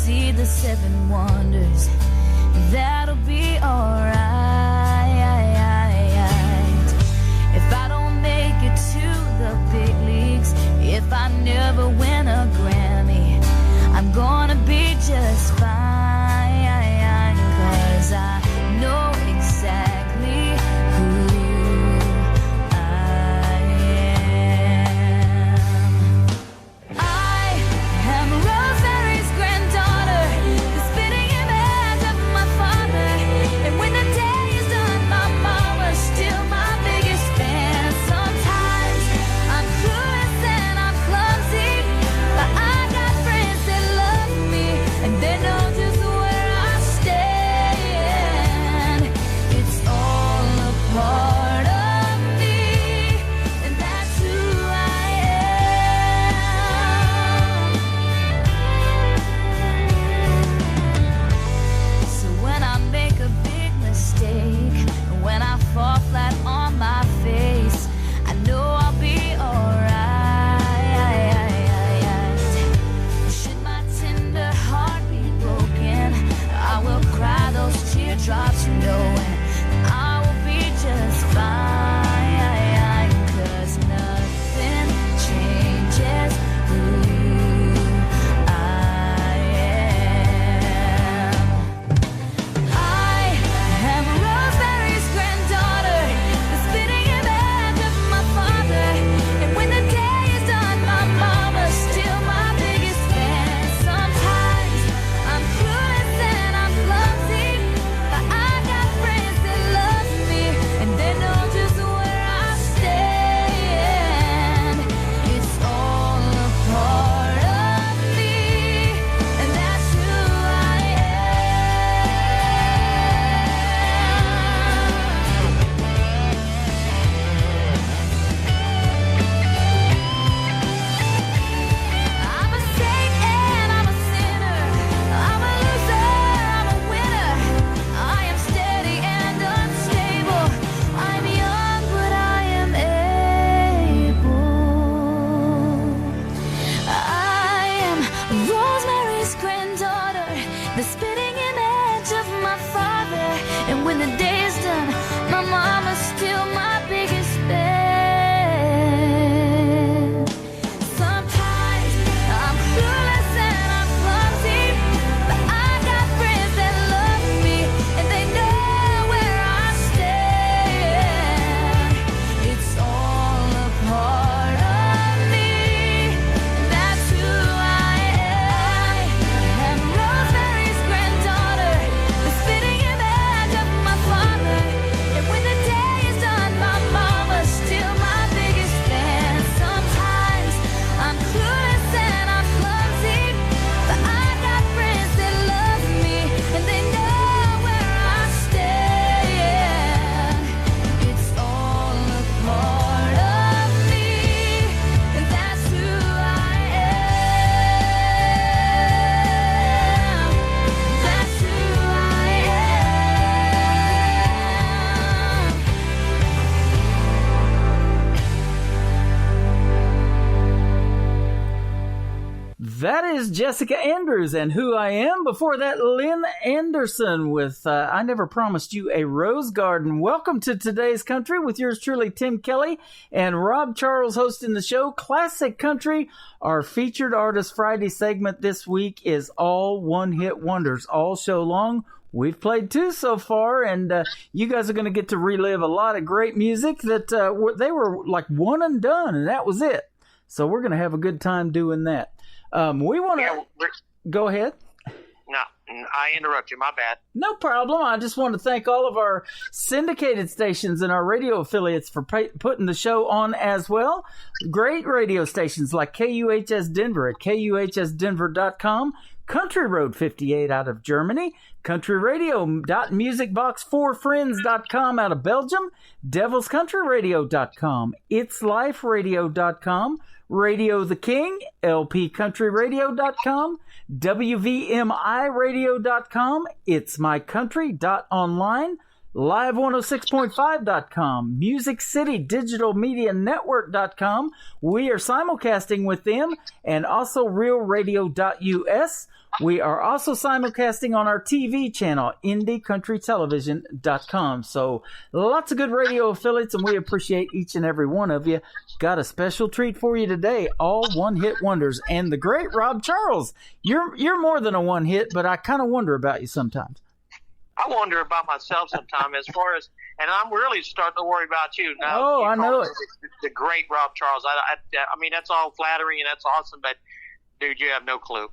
see the seven wonders. That'll be alright. If I don't make it to the big leagues, if I never win a Grammy, I'm gonna be just fine, 'cause I know exactly who I am. I am Rosemary's granddaughter, the spitting image of my father. And when the day is done, my mama's still my biggest fan. Sometimes I'm clueless and I'm clumsy, but I got friends that love me, and they know just where I stand. It's all a part of me, and that's who I am. So when I make a big mistake, when I fall flat on my face, I know I'll be alright. Should my tender heart be broken, I will cry those teardrops, knowing I will be just fine, 'cause nothing changes who I am. I am Rosemary's granddaughter, the spitting image of my father. And when the day is done, my mama's still my biggest fan. Sometimes I'm clueless and I'm clumsy, but I got friends that love me, and they know just where I stand. It's all a part of me, and that's who I am. I'm a saint and I'm a sinner. I'm a loser, I'm a winner. I am steady and unstable. I'm young, but I am able. I am Rosemary's granddaughter, the spitting image of my father. And when the day is done, my mama's still my biggest fan. Sometimes I'm clueless and I'm clumsy, but I got friends that love me, and they know where I stand. It's all a part of me, and that's who I am. Rosemary's granddaughter, the spitting image of my father. And when the day is done, my mama's still my biggest fan. Sometimes I'm clueless and I'm clumsy, but I got friends that love me, and they know where I stand. It's all a part of me, and that's who I am. That's who I am. That is Jessica Andrews and Who I Am. Before that, Lynn Anderson with I Never Promised You a Rose Garden. Welcome to Today's Country with yours truly, Tim Kelly, and Rob Charles hosting the show. Classic Country, our featured artist Friday segment this week is all one-hit wonders, all show long. We've played two so far, and you guys are going to get to relive a lot of great music that they were like one and done, and that was it. So we're going to have a good time doing that. We want to go ahead. No, I interrupt you. My bad. No problem. I just want to thank all of our syndicated stations and our radio affiliates for putting the show on as well. Great radio stations like KUHS Denver at KUHSdenver.com, Country Road 58 out of Germany, countryradio.musicbox4friends.com out of Belgium, devilscountryradio.com, itsliferadio.com, Radio the King, lpcountryradio.com, wvmiradio.com, itsmycountry.online, live106.5.com, Music City Digital Media Network.com. We are simulcasting with them, and also realradio.us. We are also simulcasting on our TV channel, IndieCountryTelevision.com. So lots of good radio affiliates, and we appreciate each and every one of you. Got a special treat for you today, all one-hit wonders. And the great Rob Charles, you're more than a one-hit, but I kind of wonder about you sometimes. I wonder about myself sometimes as far as, and I'm really starting to worry about you now. Oh, I know it. The great Rob Charles. I mean, that's all flattering and that's awesome, but dude, you have no clue.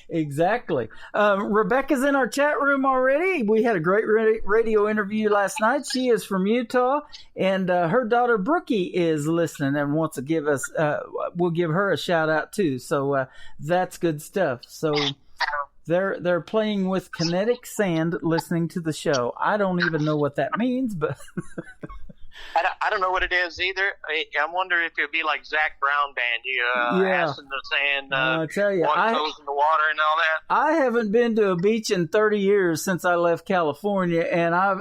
Exactly. Rebecca's in our chat room already. We had a great radio interview last night. She is from Utah, and her daughter Brookie is listening and wants to give us. We'll give her a shout out too. So that's good stuff. So they're playing with kinetic sand, listening to the show. I don't even know what that means, but. I don't know what it is either. I wonder if it would be like Zach Brown Band, ass in the sand, I tell you, toes in the water and all that. I haven't been to a beach in 30 years since I left California, and I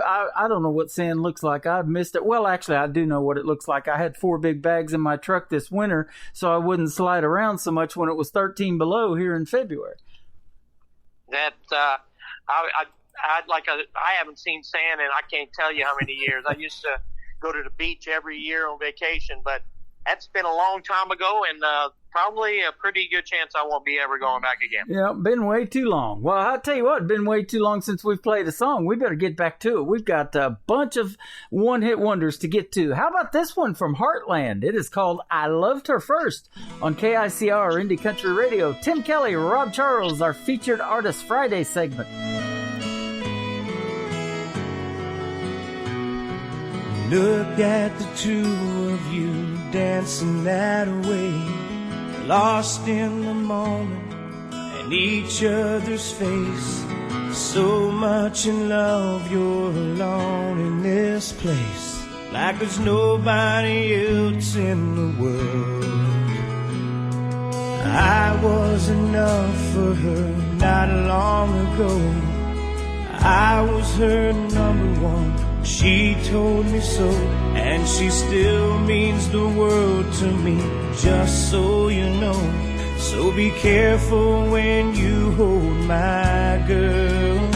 don't know what sand looks like. I've missed it. Well, actually, I do know what it looks like. I had 4 big bags in my truck this winter, so I wouldn't slide around so much when it was 13 below here in February. That I haven't seen sand in I can't tell you how many years. I used to go to the beach every year on vacation, but that's been a long time ago, and probably a pretty good chance I won't be ever going back again. Yeah, been way too long. Well, I'll tell you what, been way too long since we've played a song. We better get back to it. We've got a bunch of one-hit wonders to get to. How about this one from Heartland? It is called I Loved Her First on KICR Indie Country Radio. Tim Kelly, Rob Charles, our featured artist Friday segment. Look at the two of you dancing that way, lost in the moment and each other's face. So much in love, you're alone in this place, like there's nobody else in the world. I was enough for her not long ago. I was her number one. She told me so, and she still means the world to me, just so you know. So be careful when you hold my girl.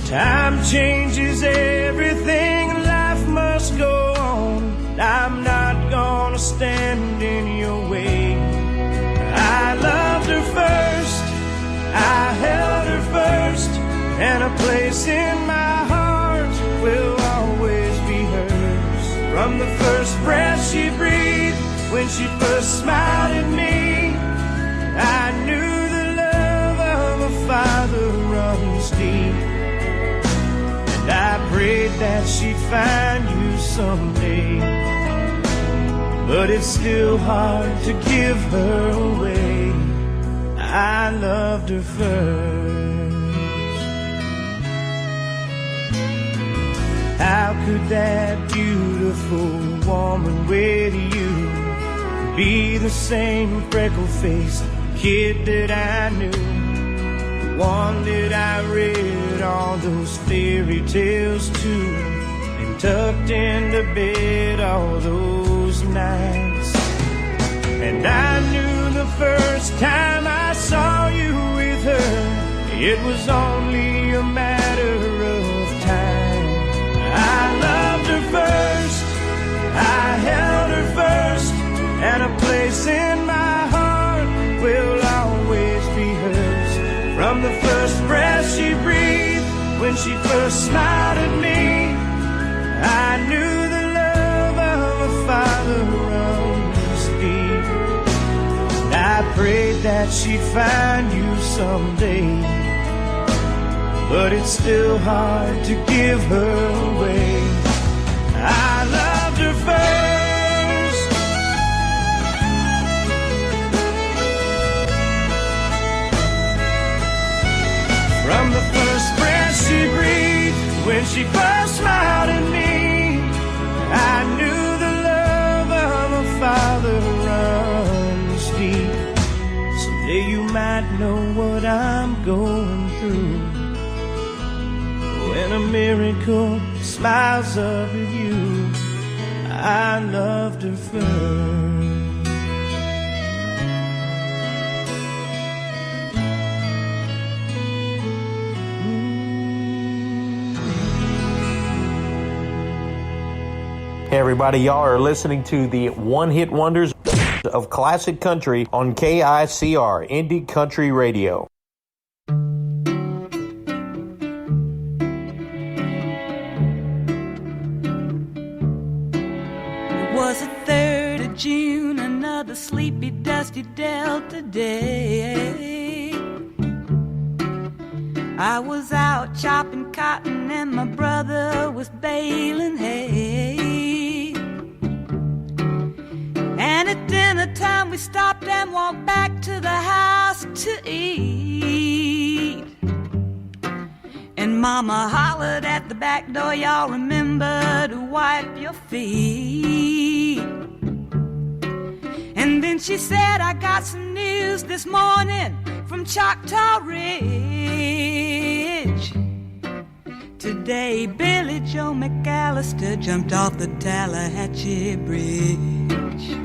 Time changes everything, life must go on. I'm not gonna stand in your way. I loved her first, I held her first, and a place in my heart will always be hers. From the first breath she breathed, when she first smiled at me, I knew the love of a father runs deep. And I prayed that she'd find you someday, but it's still hard to give her away. I loved her first. How could that beautiful woman with you be the same freckle-faced kid that I knew, the one that I read all those fairy tales to, and tucked into bed all those nights? And I knew the first time I saw you with her, it was only a matter of time. I loved her first, I held her first, and a place in my heart will always be hers. From the first breath she breathed, when she first smiled at me, I knew the love of a father runs deep. And I prayed that she'd find you someday, but it's still hard to give her away. I loved her first. From the first breath she breathed, when she first smiled at me, I knew the love of a father runs deep. Someday you might know what I'm going through, when a miracle smiles up at you. I loved her first. Hey everybody, y'all are listening to the one-hit wonders of classic country on KICR, Indie Country Radio. It was the 3rd of June, another sleepy, dusty Delta day. I was out chopping cotton and my brother was baling hay. And at dinner time we stopped and walked back to the house to eat. And Mama hollered at the back door, y'all remember to wipe your feet. And then she said, I got some news this morning from Choctaw Ridge. Today Billy Joe McAllister jumped off the Tallahatchie Bridge.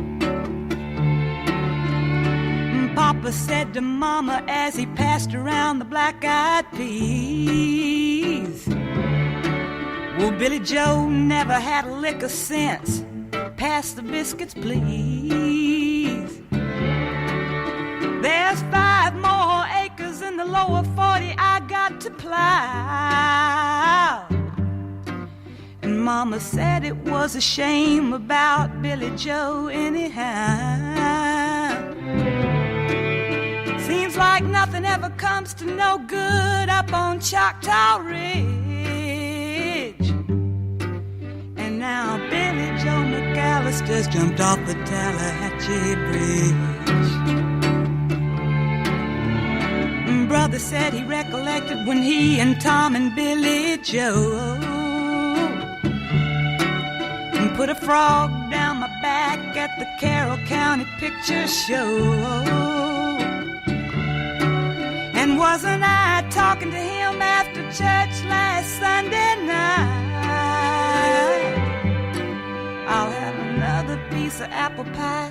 Papa said to Mama as he passed around the black-eyed peas, well, Billy Joe never had a lick of sense. Pass the biscuits, please. There's 5 more acres in the lower 40 I got to plow. And Mama said it was a shame about Billy Joe anyhow. Seems like nothing ever comes to no good up on Choctaw Ridge. And now Billy Joe McAllister's jumped off the Tallahatchie Bridge. Brother said he recollected when he and Tom and Billy Joe put a frog down my back at the Carroll County Picture Show. And wasn't I talking to him after church last Sunday night? I'll have another piece of apple pie.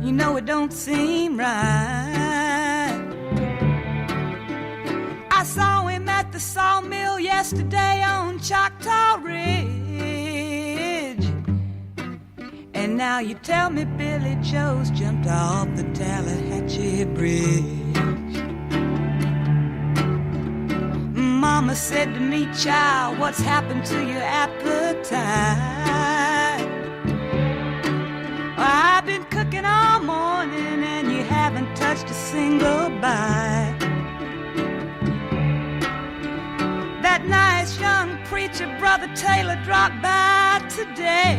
You know it don't seem right. I saw him at the sawmill yesterday on Choctaw Ridge. And now you tell me Billy Joe's jumped off the Tallahatchie Bridge. Mama said to me, child, what's happened to your appetite? I've been cooking all morning and you haven't touched a single bite. That nice young preacher, Brother Taylor, dropped by today.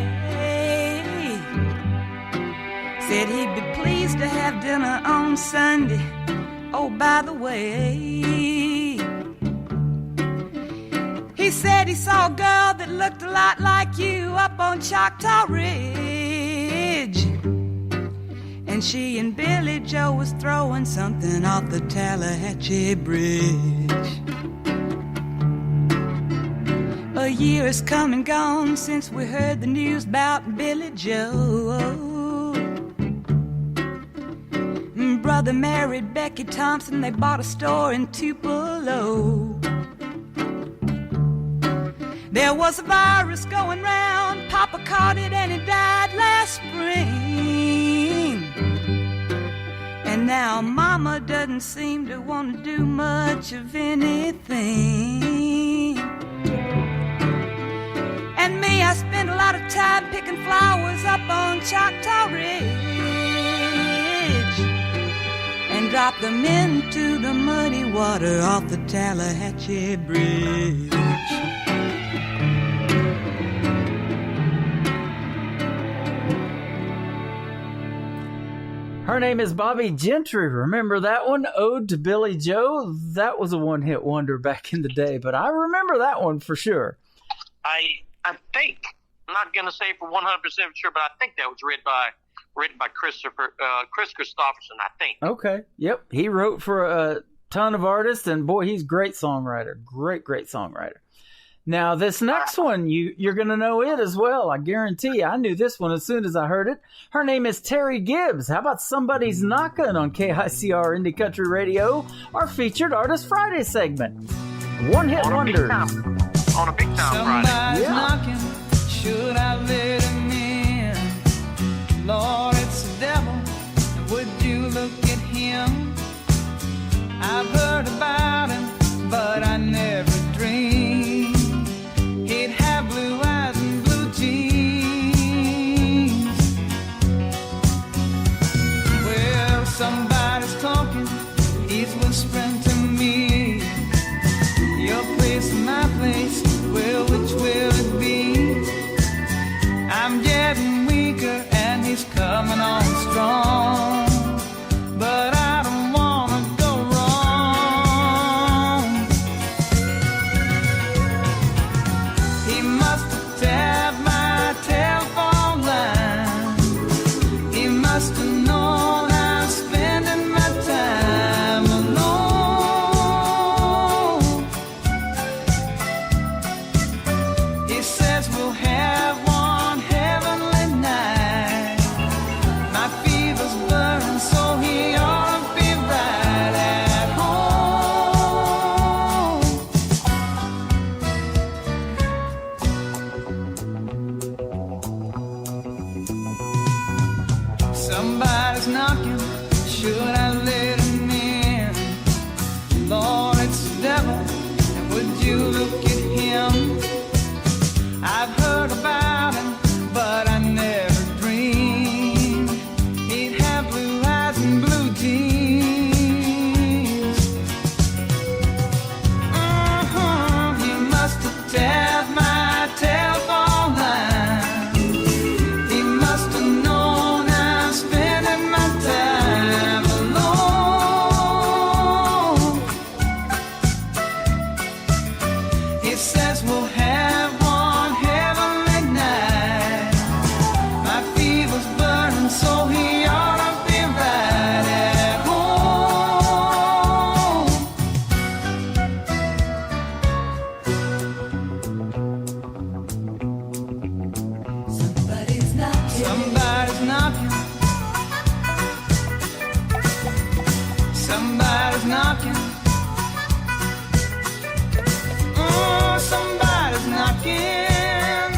Said he'd be pleased to have dinner on Sunday. Oh, by the way, he said he saw a girl that looked a lot like you up on Choctaw Ridge. And she and Billy Joe was throwing something off the Tallahatchie Bridge. A year has come and gone since we heard the news about Billy Joe. Brother married Becky Thompson, they bought a store in Tupelo. There was a virus going round, Papa caught it and he died last spring. And now Mama doesn't seem to want to do much of anything. And me, I spend a lot of time picking flowers up on Choctaw Ridge and drop them into the muddy water off the Tallahatchie Bridge. Her name is Bobby Gentry. Remember that one? Ode to Billy Joe? That was a one-hit wonder back in the day, but I remember that one for sure. I think, I'm not going to say for 100% sure, but I think that was written by Chris Christopherson, I think. Okay. Yep. He wrote for a ton of artists, and boy, he's a great songwriter. Great songwriter. Now, this next one, you're going to know it as well. I guarantee you. I knew this one as soon as I heard it. Her name is Terry Gibbs. How about Somebody's Knockin' on KICR Indie Country Radio, our featured Artist Friday segment. One-hit wonders. On a big time Friday. Somebody's knocking, should I let him in? Lord, it's the devil, would you look at him? I've heard about him, but I never dreamed he'd have blue eyes and blue jeans. Well, somebody's talking, he's whispering to me. Your place and my place, well, which will it be? I'm getting weaker and he's coming on strong, but I don't wanna go wrong. He must have tapped my telephone line. He must have known I'm spending my time alone. He says we'll have one heavenly night. My fever's burning, so he ought to be right at home. Somebody's knocking, should I let him in? Lord, it's the devil, and would you look at him? I've heard about him, but I never dreamed he'd have blue eyes and blue jeans. He must have tapped my telephone line. He must have known I'm spending my time alone. He says we'll have one heavenly night. My fever's burning, so he ought to be right at home. Somebody's knocking. Somebody's knocking. Somebody's knocking. Oh, somebody's knocking.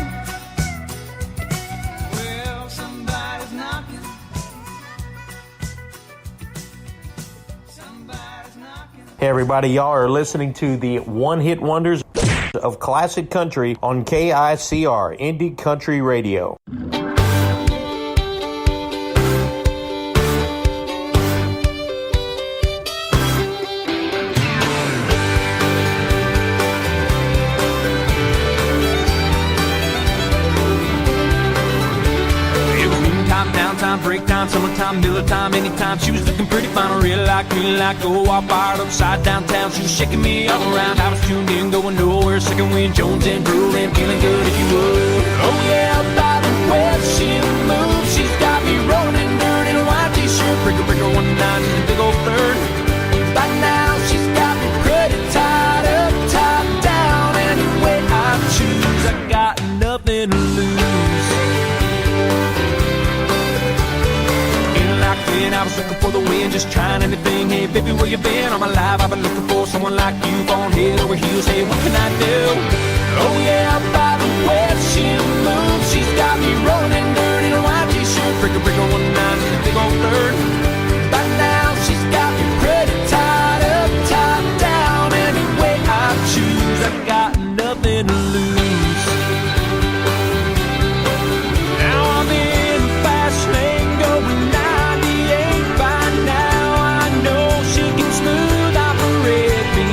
Well, somebody's knocking. Somebody's knocking. Hey everybody, y'all are listening to the one-hit wonders of classic country on KICR Indie Country Radio. It was noontime, downtime, break time, summertime, Miller time, anytime. She was looking pretty fine, real like, oh, I fired upside downtown. She was shaking me all around. I was tuned in, going nowhere, second wind, Jones and drooling, feeling good if you would. Oh yeah, by the way she moves, she's got me rolling in dirt in a white t-shirt, breaker, 19 in the big old third. By now she's got me pretty tied up, top down. Any way I choose, I got nothing to lose. I was looking for the wind, just trying anything. Hey, baby, where you been? I'm alive. I've been looking for someone like you, on head over heels. Hey, what can I do? Oh yeah, by the way she moves, she's got me rolling in dirt in a white t-shirt, breaker, 19 in the big old third. By now she's got me pretty tied up, top down. Any way I choose, I got nothing to lose. Now I'm in the fast lane going 98. By now I know she can smooth operate me.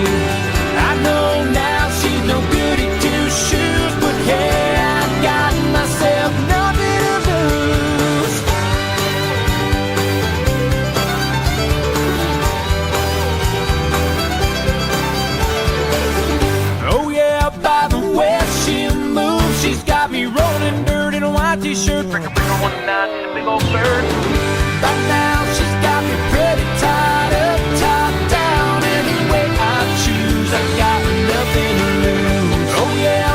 I know now she's no goody two shoes, but hey, I got myself nothing to lose. Oh yeah, by the way she moves, she's got me rolling dirt in a white t-shirt, breaker, 19 in the big old bird. By now she's got me pretty tied up, top down. Any way I choose, I got nothing to lose. Oh yeah,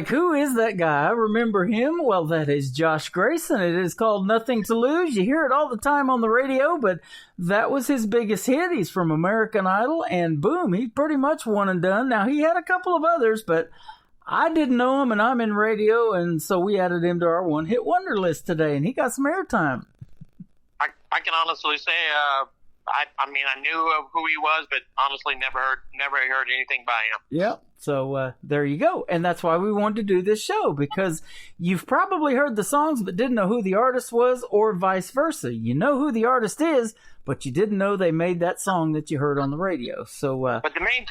like, who is that guy? I remember him. Well, that is Josh Grayson. It is called Nothing to Lose. You hear it all the time on the radio, but that was his biggest hit. He's from American Idol, and boom, he pretty much one and done. Now, he had a couple of others, but I didn't know him, and I'm in radio, and so we added him to our one-hit wonder list today, and he got some airtime. I can honestly say, I mean, I knew of who he was, but honestly, never heard anything by him. Yeah. So there you go. And that's why we wanted to do this show, because you've probably heard the songs but didn't know who the artist was, or vice versa. You know who the artist is, but you didn't know they made that song that you heard on the radio. So, but the main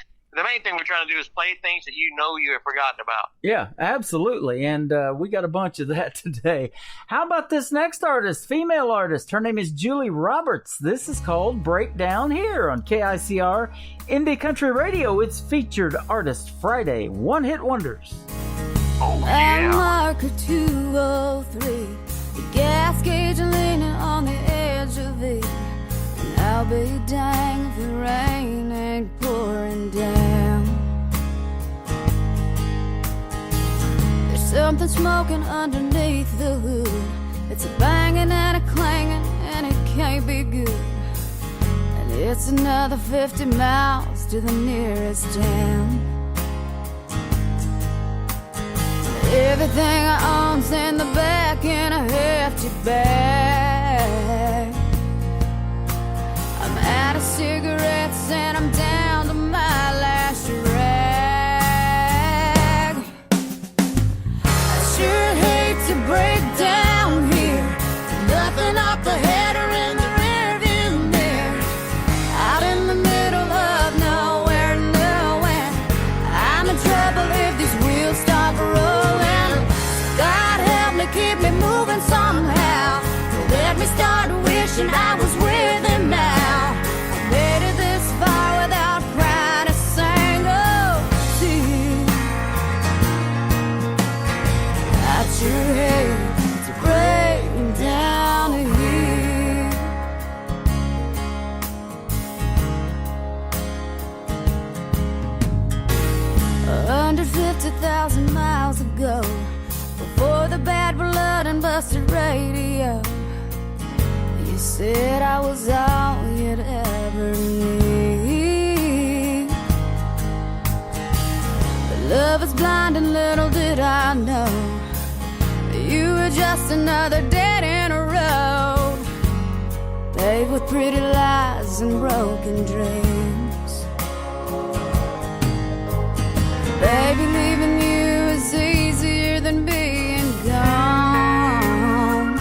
thing we're trying to do is play things that you know you have forgotten about. Yeah, absolutely. And we got a bunch of that today. How about this next artist, female artist? Her name is Julie Roberts. This is called Breakdown here on KICR Indie Country Radio. It's Featured Artist Friday, One Hit Wonders. Oh, At yeah. marker 203, the gas gauge leaning on the edge of it. And I'll be dang if the rain ain't pouring down. There's something smoking underneath the hood. It's a banging and a clanging, and it can't be good. And it's another 50 miles to the nearest town. Everything I own's in the back in a hefty bag. I'm out of cigarettes and I'm down to my last rag. I sure hate to break down here. Nothing off the head or in the rearview mirror. Out in the middle of nowhere, nowhere. I'm in trouble if these wheels stop rolling. God help me, keep me moving somehow. Let me start wishing I was with him now. I made it this far without crying a single tear. I sure hate to break down here. Under 50,000 miles ago, before the bad blood and busted radio, you said I was all you'd ever need. But love is blind and little did I know you were just another dead end road, paved with pretty lies and broken dreams. Baby, leaving you is easier than being gone.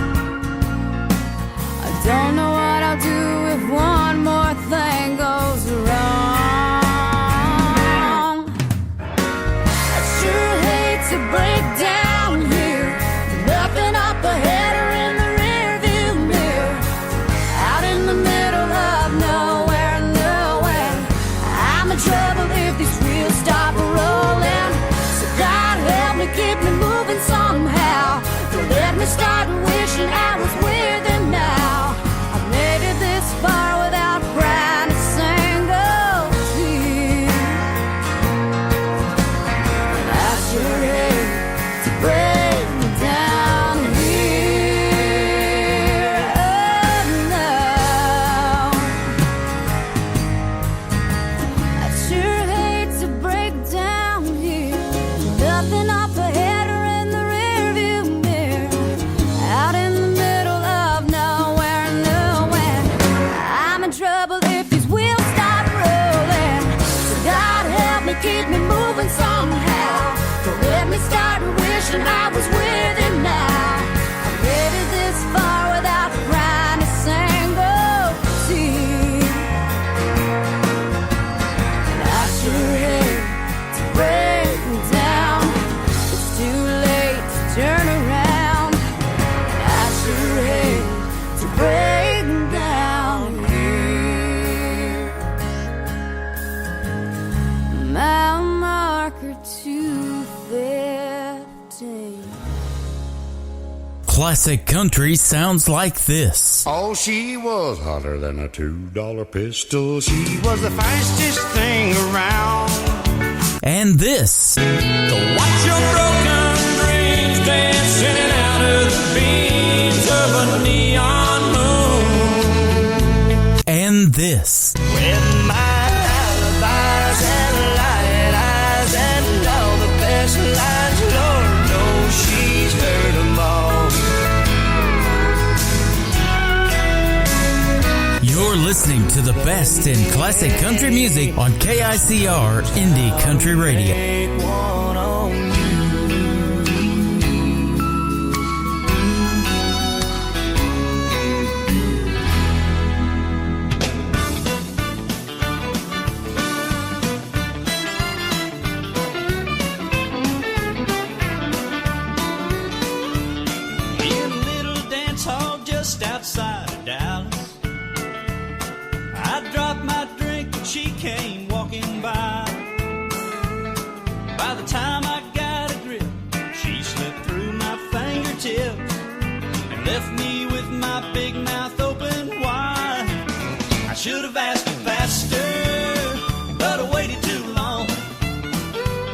I don't know what I'll do if one more thing goes wrong. I sure hate to break down here. Nothing up ahead or in the rearview mirror. Out in the middle of nowhere, nowhere. I'm in trouble if these wheels stop rolling. So God help me, keep me moving somehow. Don't let me start wishing I was with him now. I've made it this far without crying a single tear. And I sure hate to break down here. Oh no, I sure hate to break down here. Nothing up ahead or in the rearview mirror. Out in the middle of nowhere, nowhere. I'm in trouble if these wheels stop rolling. So God help me, keep me moving somehow. Don't let me start wishing I was with him now. I made it this far without crying a single tear. And I sure hate to break down. It's too late to turn around. And I sure hate to break down here. Mile marker 215. Classic country sounds like this. Oh, she was hotter than a $2 pistol. She was the fastest thing around. And this. Watch your broken dancing out of the beams of a neon moon. And this. With my alibis and light eyes and all the best lines, Lord knows she's heard them all. You're listening to the best in classic country music on KICR Indie Country Radio. Take one on you. In a little dance hall just outside of Dallas, I dropped my drink and she came walking by. By the time I got a grip, she slipped through my fingertips and left me with my big mouth open wide. I should have asked her faster, but I waited too long.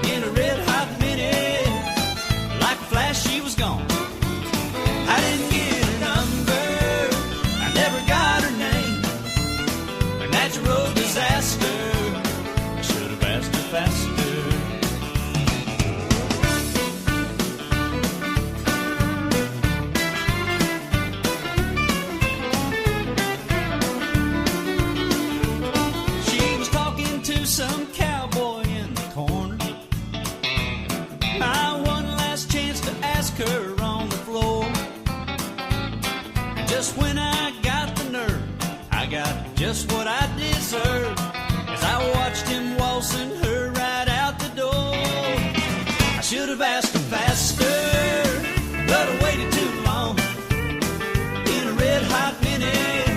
In a red hot minute, like a flash she was gone. I didn't get her number, I never got her name. A natural disaster, I should have asked her faster. She was talking to some cowboy in the corner. My one last chance to ask her on the floor. And just when I got the nerve, I got just what I deserved as I watched him waltzing her right out the door. I should have asked her faster, but I waited too long. In a red hot minute,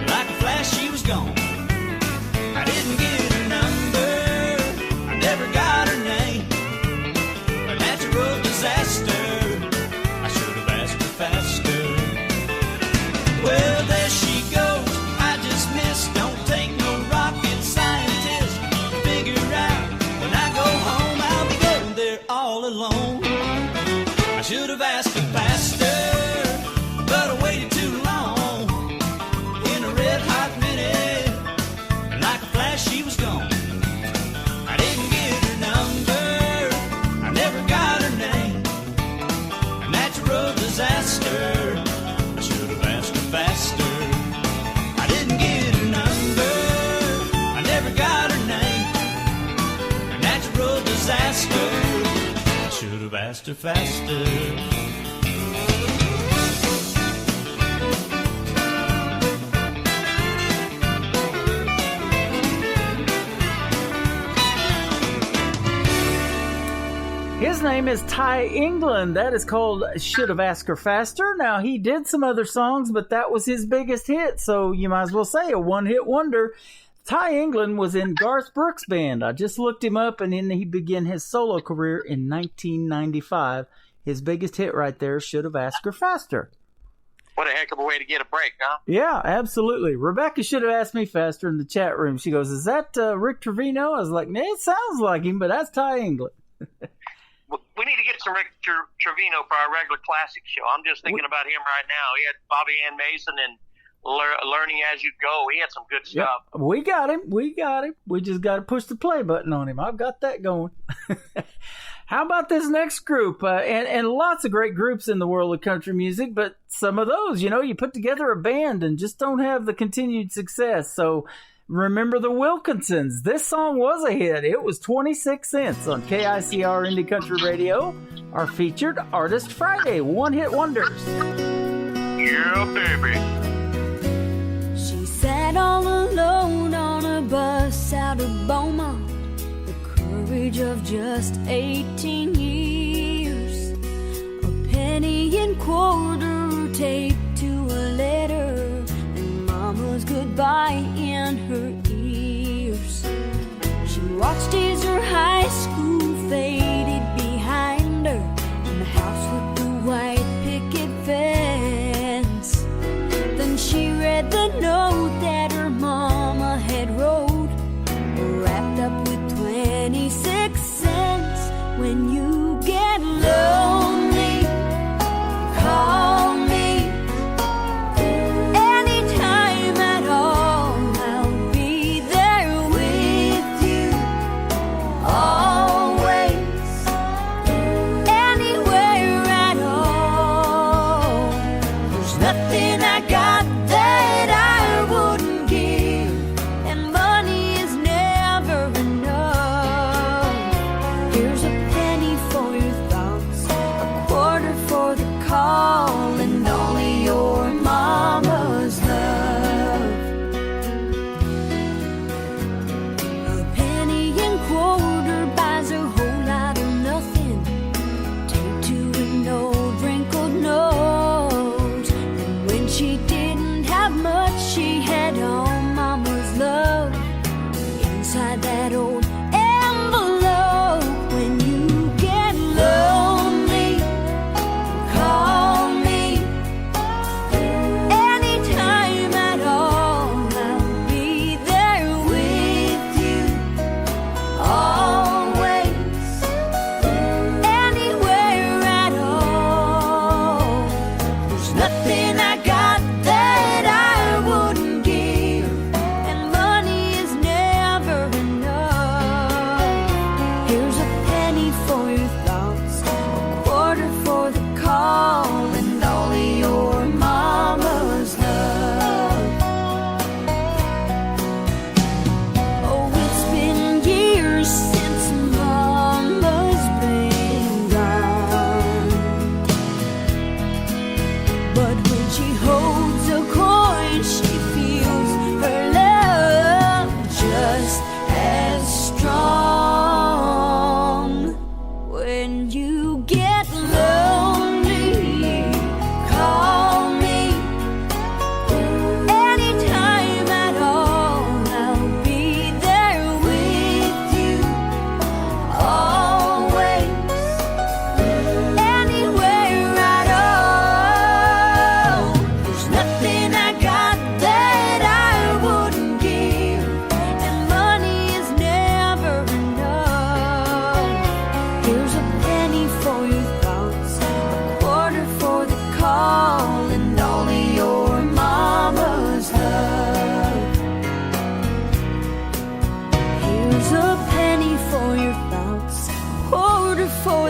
like a flash she was gone. I didn't get her number, I never got her name. A natural disaster, I should have asked her faster. Well, there she goes, I just missed. Don't take no rocket scientist to figure out. When I go home, I'll be going there all alone. I should have asked her faster, but I waited too long. In a red hot minute, like a flash she was gone. I didn't get her number, I never got her name. A natural disaster, I should have asked her faster. I didn't get her number, I never got her name. A natural disaster, I should have asked her faster. His name is Ty England. That is called Should Have Asked Her Faster. Now, he did some other songs, but that was his biggest hit, so you might as well say a one-hit wonder. Ty England was in Garth Brooks' band. I just looked him up, and then he began his solo career in 1995. His biggest hit right there, Should Have Asked Her Faster. What a heck of a way to get a break, huh? Yeah, absolutely. Rebecca should have asked me faster in the chat room. She goes, is that Rick Trevino? I was like, nah, it sounds like him, but that's Ty England. We need to get some Rick Trevino for our regular classic show. I'm just thinking about him right now. He had Bobby Ann Mason and Learning As You Go. He had some good stuff. Yep. We got him. We just got to push the play button on him. I've got that going. How about this next group? And lots of great groups in the world of country music, but some of those, you put together a band and just don't have the continued success. So remember the Wilkinsons. This song was a hit. It was 26 cents on KICR Indie Country Radio. Our featured Artist Friday, one-hit wonders. Yeah, baby. She sat all alone on a bus out of Beaumont, the courage of just 18 years. A penny and quarter taped to a letter, and Mama's goodbye in her ears. She watched as her high school faded behind her, and the house with the white picket fence. Then she read the note that her mama had wrote, wrapped up with 26 cents. When you get lonely,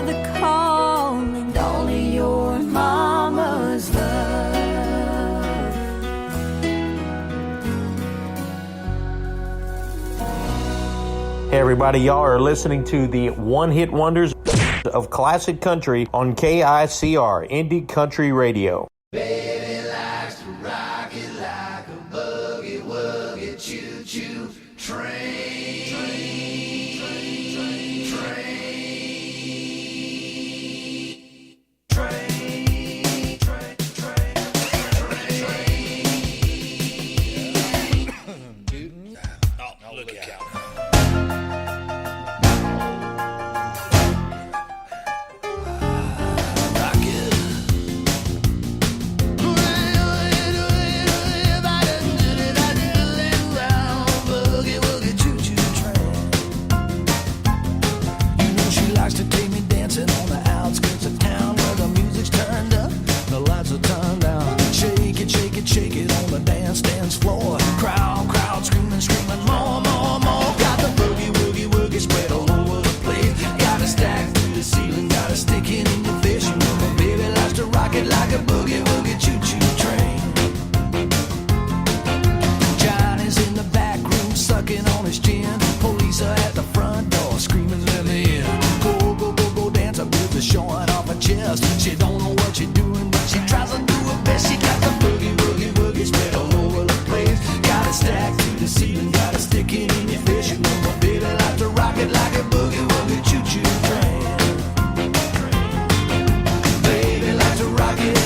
for the calling, only your mama's love. Hey everybody, y'all are listening to the one-hit wonders of classic country on KICR, Indie Country Radio. Baby likes to rock it like a boogie woogie choo choo train. Look out. She don't know what she's doing, but she tries to do her best. She got the boogie, woogie, woogie spread all over the place. Got it stacked to the ceiling, got it sticking in your face. You know my baby likes to rock it like a boogie, woogie, choo-choo train. Baby likes to rock it.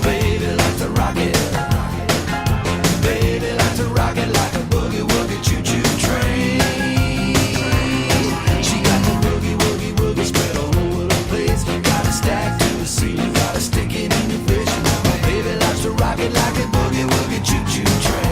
Baby likes to rock it. Baby likes to rock it like a boogie, woogie, choo-choo train. She got the boogie, woogie, woogie spread all over the place. Got it stacked to the ceiling, got it sticking in your face. You know my baby likes to rock it like a boogie, woogie, choo-choo train.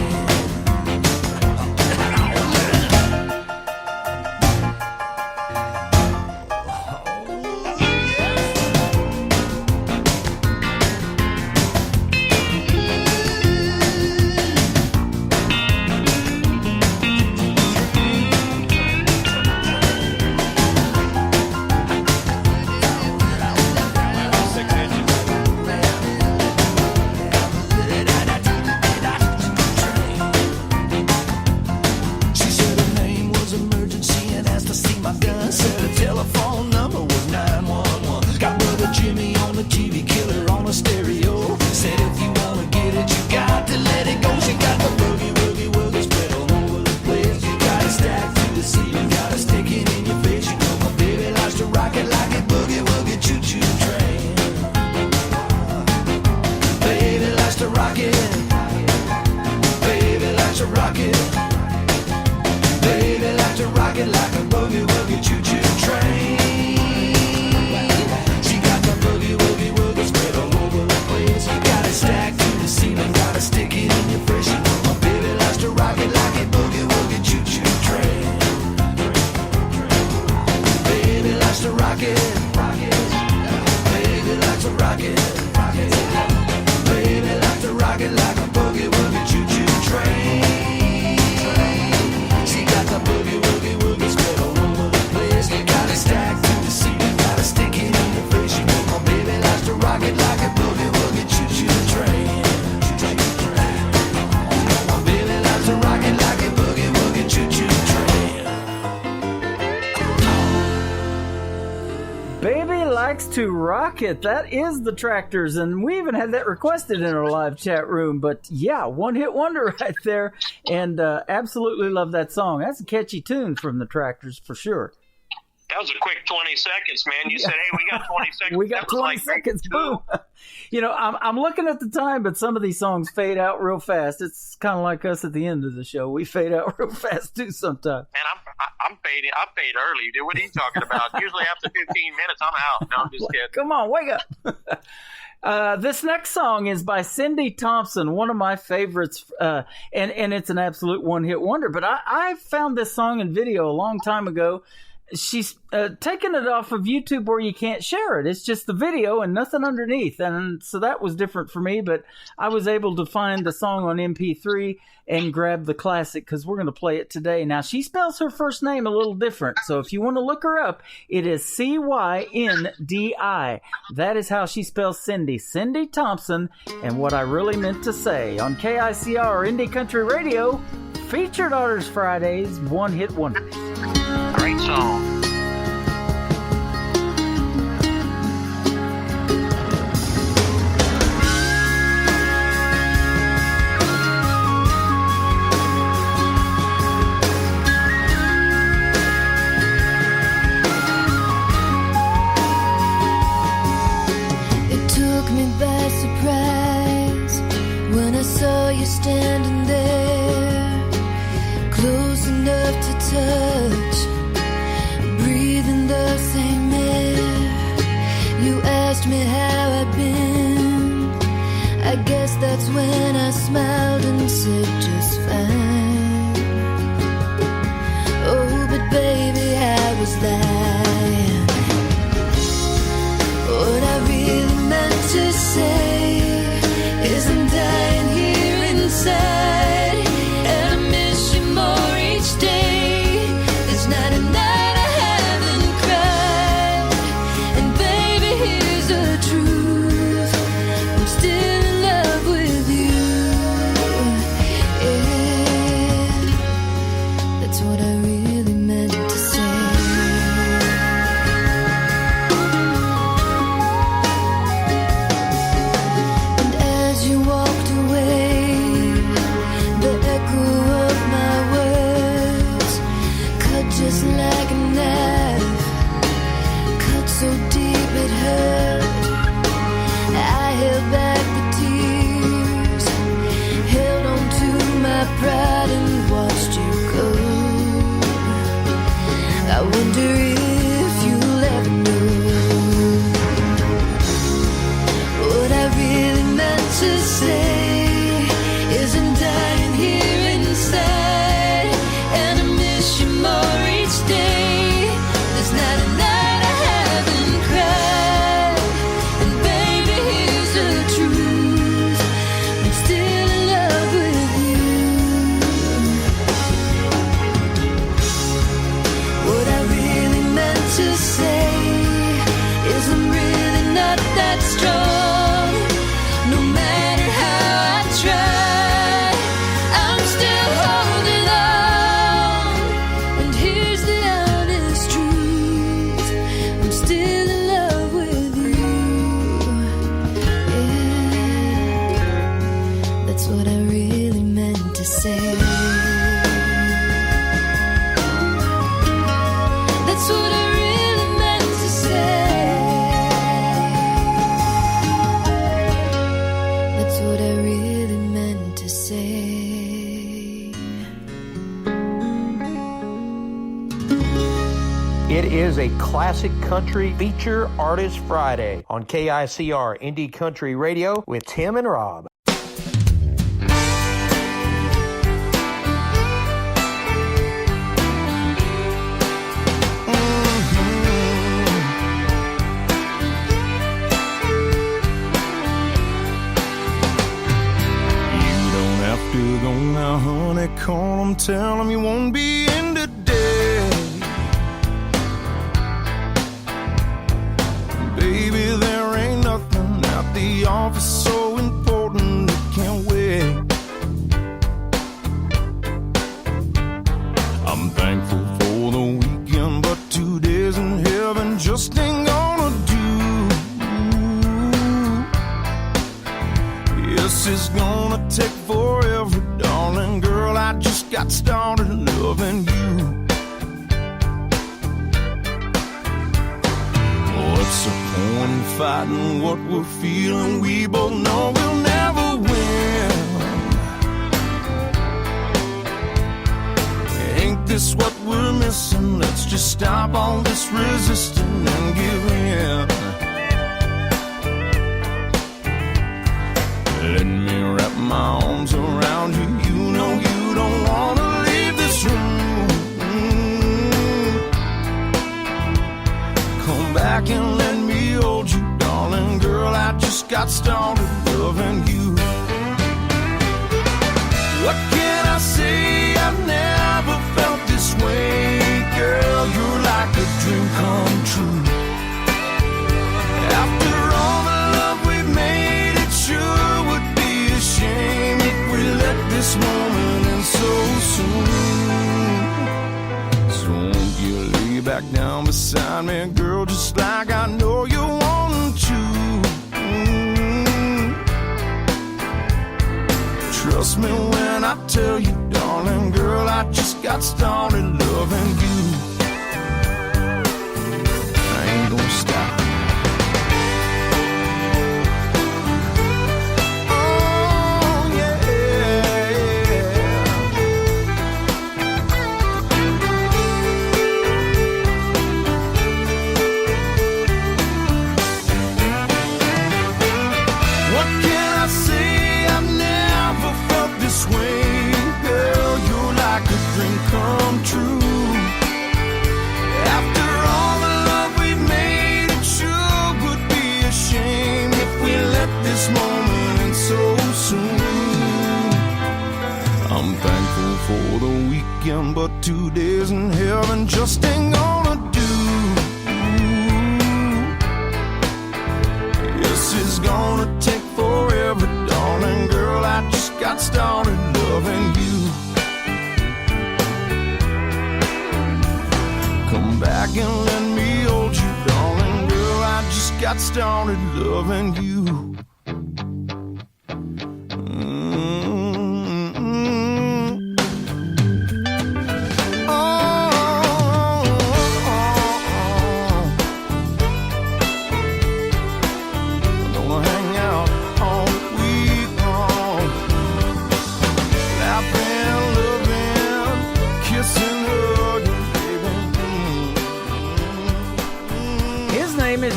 She said her name was emergency and asked to see my gun. Said her telephone number was 911. Got brother Jimmy on the TV, killer on the stereo. Said if you wanna get it, you got to let it go. She got the boogie, woogie, woogie spread all over the place. You got it stacked to the ceiling, got it sticking in your face. You know my baby likes to rock it like a boogie, woogie, choo-choo train. Baby likes to rock it. Baby likes to rock it. Baby likes to rock it like a boogie woogie choo choo train. She got the boogie woogie woogie spread all over the place. Got it stacked to the ceiling, got it sticking in your face. You know my baby likes to rock it like a boogie woogie choo choo train. Baby likes to rock it. Baby likes to rock it. Baby likes to rock it like a boogie woogie choo choo train. She got the boogie woogie woogie spread all over the place. Got it stacked to the ceiling, got it sticking in your face. You know my baby likes to rock it like a boogie woogie choo choo train. My baby likes to rock it like a boogie woogie choo choo train. Baby likes to rock it. That is the Tractors, and we even had that requested in our live chat room. But yeah, one-hit wonder right there, and absolutely love that song. That's a catchy tune from the Tractors for sure. That was a quick 20 seconds, man. You said, hey, we got 20 seconds. We got That was 20 like seconds. two. Boom. You know, I'm looking at the time, but some of these songs fade out real fast. It's kind of like us at the end of the show. We fade out real fast too sometimes. Man, I'm fading. I fade early, dude. What are you talking about? Usually after 15 minutes, I'm out. No, I'm just kidding. Come on, wake up. This next song is by Cindy Thompson, one of my favorites, and it's an absolute one-hit wonder. But I found this song and video a long time ago, she's taken it off of YouTube where you can't share it. It's just the video and nothing underneath. And so that was different for me, but I was able to find the song on MP3 and grab the classic because we're going to play it today. Now, she spells her first name a little different. So if you want to look her up, it is Cyndi. That is how she spells Cindy. Cindy Thompson, and What I Really Meant to Say on KICR Indie Country Radio. Featured Artists Fridays, One Hit Wonders. Great song. It took me by surprise when I saw you standing there, close enough to touch, breathing the same air. You asked me how I'd been. I guess that's when I smiled and said just fine. Oh, but baby, I was lying. What I really meant to say is I'm dying here inside, and I miss you more each day. There's not a night I haven't cried, and baby, here's the truth, I'm still in love with you. Yeah, that's what I really meant to say. And as you walked away, the echo of my words cut just like a knife, cut so deep it hurt. I held back the tears, held on to my pride and watched you go. I wonder if you'll ever know what I really meant to say is I'm dying here inside, and I miss you more each day. There's not a night I haven't cried, and baby, here's the truth, I'm still in love with you. What I really meant to say is I'm really not that strong. No matter how I try, I'm still holding on. And here's the honest truth, I'm still in love with you. Yeah, that's what I really meant to say. That's what I really meant to say. That's what I really meant to say. It is a classic country feature Artist Friday on KICR Indie Country Radio with Tim and Rob. You don't have to go now, honey. Call 'em, tell 'em you won't be in today. Baby, there ain't nothing at the office so important it can't wait. I'm thankful for the weekend, but 2 days in heaven just ain't gonna do. Yes, it's gonna take forever, darling girl. I just got started loving you. What's the point in fighting what we're feeling? We both know we'll never win. Ain't this what we're missing? Let's just stop all this resisting and give in. Let me wrap my arms around you. You know you don't wanna leave this room. back down beside me, girl, just like I know you want to. Trust me when I tell you, darling, girl, I just got started loving you. I ain't gonna stop. Come true. After all the love we've made, it sure would be a shame if we let this moment end so soon. I'm thankful for the weekend, but 2 days in heaven just ain't gonna do. This is gonna take forever, darling girl, I just got started loving you. Come back and let me hold you, darling girl, I just got started loving you.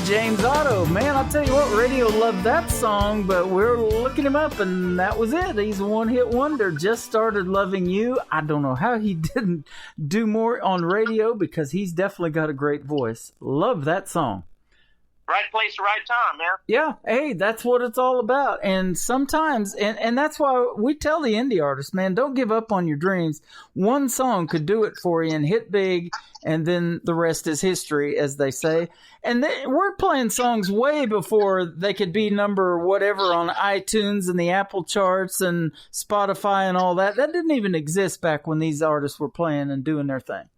James Otto, man, I'll tell you what, radio loved that song, but we're looking him up and that was it. He's a one-hit wonder, just started loving you. I don't know how he didn't do more on radio because he's definitely got a great voice. Love that song. Right place, right time, man. Yeah, hey, that's what it's all about. And sometimes, and that's why we tell the indie artists, man, don't give up on your dreams. One song could do it for you and hit big, and then the rest is history, as they say. And we're playing songs way before they could be number whatever on iTunes and the Apple charts and Spotify and all that. That didn't even exist back when these artists were playing and doing their thing.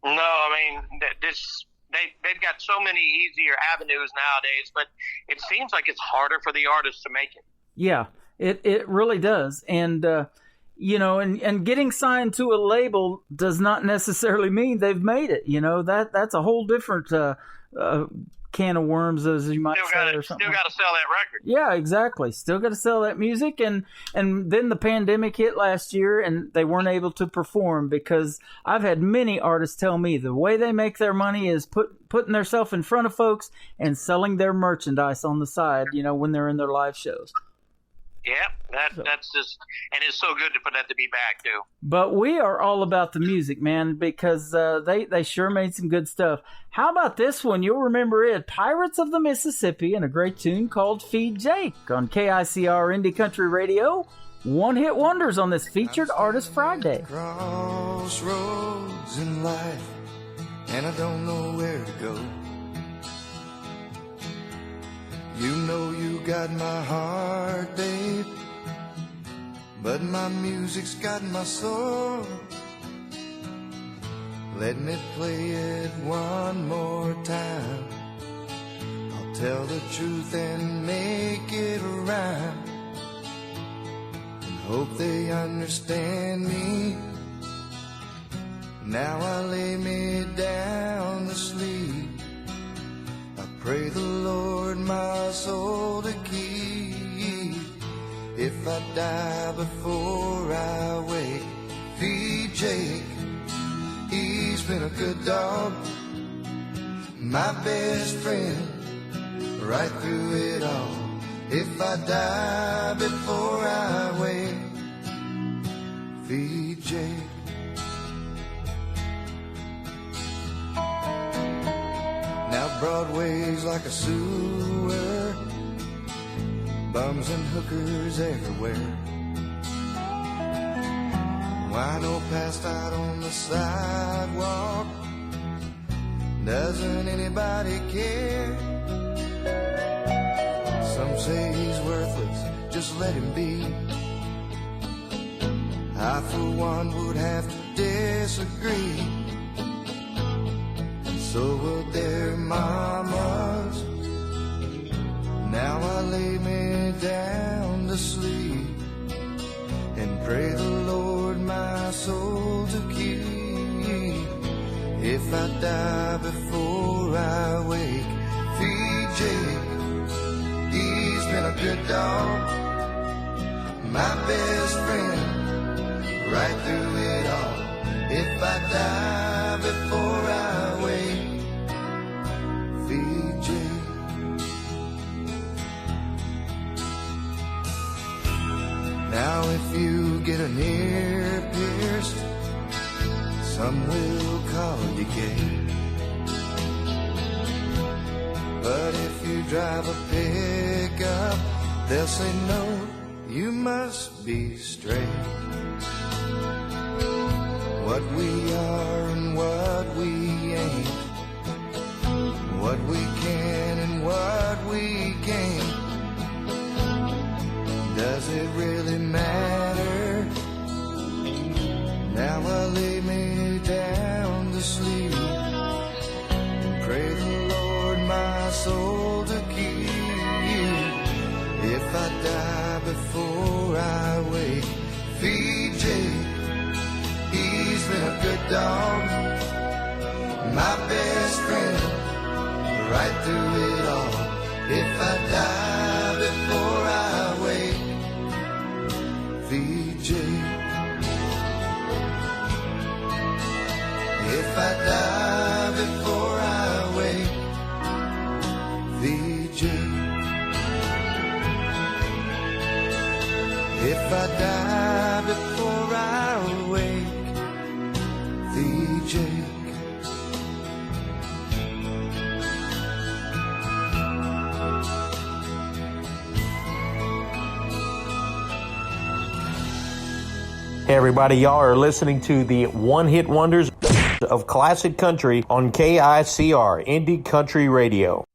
No, I mean, they've got so many easier avenues nowadays, but it seems like it's harder for the artists to make it. Yeah, it really does. And, you know, and getting signed to a label does not necessarily mean they've made it. You know, that's a whole different can of worms, as you might say, or something. Still got to sell that record. Yeah, exactly. Still got to sell that music, and then the pandemic hit last year, and they weren't able to perform because I've had many artists tell me the way they make their money is putting themselves in front of folks and selling their merchandise on the side. You know, when they're in their live shows. Yeah, that's just, and it's so good for that to be back too. But we are all about the music, man, because they sure made some good stuff. How about this one? You'll remember it. Pirates of the Mississippi, and a great tune called Feed Jake on KICR Indie Country Radio. One-hit wonders on this Featured Artist Friday. Crossroads in life, and I don't know where to go. You know you got my heart, babe, but my music's got my soul. Let me play it one more time. I'll tell the truth and make it rhyme, and hope they understand me. Now I lay me down to sleep. Pray the Lord my soul to keep. If I die before I wake, feed Jake. He's been a good dog, my best friend, right through it all. If I die before I wake, feed Jake. Now Broadway's like a sewer, bums and hookers everywhere. Wino passed out on the sidewalk, doesn't anybody care? Some say he's worthless, just let him be. I for one would have to disagree. mamas. Now I lay me down to sleep and pray the Lord my soul to keep. If I die before I wake, feed Jake. He's been a good dog, my best friend, right through it all. If I die before I wake, feed Jake. Now if you get an ear pierced, some will call you gay. But if you drive a pickup, they'll say no, you must be straight. What we are and what we ain't, what we can and what we can't, does it really matter? Now I lay me down to sleep and pray the Lord my soul to keep. If I die before I wake, feed Jake. He's been a good dog, my best friend, right through it all. If I die before I wake, feed Jake. If I die before I wake, feed Jake. If I die before I wake, feed Jake. Hey everybody, y'all are listening to the one-hit wonders of classic country on KICR, Indie Country Radio.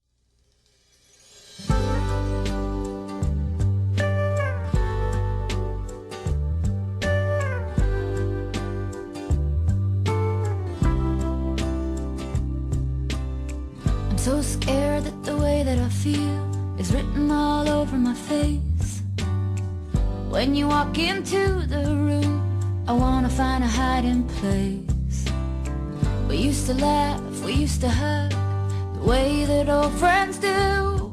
I'm so scared that the way that I feel is written all over my face. When you walk into the room, I wanna find a hiding place. We used to laugh, we used to hug, the way that old friends do.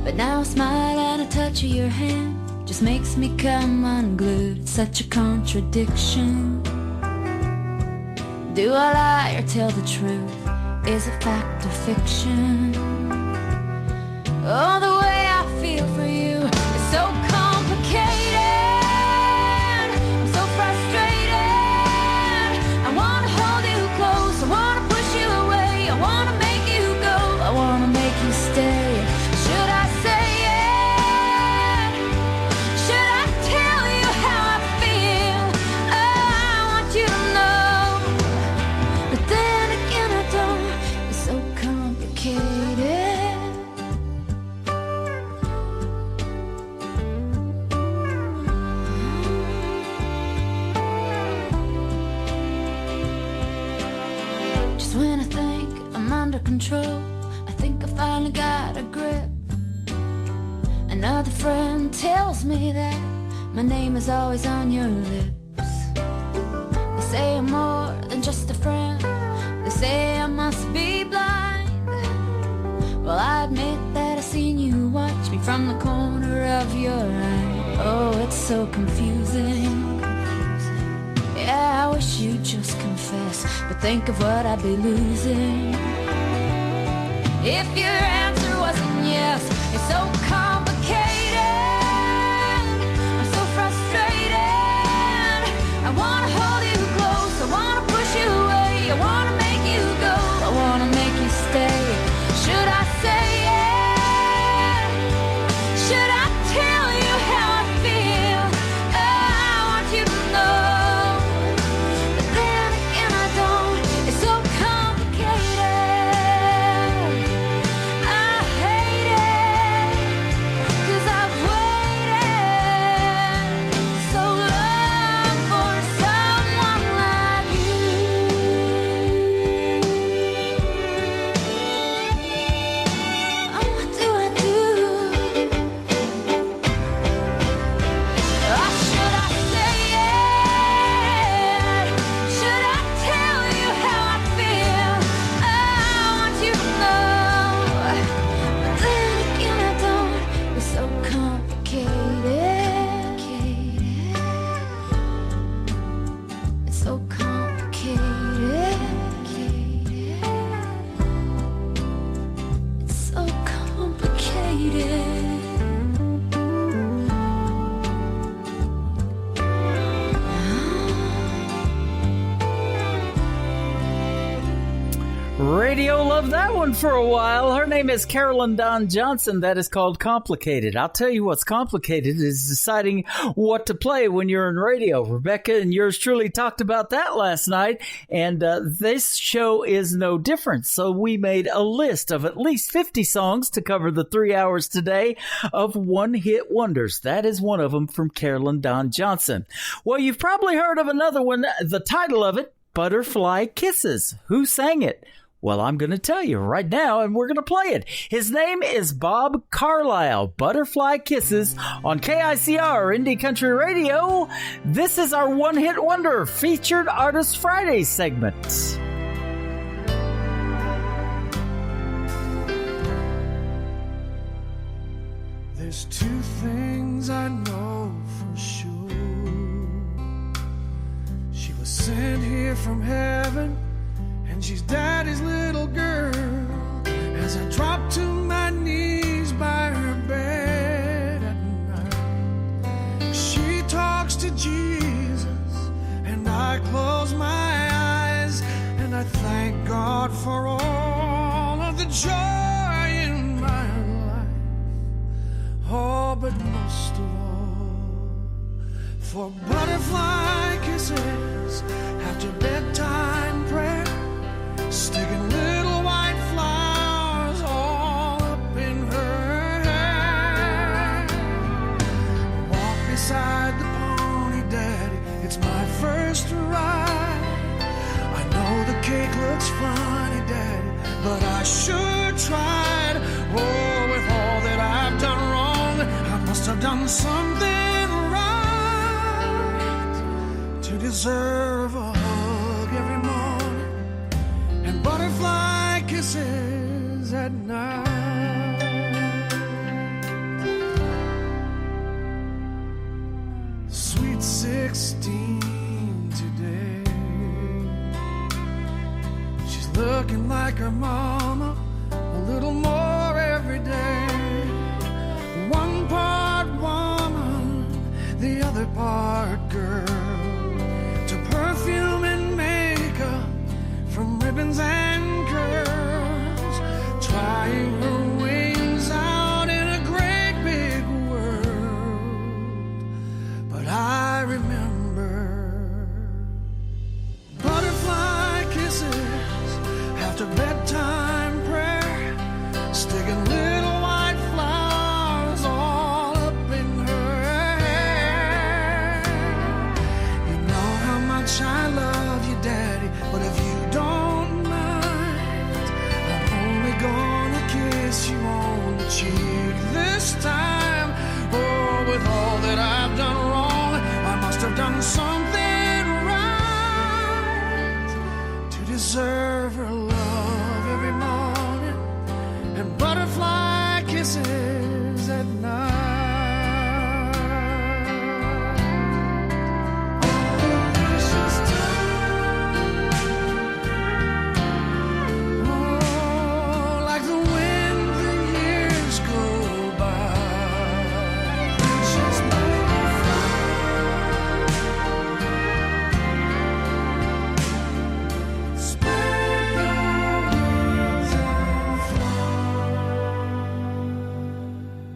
But now a smile and a touch of your hand just makes me come unglued. It's such a contradiction. Do I lie or tell the truth? Is it fact or fiction? Oh, the way I feel for you is so complicated. I'm so frustrated. I wanna hold you close, I wanna push you away, I wanna make you go, I wanna make you stay. Should I say it? Should I tell you how I feel? Oh, I want you to know, but then again I don't. It's so complicated. Just when I think I'm under control, I think I finally got a grip. Another friend tells me that my name is always on your lips. They say I'm more than just a friend. They say I must be blind. Well, I admit that I've seen you watch me from the corner of your eye. Oh, it's so confusing. Yeah, I wish you'd just confess, but think of what I'd be losing if your answer wasn't yes. It's so complicated. I'm so frustrated. I wanna hold you close, I wanna push you away, I wanna make you go, I wanna make you stay. Should I say it? Should I tell you how I feel? Oh, I want you to know, but then again I don't. It's so complicated. I hate it, 'cause I've waited so long for someone like you. so complicated. It's so complicated. Radio loved that one for a while. Her name is Carolyn Dawn Johnson. That is called Complicated. I'll tell you what's complicated is deciding what to play when you're in radio. Rebecca and yours truly talked about that last night, and this show is no different. So we made a list of at least 50 songs to cover the 3 hours today of one-hit wonders. That is one of them from Carolyn Dawn Johnson. Well, you've probably heard of another one. The title of it, Butterfly Kisses. Who sang it? Well, I'm going to tell you right now, and we're going to play it. His name is Bob Carlisle. Butterfly Kisses on KICR Indie Country Radio. This is our one-hit wonder featured Artist Friday segment. There's two things I know for sure. She was sent here from heaven, and she's Daddy's little girl. As I drop to my knees by her bed at night, she talks to Jesus, and I close my eyes, and I thank God for all of the joy in my life. Oh, but most of all, for butterfly kisses after bedtime prayer, sticking little white flowers all up in her hair. Walk beside the pony, Daddy, it's my first ride. I know the cake looks funny, Daddy, but I sure tried. Oh, with all that I've done wrong, I must have done something right to deserve a hug every morning and butterfly kisses at night. Sweet 16 today, she's looking like her mama a little more every day. One part woman, the other part girl, to perfume and makeup, from ribbons and curls, trying her wings out in a great big world. But I remember butterfly kisses after bedtime prayer, sticking little white flowers all up in her hair. You know how much I love you, Daddy, but if you don't mind, I'm only gonna kiss you on the cheek this time. Oh, with all that I've done wrong, I must have done something right to deserve her love every morning and butterfly kisses at night.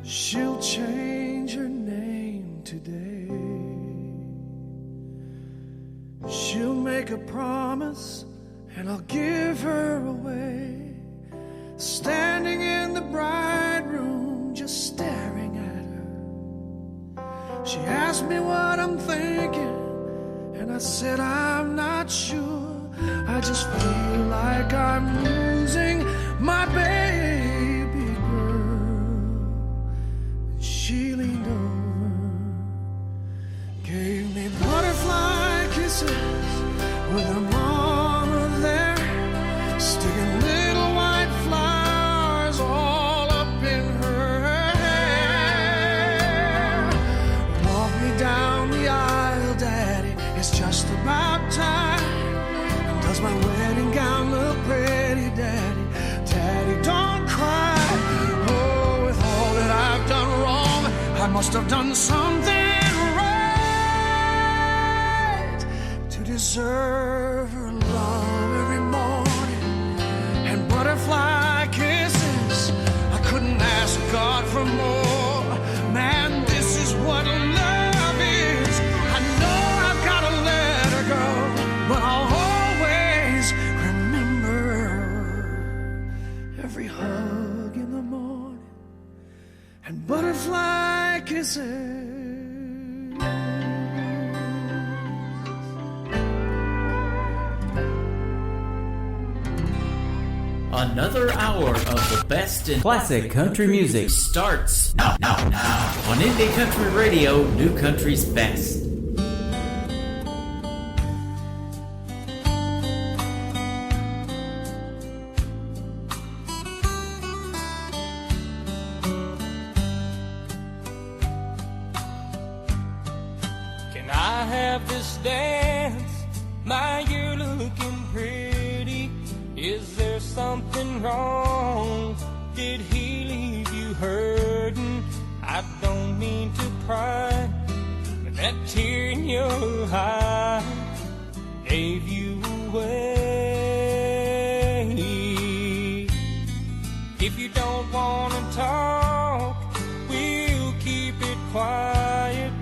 She'll change her name today. She'll make a promise, and I'll give her away. Standing in the bride room, just staring at her. She asked me what I'm thinking, and I said I'm not sure. I just feel like I'm losing my baby girl. She leaned over, gave me butterfly kisses with her mama there, sticking little white flowers all up in her hair. Walk me down the aisle, Daddy, it's just about time. must have done something right to deserve her love every morning and butterfly kisses. I couldn't ask God for more. Man, this is what love is. I know I've got to let her go, but I'll always remember every hug in the morning and butterfly kisses. Another hour of the best in classic country music starts now on Indie Country Radio, New Country's best. Can I have this dance? My, you're looking pretty. Is there something wrong? Did he leave you hurting? I don't mean to pry, but that tear in your eye gave you away. If you don't want to talk, we'll keep it quiet.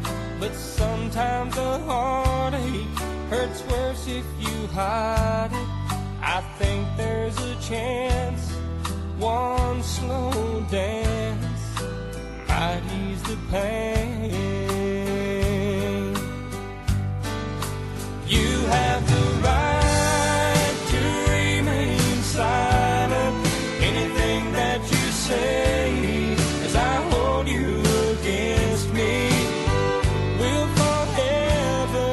But sometimes a heartache hurts worse if you hide it. I think there's a chance one slow dance might ease the pain. You have the right to remain silent. Anything that you say as I hold you against me will forever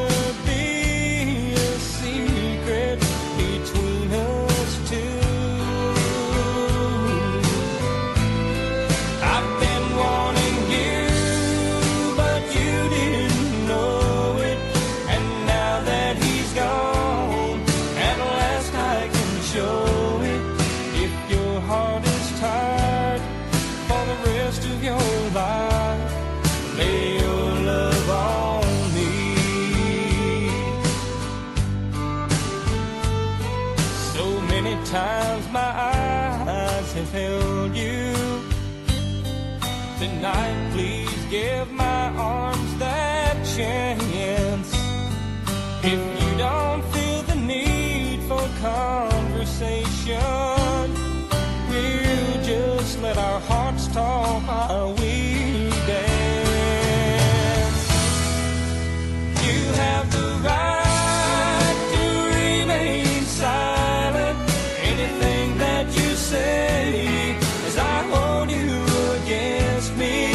be a secret between us two. I've been wanting you, but you didn't know it. And now that he's gone, at last I can show it. If your heart is tired for the rest of your life, lay your love on me. So many times my eyes have held you. Tonight, please give my arms that chance. If you don't feel the need for conversation, we'll just let our hearts talk while we dance. You have the right to remain silent. Anything that you say as I hold you against me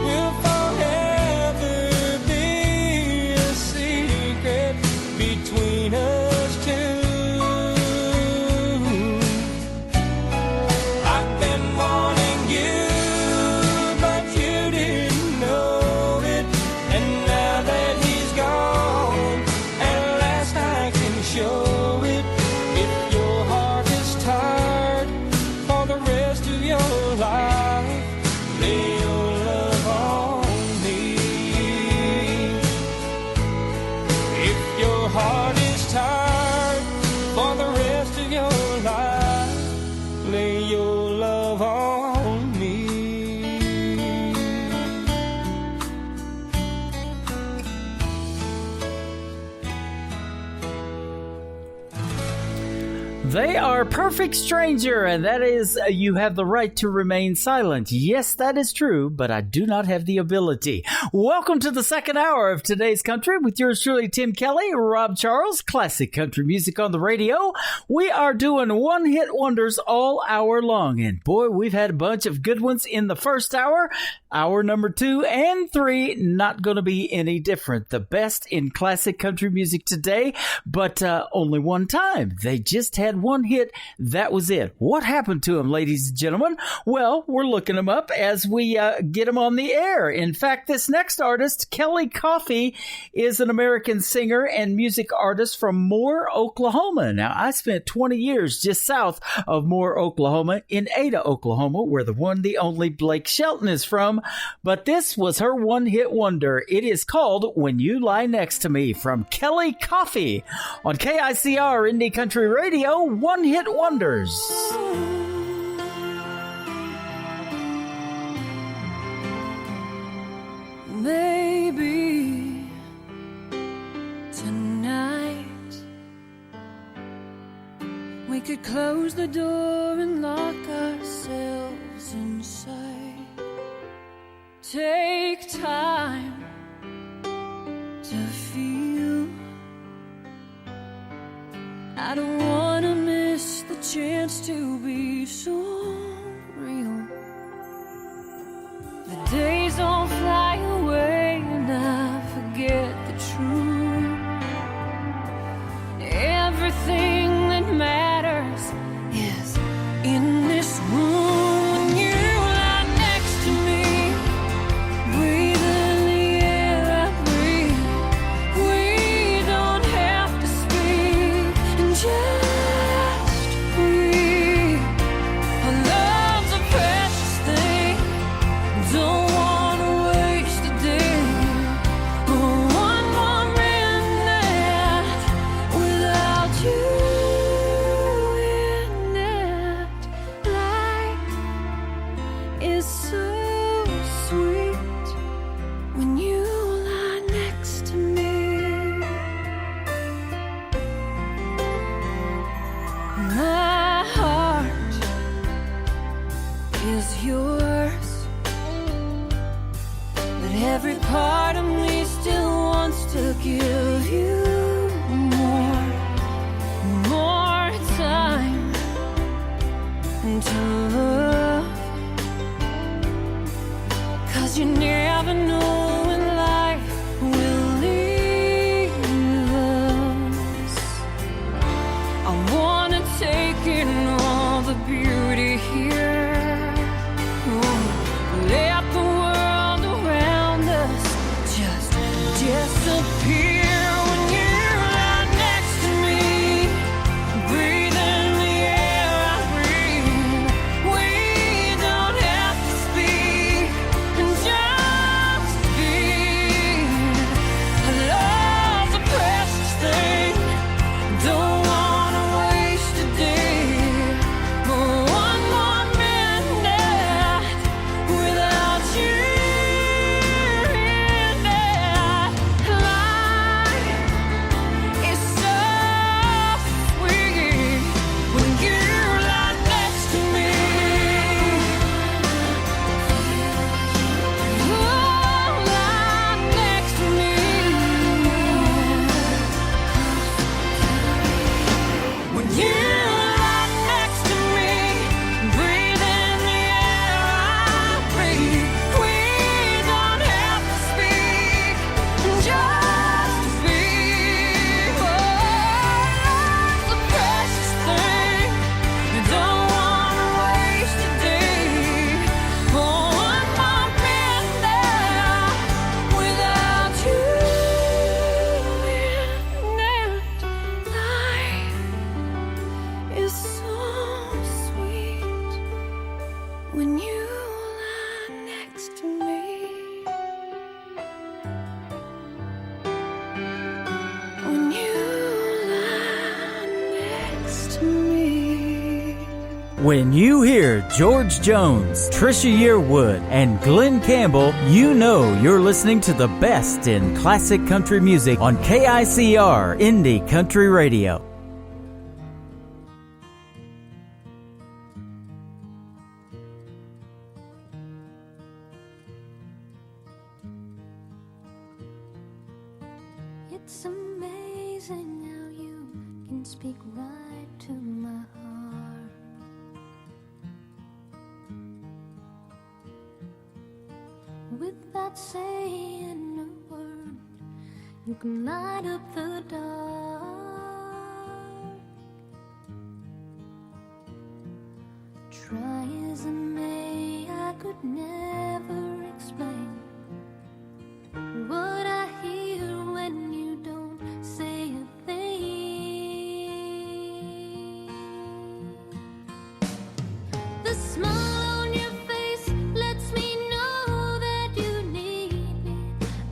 will forever be a secret between us two. I've been wanting you, but you didn't know it. And now that he's gone, at last I can show it. If your heart is tired for the rest of your life, lay your love on me. If your heart is tired for the rest of your life, lay your love on me. They are Perfect Stranger, and that is You Have the Right to Remain Silent. Yes, that is true, but I do not have the ability. Welcome to the second hour of Today's Country with yours truly, Tim Kelly, Rob Charles, classic country music on the radio. We are doing one-hit wonders all hour long, and boy, we've had a bunch of good ones in the first hour. Hour number 2 and 3, not going to be any different. The best in classic country music today, but only one time. They just had had one hit, that was it. What happened to him, ladies and gentlemen? Well, we're looking him up as we get him on the air. In fact, this next artist, Kelly Coffey, is an American singer and music artist from Moore, Oklahoma. Now, I spent 20 years just south of Moore, Oklahoma, in Ada, Oklahoma, where the one, the only Blake Shelton is from. But this was her one-hit wonder. It is called When You Lie Next to Me from Kelly Coffey on KICR Indie Country Radio, One Hit Wonders. Maybe tonight we could close the door and lock ourselves inside. Take time to feel. I don't want to miss the chance to be so real. The days don't fly away and I forget the truth. Everything that matters is in this room. When you lie next to me, breathing the air I breathe, we don't have to speak and just breathe. Our love's a precious thing. Don't wanna waste a day or one more minute without you in it. Life is so sweet when you lie next to me. My heart is yours, but every part of me still wants to give you more time to love. 'Cause you never know when life will leave us. I wanna take in all the beauty here. Let the world around us just disappear. When you lie next to me, breathing the air I breathe, we don't have to speak and just be. Love's a precious thing. Don't wanna waste a day or one more minute without you in it. Life is so sweet when you lie next to me. Oh, lie next to me. When you lie next to me, breathing the air I breathe, we don't have to speak and just be. Oh, life's a precious thing. You don't wanna waste a day or one more minute without you in it. Life is so sweet when you lie next to me. When you lie next to me. When you hear George Jones, Trisha Yearwood, and Glenn Campbell, you know you're listening to the best in classic country music on KICR Indie Country Radio. It's amazing how you can speak right to my heart. Without saying a word, you can light up the dark. Try as I may, I could never explain what I hear when you don't say a thing. The smile on your face lets me know that you need me.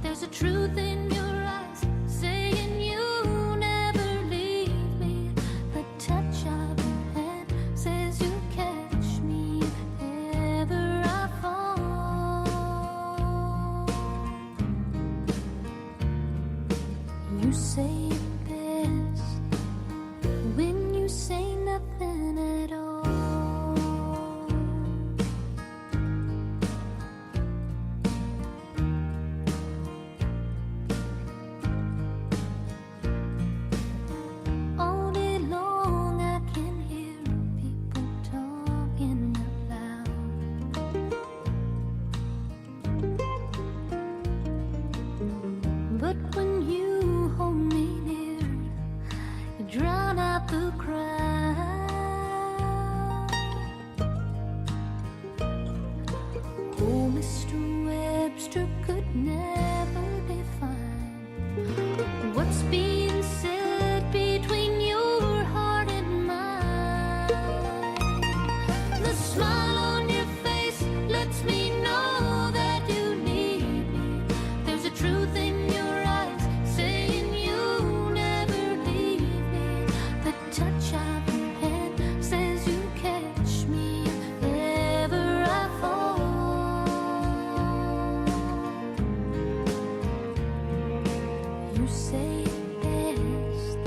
There's a truth in your eyes saying you never leave me. The touch of your hand says you catch me if ever I fall. You say it best when you say nothing at all. All day long I can hear people talking out loud. But when you hold me near, you drown out the crowd. Oh, Mr. Webster could never define what's being said between your heart and mine. The smile on your face lets me know that you need me. There's a truth in your eyes saying you never leave me. The touch of your hand says you catch me if ever I fall. You say it best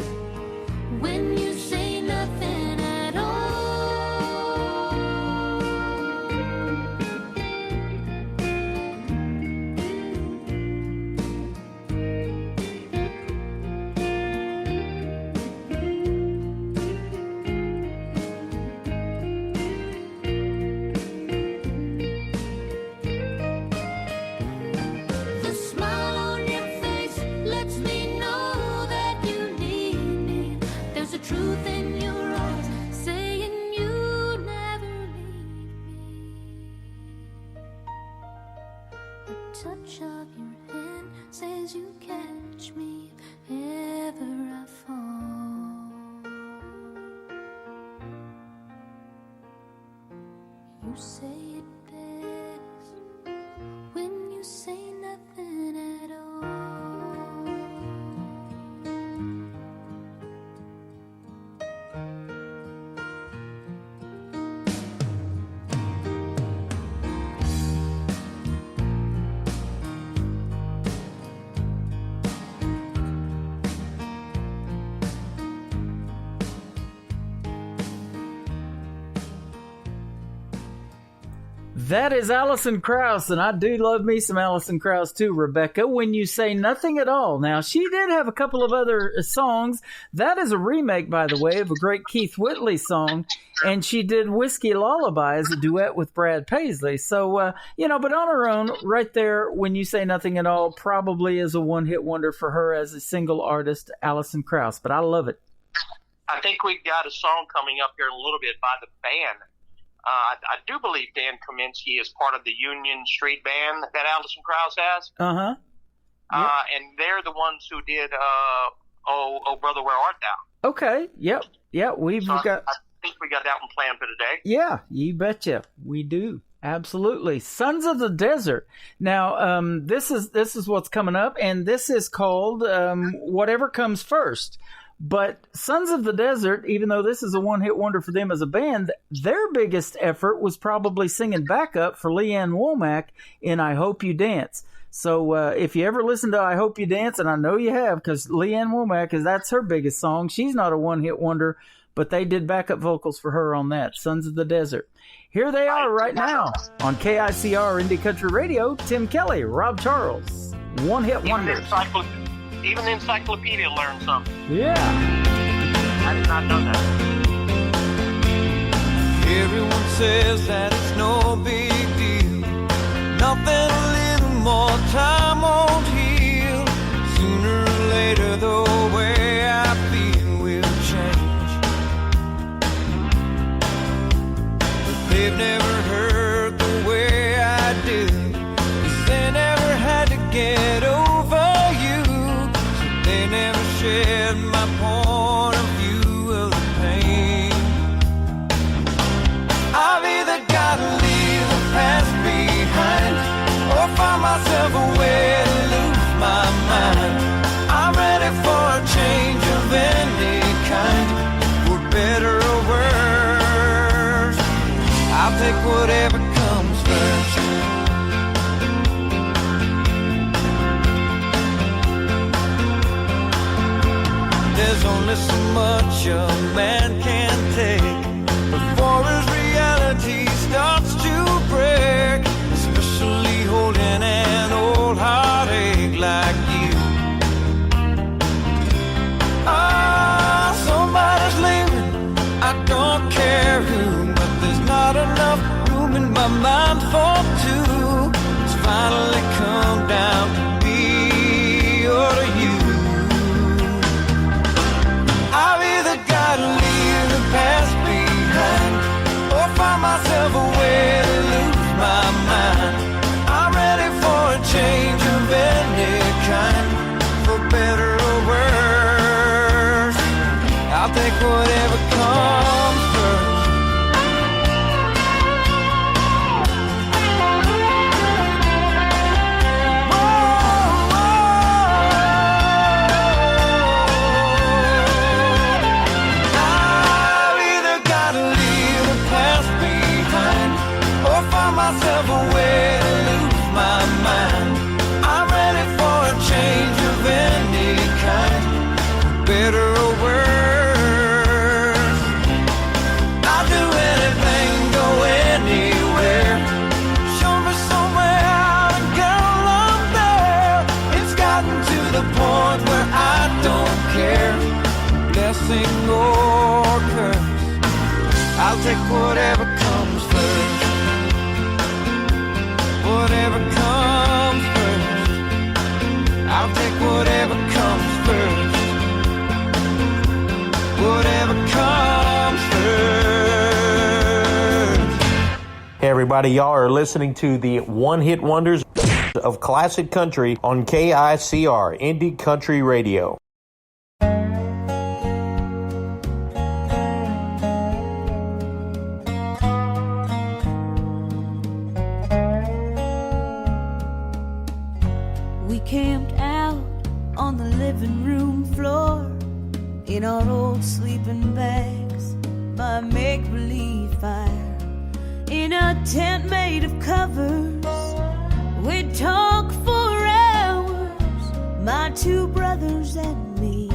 when you say nothing at all. The smile on your face lets me know that you need me. There's a truth in your eyes saying you never leave me. The touch of your hand says you catch me if ever I fall. You say it best when you say nothing at all. That is Alison Krauss, and I do love me some Alison Krauss too, Rebecca. When you say nothing at all. Now, she did have a couple of other songs. That is a remake, by the way, of a great Keith Whitley song, and she did Whiskey Lullaby as a duet with Brad Paisley. So, but on her own, right there, When You Say Nothing at All probably is a one-hit wonder for her as a single artist, Alison Krauss, but I love it. I think we've got a song coming up here in a little bit by the band. I do believe Dan Kaminsky is part of the Union Street Band that Alison Krauss has. Uh-huh. Yep. And they're the ones who did Oh Brother, Where Art Thou? Okay. Yep. Yeah, I think we got that one planned for today. Yeah, you betcha. We do. Absolutely. Sons of the Desert. Now, this is what's coming up, and this is called Whatever Comes First. But Sons of the Desert, even though this is a one-hit wonder for them as a band, their biggest effort was probably singing backup for Leanne Womack in I Hope You Dance. So if you ever listen to I Hope You Dance, and I know you have, because Leanne Womack, that's her biggest song. She's not a one-hit wonder, but they did backup vocals for her on that, Sons of the Desert. Here they are right now on KICR Indie Country Radio. Tim Kelly, Rob Charles, one-hit wonders. Even the encyclopedia learned something. Yeah. I did not know that. Everyone says that it's no big deal. Nothing a little more time won't heal. Sooner or later the way I feel will change. But whatever comes first. There's only so much a man can take before his reality starts to break, especially holding an old heartache like you. Ah, somebody's leaving, I don't care who, but there's not enough room in my mind for two. It's finally come down to me or to you. I've either gotta leave the past behind or find myself a way to lose my mind. I'm ready for a change of any kind, for better or worse. I'll take whatever comes first. Myself a way to lose my mind. I'm ready for a change of any kind, better or worse. I'll do anything, go anywhere. Show me somewhere how to get along there. It's gotten to the point where I don't care, blessing or curse. I'll take whatever comes first. Whatever comes first, I'll take whatever comes first. Whatever comes first. Hey everybody, y'all are listening to the one-hit wonders of classic country on KICR, Indie Country Radio. Camped out on the living room floor in our old sleeping bags by a make-believe fire in a tent made of covers. We'd talk for hours, my two brothers and me,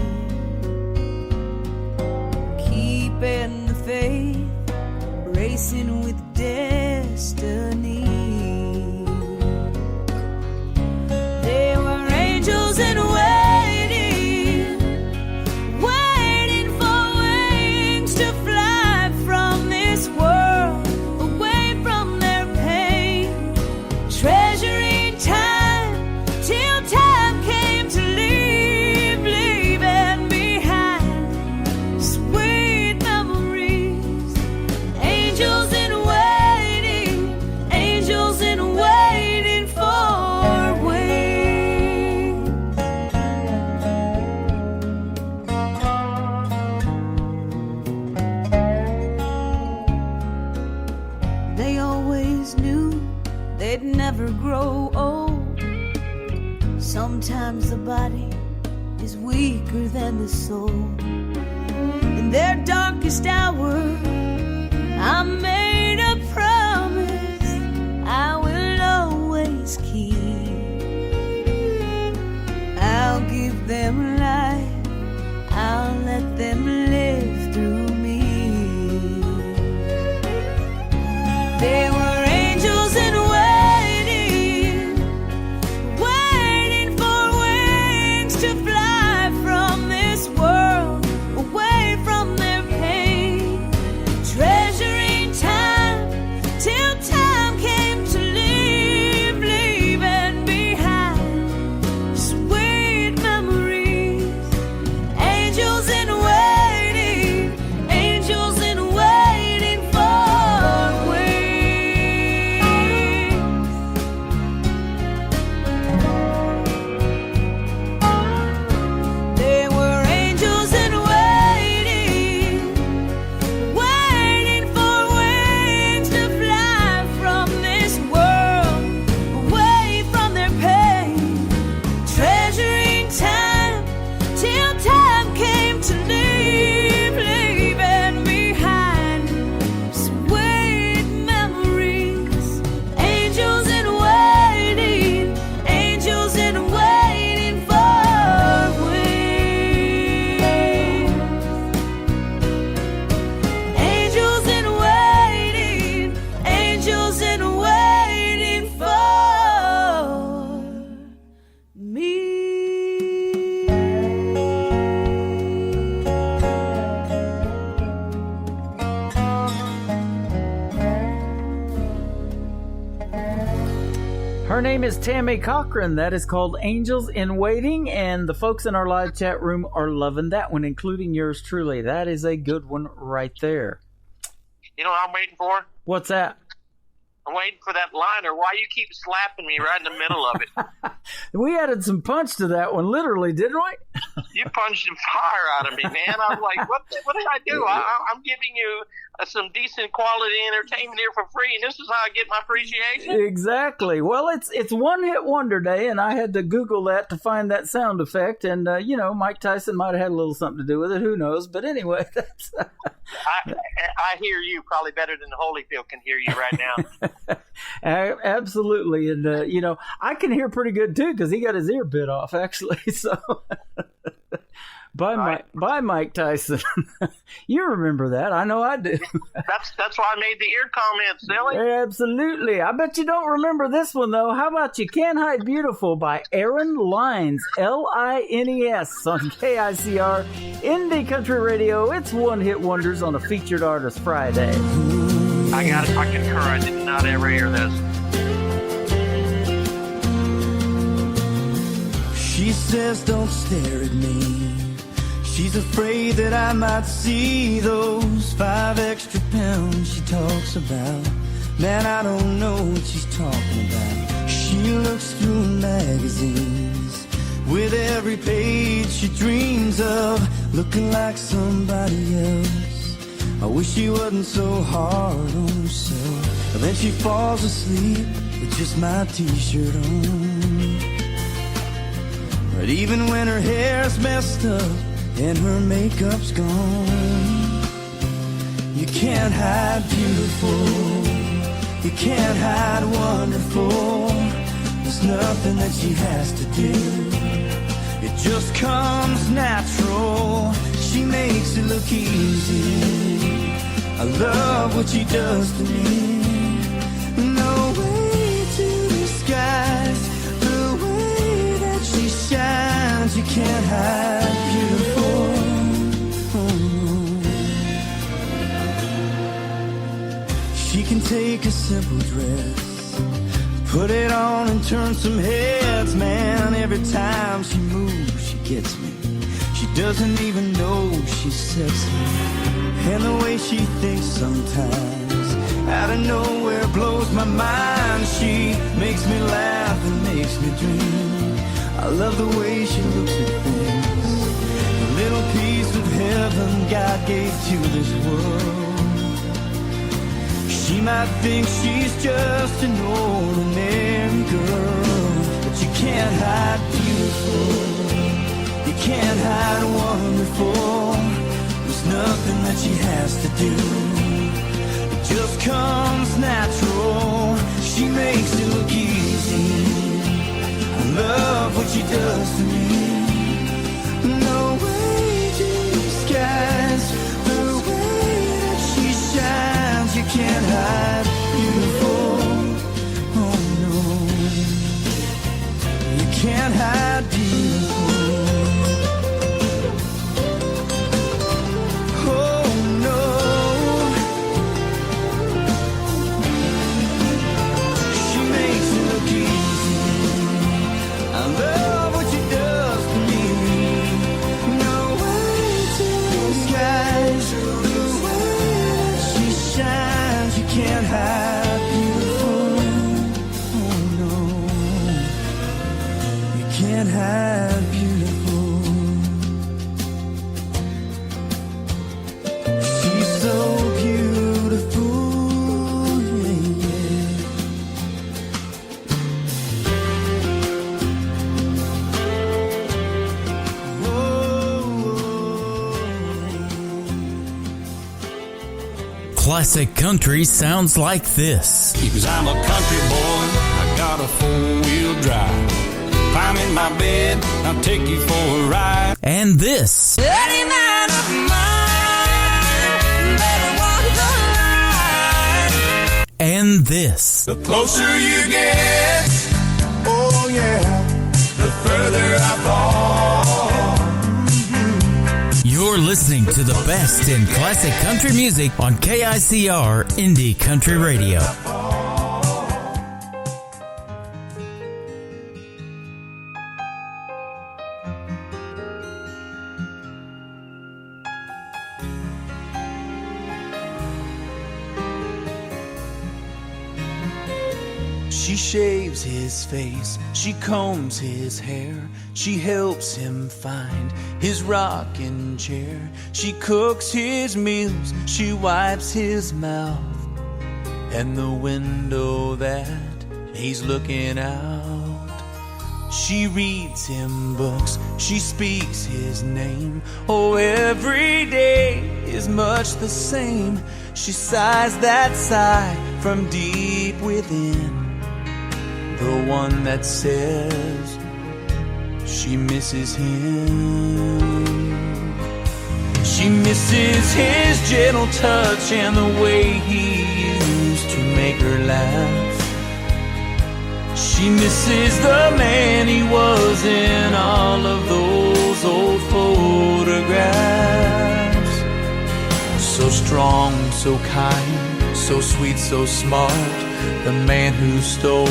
keeping the faith, racing with destiny. They were angels in waiting, waiting for wings to fly from this world, away from their pain, treasuring time till time came to leave, leaving behind sweet memories. Angels in waiting, angels in waiting for wings. They always knew they'd never grow old. Sometimes the body is weaker than the soul. In their darkest hour, I made a promise I will always keep. I'll give them life, I'll let them live through me. They were angels in waiting, waiting for wings to fly from this world, away from their pain, treasuring time. Her name is Tammy Cochran. That is called Angels in Waiting, and the folks in our live chat room are loving that one, including yours truly. That is a good one right there. You know what I'm waiting for? What's that? I'm waiting for that liner. Why you keep slapping me right in the middle of it? We added some punch to that one, literally, didn't we? You punched the fire out of me, man. I was like, what did I do? I'm giving you some decent quality entertainment here for free, and this is how I get my appreciation? Exactly. Well, it's one-hit wonder day, and I had to Google that to find that sound effect, and, Mike Tyson might have had a little something to do with it. Who knows? But anyway, that's... I hear you probably better than Holyfield can hear you right now. Absolutely. And, I can hear pretty good, too, because he got his ear bit off, actually. So, Bye, Mike Tyson. You remember that. I know I do. That's why I made the ear comment, silly. Absolutely. I bet you don't remember this one, though. How about You Can't Hide Beautiful by Aaron Lines, Lines, on KICR Indie Country Radio. It's One Hit Wonders on a Featured Artist Friday. I got it. I concur. I did not ever hear this. She says don't stare at me. She's afraid that I might see those 5 extra pounds she talks about. Man, I don't know what she's talking about. She looks through magazines with every page she dreams of, looking like somebody else. I wish she wasn't so hard on herself. And then she falls asleep with just my t-shirt on. But even when her hair's messed up and her makeup's gone, you can't hide beautiful, you can't hide wonderful. There's nothing that she has to do, it just comes natural. She makes it look easy. I love what she does to me. No way to disguise the way that she shines. You can't hide beautiful. She can take a simple dress, put it on and turn some heads. Man, every time she moves, she gets me. She doesn't even know she sets me. And the way she thinks sometimes, out of nowhere, blows my mind. She makes me laugh and makes me dream. I love the way she looks at things, the little piece of heaven God gave to this world. She might think she's just an ordinary girl, but you can't hide beautiful, you can't hide wonderful. There's nothing that she has to do, it just comes natural. She makes it look easy. I love what she does to me. No way to disguise the way that she shines. You can't hide beautiful. Oh no, you can't hide beautiful. Oh no, she makes it look easy. I love what she does to me. No way to disguise the way that she shines. You can't hide beautiful. Oh no, you can't hide beautiful. She's so beautiful, yeah, yeah. Classic country sounds like this. Because I'm a country boy, I got a 4-wheel drive. Climb in my bed, I'll take you for a ride. And this. Dirty man of mine, better walk the line. And this. The closer you get, oh yeah, the further I fall. You're listening to the best in classic country music on KICR Indie Country Radio. She shaves his face, she combs his hair, she helps him find his rocking chair. She cooks his meals, she wipes his mouth, and the window that he's looking out. She reads him books, she speaks his name. Oh, every day is much the same. She sighs that sigh from deep within, the one that says she misses him. She misses his gentle touch and the way he used to make her laugh. She misses the man he was in all of those old photographs. So strong, so kind, so sweet, so smart, the man who stole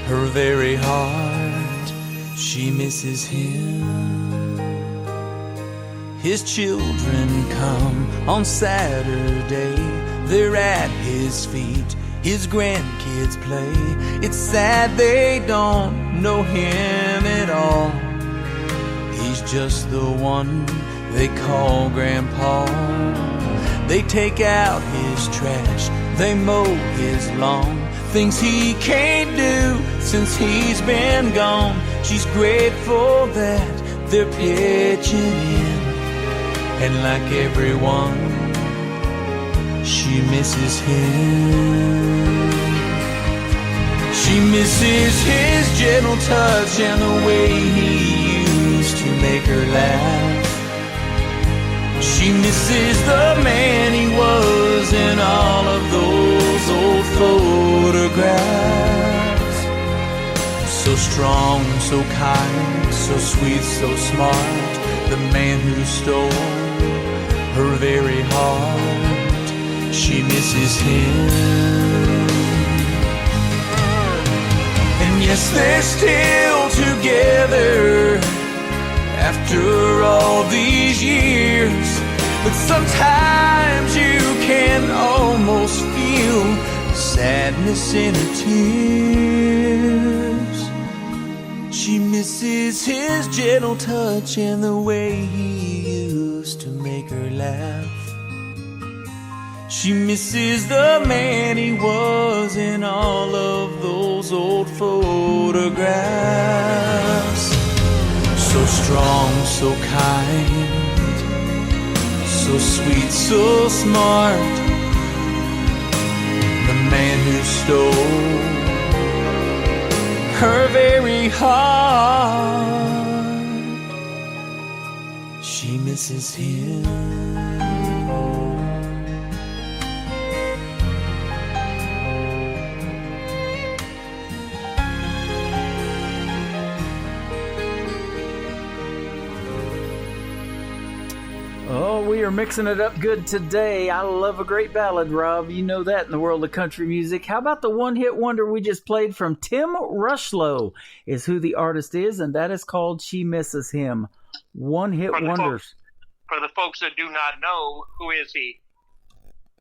her very heart. She misses him. His children come on Saturday, they're at his feet, his grandkids play. It's sad they don't know him at all. He's just the one they call Grandpa. They take out his trash, they mow his lawn, things he can't do since he's been gone. She's grateful that they're pitching in, and like everyone, she misses him. She misses his gentle touch and the way he used to make her laugh. She misses the man he was in all of those old photographs. So strong, so kind, so sweet, so smart, the man who stole her very heart. She misses him. And yes, they're still together after all these years, but sometimes you can almost feel the sadness in her tears. She misses his gentle touch and the way he used to make her laugh. She misses the man he was in all of those old photographs. So strong, so kind, so sweet, so smart, the man who stole her very heart. She misses him. Oh, we are mixing it up good today. I love a great ballad, Rob. You know that in the world of country music. How about the one-hit wonder we just played from Tim Rushlow is who the artist is, and that is called She Misses Him. One-hit wonders. For the folks that do not know, who is he?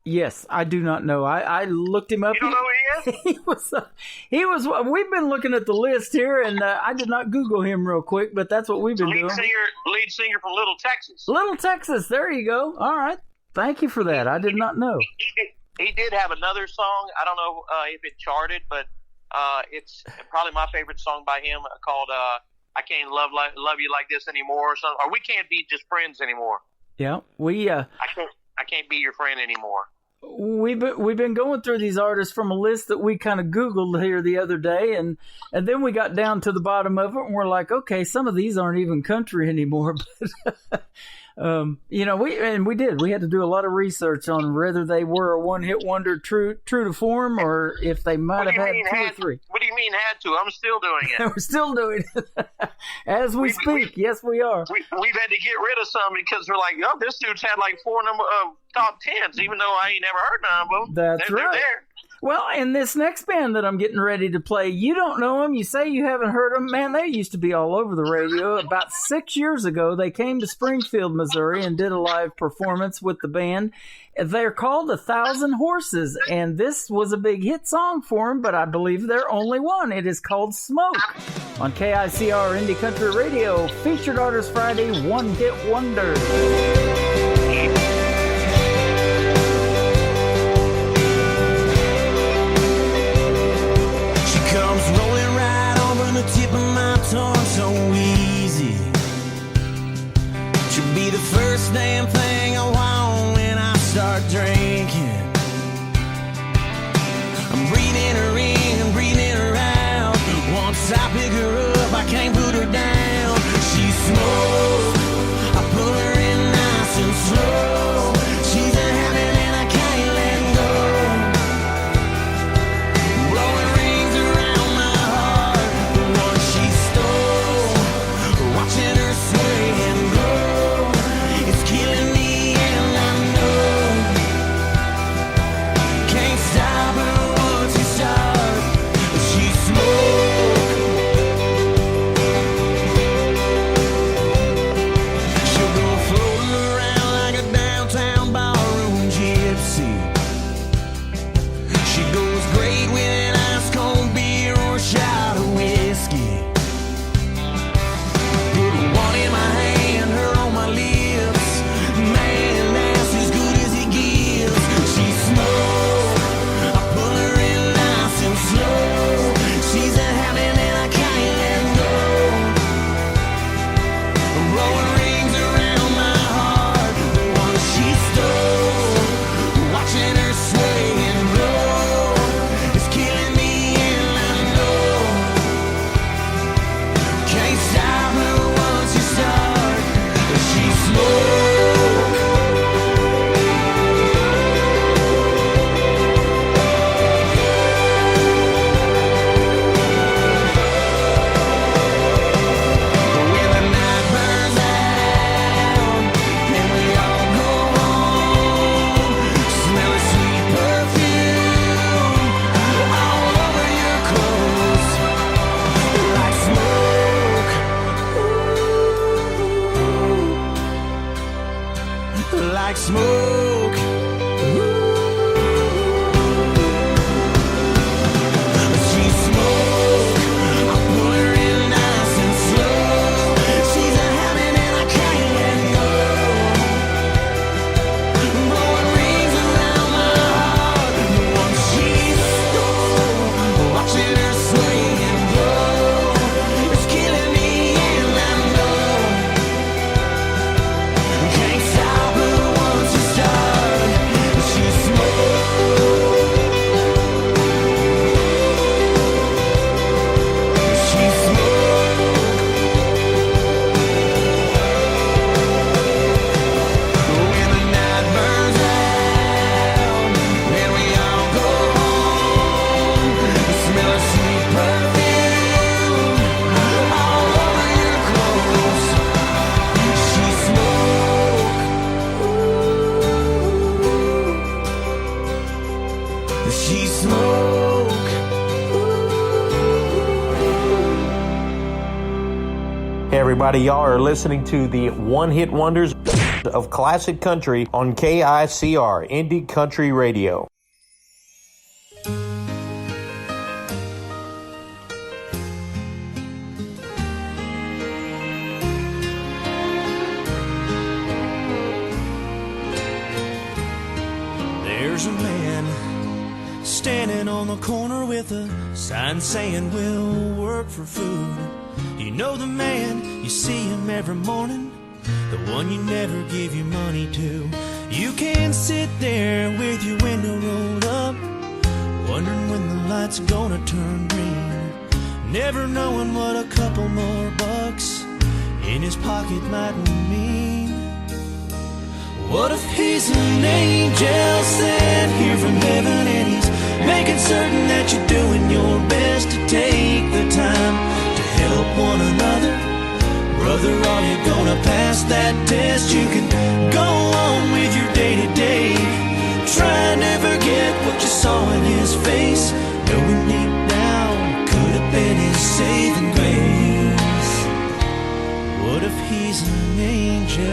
Yes, I do not know. I looked him up. You don't know who he is? He was. We've been looking at the list here, and I did not Google him real quick, but that's what we've been doing. Lead singer from Little Texas. Little Texas. There you go. All right. Thank you for that. I did not know. He did have another song. I don't know if it charted, but it's probably my favorite song by him called "I Can't Love You Like This Anymore" or something. Or "We Can't Be Just Friends Anymore." Yeah, we. I can't be your friend anymore. We've been going through these artists from a list that we kind of Googled here the other day, and then we got down to the bottom of it, and we're like, okay, some of these aren't even country anymore. But we did. We had to do a lot of research on whether they were a one-hit wonder, true to form, or if they might have had two or three. What do you mean had to? I'm still doing it. We're still doing it as we speak. Yes, we are. We've had to get rid of some because we're like, oh, this dude's had like 4 top 10s, even though I ain't never heard none of them. That's right. They're there. Well, and this next band that I'm getting ready to play, you don't know them. You say you haven't heard them. Man, they used to be all over the radio. About 6 years ago, they came to Springfield, Missouri, and did a live performance with the band. They're called 1,000 Horses, and this was a big hit song for them, but I believe they're only one. It is called Smoke on KICR Indie Country Radio. Featured Artist Friday, One Hit Wonder. Comes rolling right over the tip of my tongue so easy. She'll be the first damn thing I want when I start drinking. I'm breathing her in, breathing her out. Once I pick her up, I can't put her down. She's smoke, I pull her in nice and slow. She's a habit and I can't let go. Blowing rings around my heart, the one she stole. Watching her sway and grow, it's killing me and I know. Can't stop her once you start. She's smoke. She'll go floating around like a downtown ballroom gypsy. She goes great with an ice cold beer or a shot of whiskey. Put one in my hand, her on my lips. Man, that's as good as he gives. She's smoke, I pull her in nice and slow. She's a habit and I can't let go. I'm blowing rings around my heart, the one she stole. Watching her sway and grow, it's killing me and I know. Can't stop her once you start. She's smoke. When the night burns out and we all go home, smell of sweet perfume all over your clothes, like smoke, like smoke. She's smoke, I pull her in nice and slow. She's a habit and I can't let go. Blowing rings around my heart, the one she stole. Watching her sway and grow, it's killing me and I know. Can't stop her once you start. She's smoke. She's smoke. When the night burns out and we all go home, the smell of sweet perfume all over your clothes. She's smoke. She's smoke. Hey everybody, y'all are listening to the one-hit wonders of classic country on KICR, Indie Country Radio. There's a man standing on the corner with a sign saying we'll work for food. You know the man, you see him every morning, the one you never give your money to. You can sit there with your window rolled up, wondering when the light's gonna turn green, never knowing what a couple more bucks in his pocket might mean. What if he's an angel sent here from heaven and he's making certain that you're doing your best to take the time to help one another? Brother, are you gonna pass that test? You can go on with your day-to-day, trying to forget what you saw in his face. she's an angel.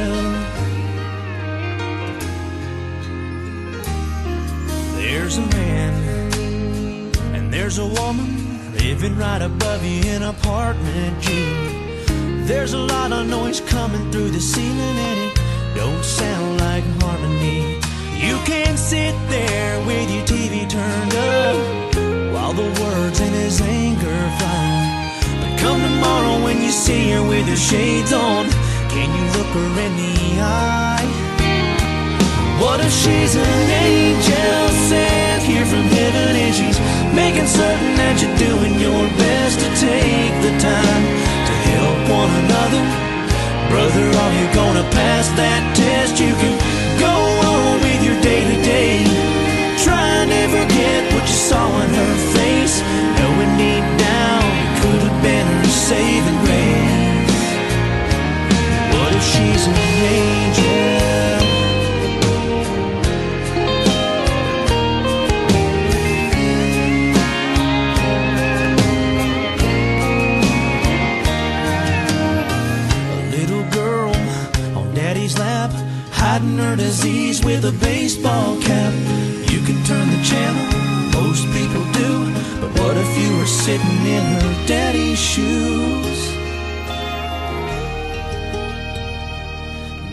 There's a man and there's a woman living right above you in apartment G. There's a lot of noise coming through the ceiling and it don't sound like harmony. You can sit there with your TV turned up while the words in his anger fly. But come tomorrow when you see her with her shades on, can you look her in the eye? What if she's an angel sent here from heaven and she's making certain that you're doing your best to take the time to help one another? Brother, are you gonna pass that test? You can go on with your day-to-day, trying to forget what you saw in her face, knowing deep down it could have been her saving grace. What if she's an angel? Hiding her disease with a baseball cap. You can turn the channel, most people do, but what if you were sitting in her daddy's shoes?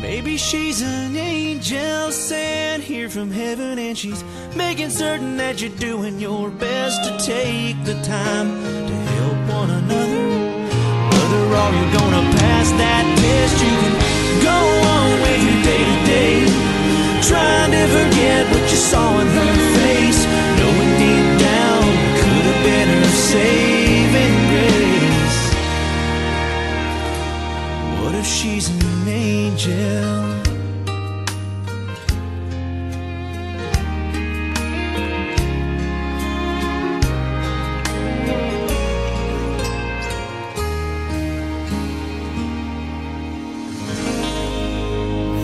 Maybe she's an angel sent here from heaven and she's making certain that you're doing your best to take the time to help one another. Whether are you gonna pass that test? You can go on with your day-to-day, trying to forget what you saw in her face, knowing deep down it could have been her saving grace. What if she's an angel?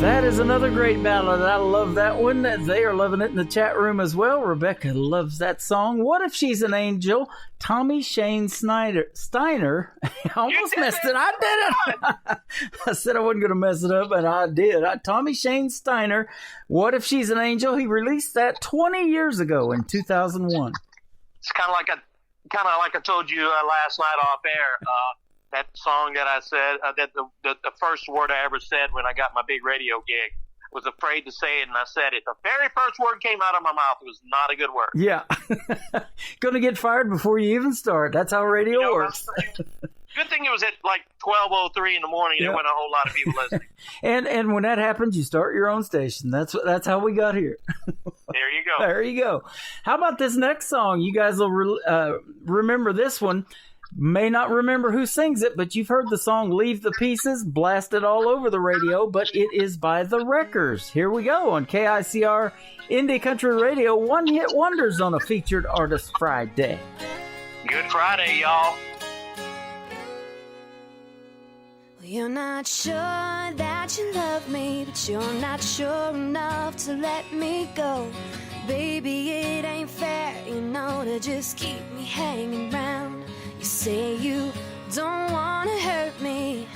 That is another great ballad. I love that one. They are loving it in the chat room as well. Rebecca loves that song. What if she's an angel? Tommy Shane Steiner. I almost messed it. I did it. I said I wasn't going to mess it up, but I did. Tommy Shane Steiner. What if she's an angel? He released that 20 years ago in 2001. It's kind of like I told you last night off air. That song that I said, that the first word I ever said when I got my big radio gig, was afraid to say it, and I said it. The very first word came out of my mouth. It was not a good word. Yeah. Going to get fired before you even start. That's how radio works. Good thing it was at like 12:03 in the morning, and there wasn't a whole lot of people listening. And when that happens, you start your own station. That's how we got here. There you go. There you go. How about this next song? You guys will remember this one. May not remember who sings it, but you've heard the song Leave the Pieces blasted all over the radio, but it is by the Wreckers. Here we go on KICR Indie Country Radio, One Hit Wonders on a Featured Artist Friday. Good Friday, y'all. Well, you're not sure that you love me, but you're not sure enough to let me go. Baby, it ain't fair, you know, to just keep me hanging round. You say you don't want to hurt me,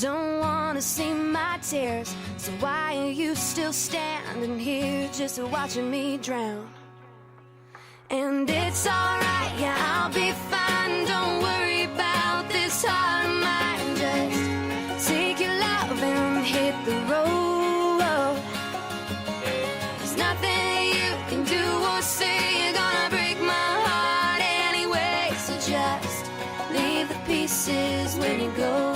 don't want to see my tears, so why are you still standing here just watching me drown? And it's alright, yeah, I'll be fine, don't worry about this heart of mine. Just take your love and hit the road. There's nothing you can do or say, you're gonna break my heart anyway. So just leave the pieces when you go.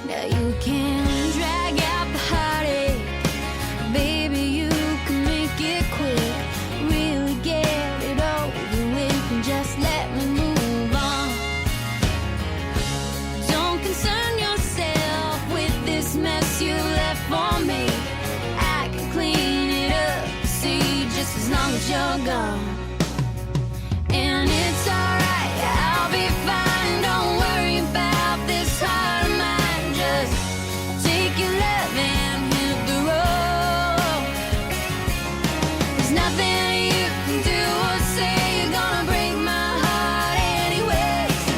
Now you can drag out the heartache, baby, you can make it quick. Really get it over with and just let me move on. Don't concern yourself with this mess you left for me. I can clean it up, see, just as long as you're gone. And it's alright, I'll be fine, don't worry about this heart of mine. Just take your love and hit the road. There's nothing you can do or say, you're gonna break my heart anyway. So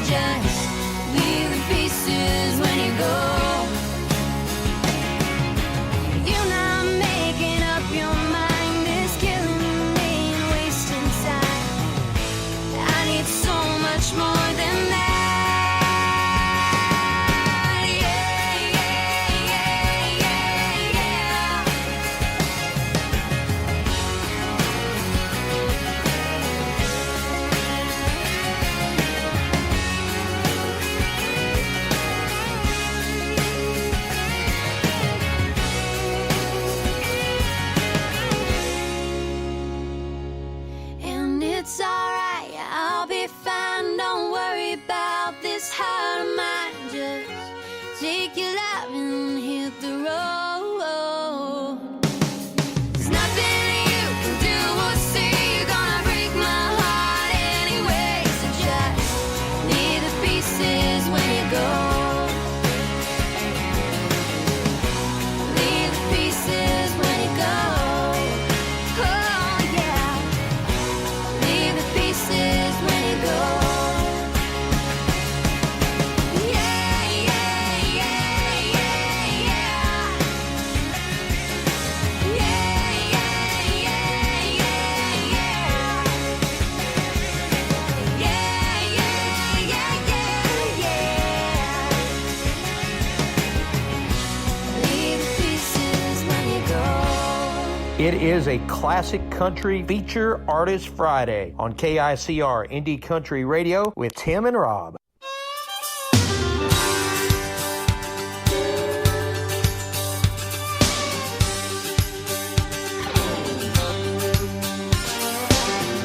It is a Classic Country Feature Artist Friday on KICR Indie Country Radio with Tim and Rob.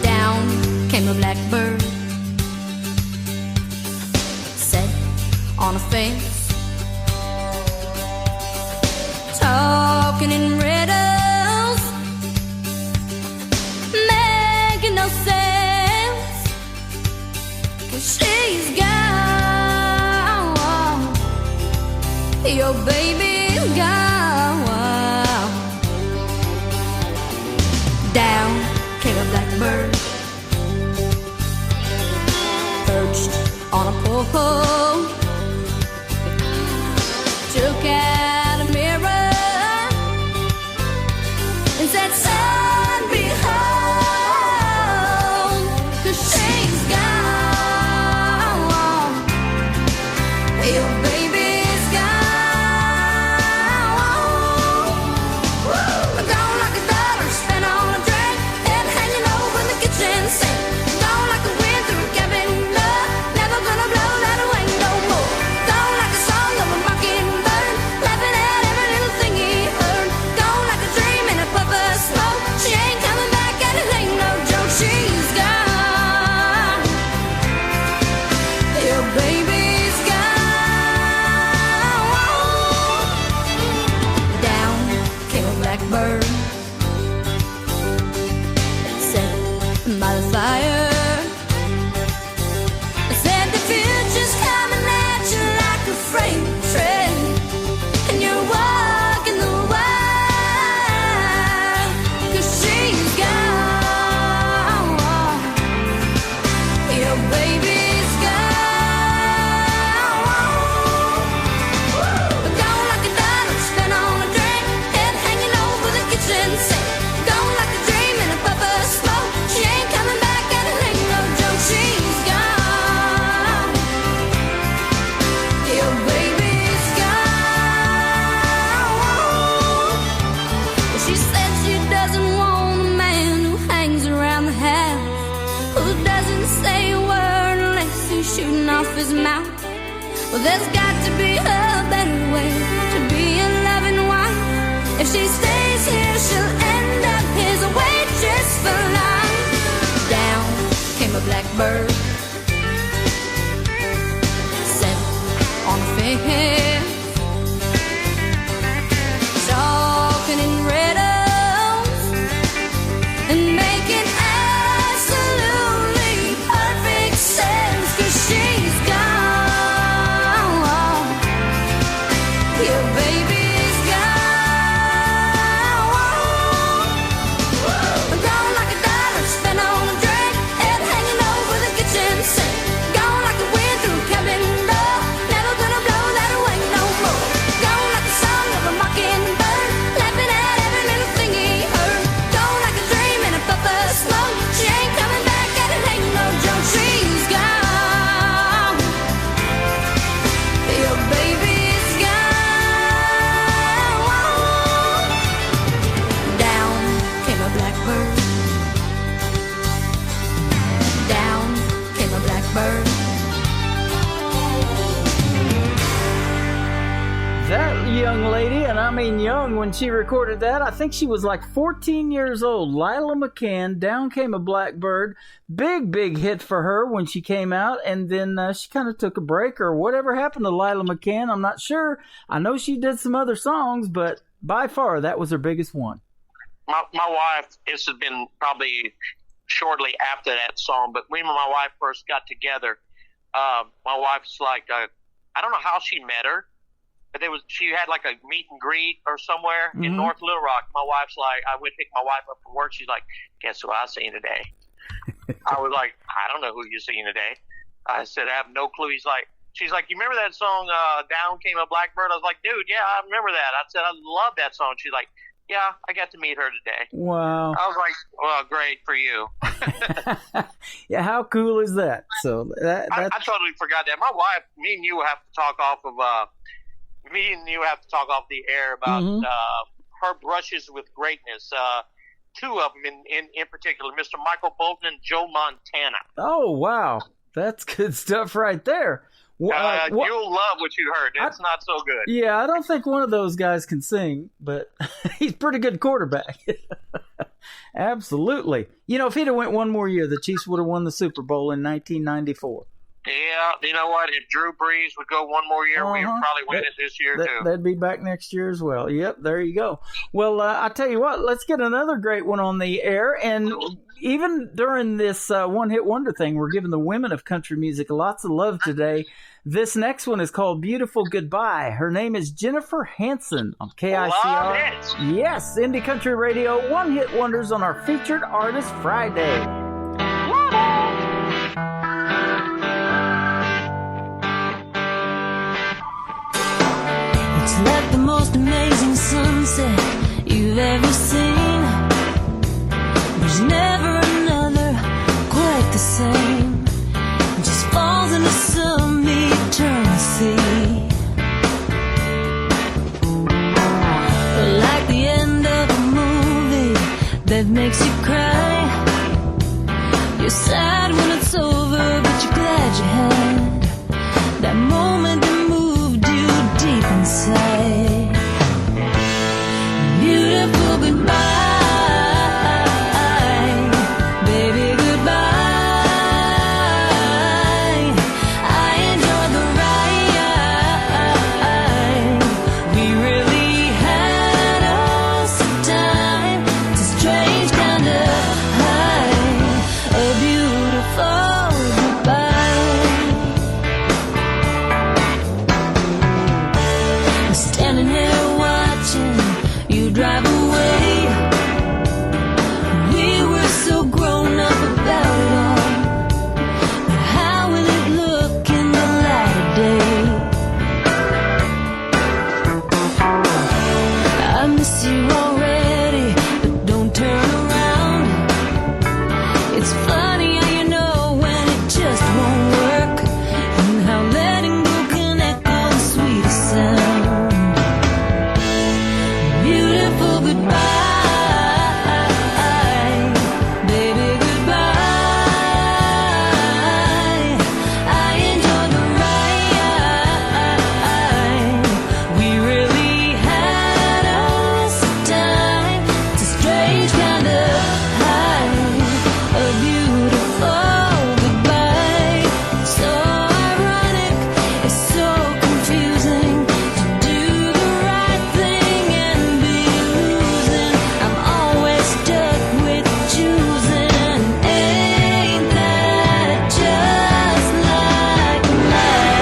Down came a blackbird, sat on a fence, talking in riddles, making no sense, 'cause she's gone, your baby's gone. Down came a blackbird, perched on a pole, took out a mirror and said, son, behold, 'cause she's gone, your baby's gone. Gone like a dollar spent on a drink and hanging over the kitchen sink. Gone like a wind through a cabin love, never gonna blow that away no more. Gone like a song of a mockingbird, laughing at every little thing he heard. Gone like a dream in a puff of smoke, she ain't coming back and it ain't no joke. She's gone, your baby's gone. Down came a blackbird, sat by the fire, said the future's coming at you like a freight train, and you're walking the wire, 'cause she's gone, your baby's gone. Gone like a dollar spent on a drink and hanging over the kitchen sink. Gone like a dream in a puff of smoke, she ain't coming back and it ain't no joke. She's gone, your baby's gone. She said she doesn't want a man who hangs around the house, who doesn't say a word unless he's shooting off his mouth. Well, there's got to be a better way to be a loving wife. If she stays here, she'll end up his waitress for life. Down came a blackbird, sat on a fence, talking in riddles and making absolutely perfect sense, 'cause she's gone, your baby's gone. Gone like a dollar spent on a drink and hanging over the kitchen sink. Gone like a wind through a cabin door, never gonna blow that away no more. Gone like the song of a mockingbird, laughing at every little thing he heard. Gone like a dream in a puff of smoke, she ain't coming back and it ain't no joke. She's gone, your baby's gone. Down came a blackbird, down came a blackbird. That young lady, and I mean young when she recorded that, I think she was like 14 years old. Lila McCann, Down Came a Blackbird. Big hit for her when she came out, and then she kind of took a break, or whatever happened to Lila McCann, I'm not sure. I know she did some other songs, but by far that was her biggest one. My wife, this has been probably shortly after that song, but when my wife first got together, my wife's like, I don't know how she met her, but she had like a meet and greet or somewhere in North Little Rock. My wife's like, I went to pick my wife up from work. She's like, guess who I seen today? I was like, I don't know who you seen today. I said, I have no clue. She's like, you remember that song, Down Came a Blackbird? I was like, dude, yeah, I remember that. I said, I love that song. She's like, yeah, I got to meet her today. Wow. I was like, well, great for you. Yeah, how cool is that? So I totally forgot that. My wife, me and you have to talk off the air about her brushes with greatness. Two of them in particular, Mr. Michael Bolton and Joe Montana. Oh, wow. That's good stuff right there. You'll love what you heard. It's not so good. Yeah, I don't think one of those guys can sing, but he's a pretty good quarterback. Absolutely. You know, if he'd have went one more year, the Chiefs would have won the Super Bowl in 1994. Yeah, you know what? If Drew Brees would go one more year, we would probably win it this year, too. They'd be back next year as well. Yep, there you go. Well, I tell you what, let's get another great one on the air. And even during this one-hit wonder thing, we're giving the women of country music lots of love today. This next one is called Beautiful Goodbye. Her name is Jennifer Hansen on KICR. Love it. Yes, Indie Country Radio, one-hit wonders on our Featured Artist Friday. It's like the most amazing sunset you've ever seen. There's never another quite the same. It just falls into some eternal sea. But like the end of a movie that makes you cry. You're sad when it's over, but you're glad you had that moment that moved you deep inside. Beautiful goodbye, baby, goodbye. I enjoyed the ride. We really had us some time. It's a strange kind of high, a beautiful goodbye. Standing here watching you drive away. We were so grown up about it all, but how will it look in the light of day? I miss you already, but don't turn around. It's funny how you know when it just won't work, and how letting go can echo the sweetest sound. Beautiful goodbye, baby, goodbye. I enjoyed the ride. We really had us some time. It's a strange kind of high, a beautiful goodbye. So ironic, it's so confusing to do the right thing and be losing. I'm always stuck with choosing. Ain't that just like life?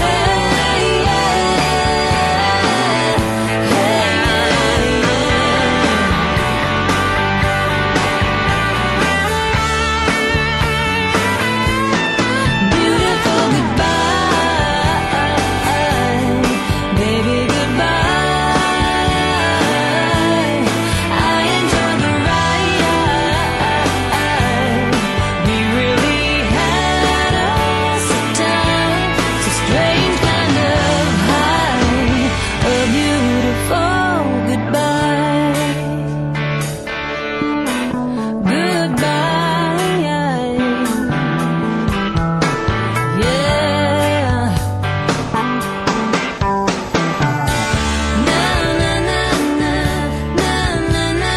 Hey, beautiful goodbye, baby, goodbye. I enjoyed the ride. We really had us some time. It's a strange kind of high, a beautiful goodbye. Goodbye, yeah. Na na na na na na na na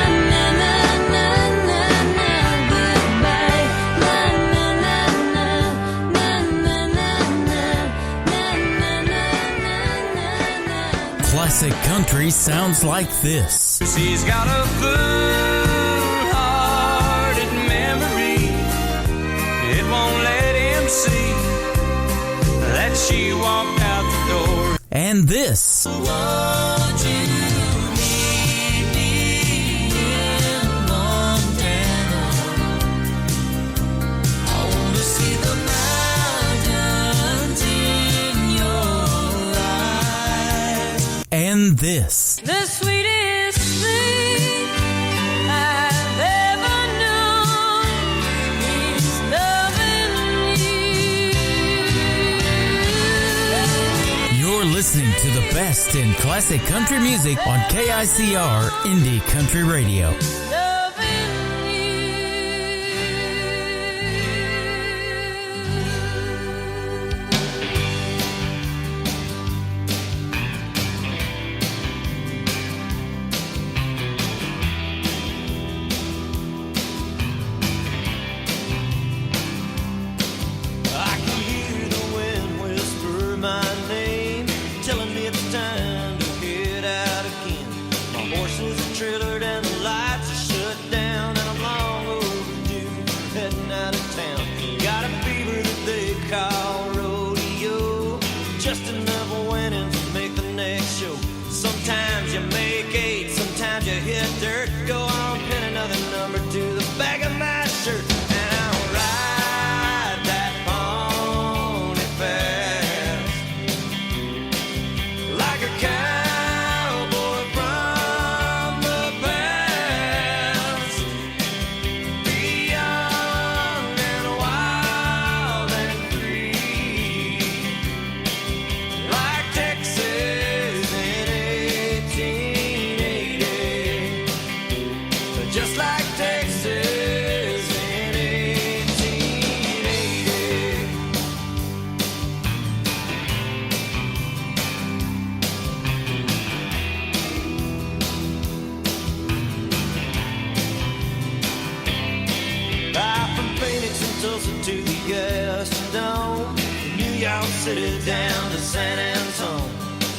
na na na na na goodbye. Na na na na na na na na na. Classic country sounds like this. She's got a full-hearted memory. It won't let him see that she walked out the door. And this. Won't you meet me in Montana? I wanna see the mountains in your eyes. And this. The sweetest thing I've ever known is loving you. You're listening to the best in classic country music on KICR Indie Country Radio. I can hear the wind whisper my name, telling me it's time to head out again. My horses are trailered and the lights are shut down, and I'm long overdue for heading out of town. Got a fever that they call rodeo, just enough winning to make the next show. Sometimes you make 8, sometimes you hit dirt. Go on, pin another number to the back of my shirt, and I'll ride that pony fast like a cowboy from the past. Be young and wild and free, like Texas in 1880. Just like Texas in 1880. From Phoenix and Tulsa to the Astrodome, from New York City down to San Antone.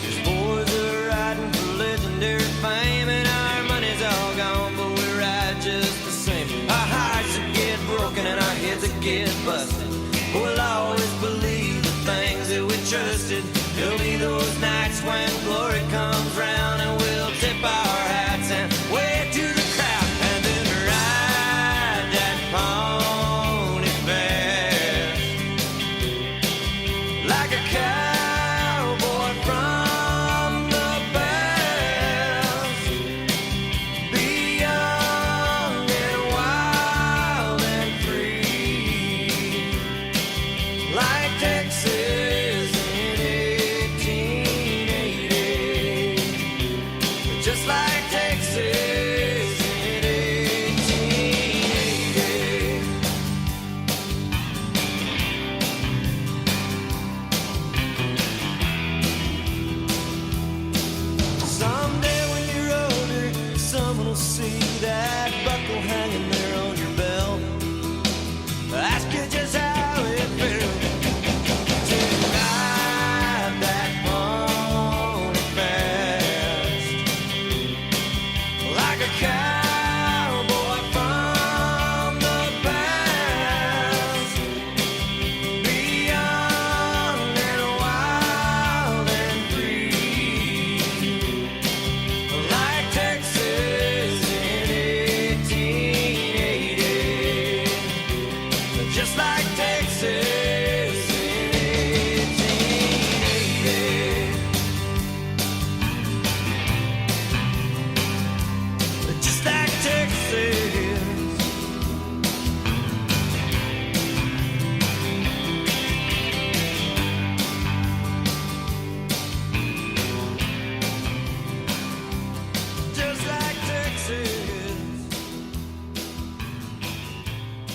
These boys are riding for legendary fame, and our money's all gone, but we ride just the same. Our hearts will get broken and our heads will get busted. We'll always believe the things that we trusted. There'll be those nights when glory comes round, and we'll tip our hats and wave to the crowd, and then ride that pony fast like a cowboy from the past. Be young and wild and free, like Texas in 1880. Just like Texas in 1880. Someday when you're older, someone will see that buckle hanging there on your belt. Ask you just how it felt to ride that pony fast like a cowboy from the past. Be young and wild and free, like Texas in 1880. Just like Texas in 1880. Just like Texas. Just like Texas.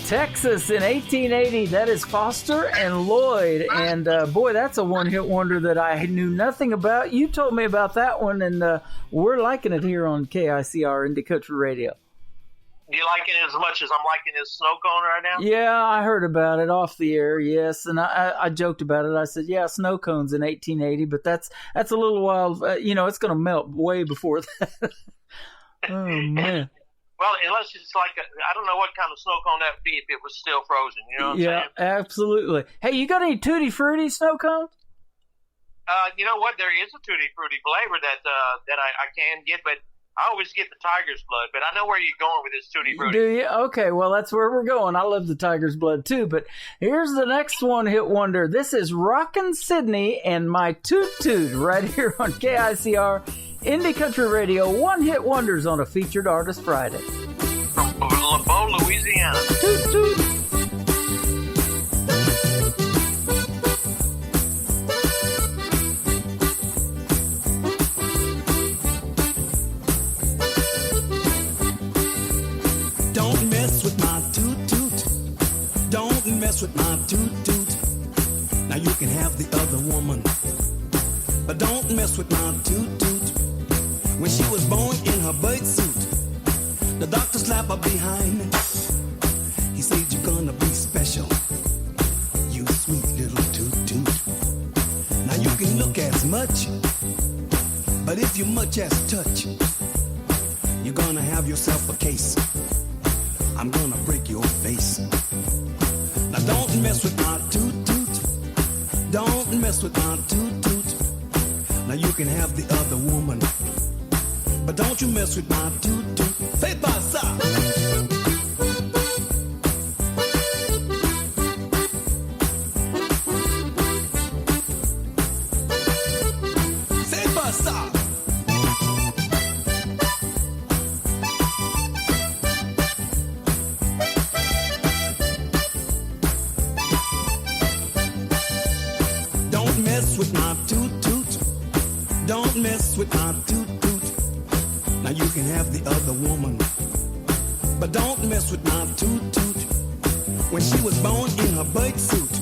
Texas in 1880. That is Foster and Lloyd. And boy, that's a one-hit wonder that I knew nothing about. You told me about that one, and we're liking it here on KICR Indie Country Radio. Do you like it as much as I'm liking this snow cone right now? Yeah, I heard about it off the air, yes. And I joked about it. I said, yeah, snow cones in 1880, but that's a little while. It's going to melt way before that. Oh, man. Well, unless it's like I don't know what kind of snow cone that would be if it was still frozen. You know what I'm saying? Yeah, absolutely. Hey, you got any Tutti Frutti snow cones? You know what? There is a Tutti Frutti flavor that I can get, but I always get the tiger's blood. But I know where you're going with this Tutti Frutti. Do you? Okay, well, that's where we're going. I love the tiger's blood, too. But here's the next one-hit wonder. This is Rockin' Sydney and My Toot Toot right here on KICR Indie Country Radio. One-hit wonders on a Featured Artist Friday. From LeBeau, Louisiana. Toot Toot. mess with my toot-toot. Now you can have the other woman, but don't mess with my toot-toot. When she was born in her birth suit, the doctor slapped her behind. He said, you're gonna be special, you sweet little toot-toot. Now you can look as much, but if you much as touch, you're gonna have yourself a case. I'm gonna break your face. Now don't mess with my toot-toot. Don't mess with my toot-toot. Now you can have the other woman, but don't you mess with my toot-toot. Fais pas ça. Fais pas ça. Don't mess with my toot-toot. Don't mess with my toot-toot. Now you can have the other woman, but don't mess with my toot-toot. When she was born in her birth suit,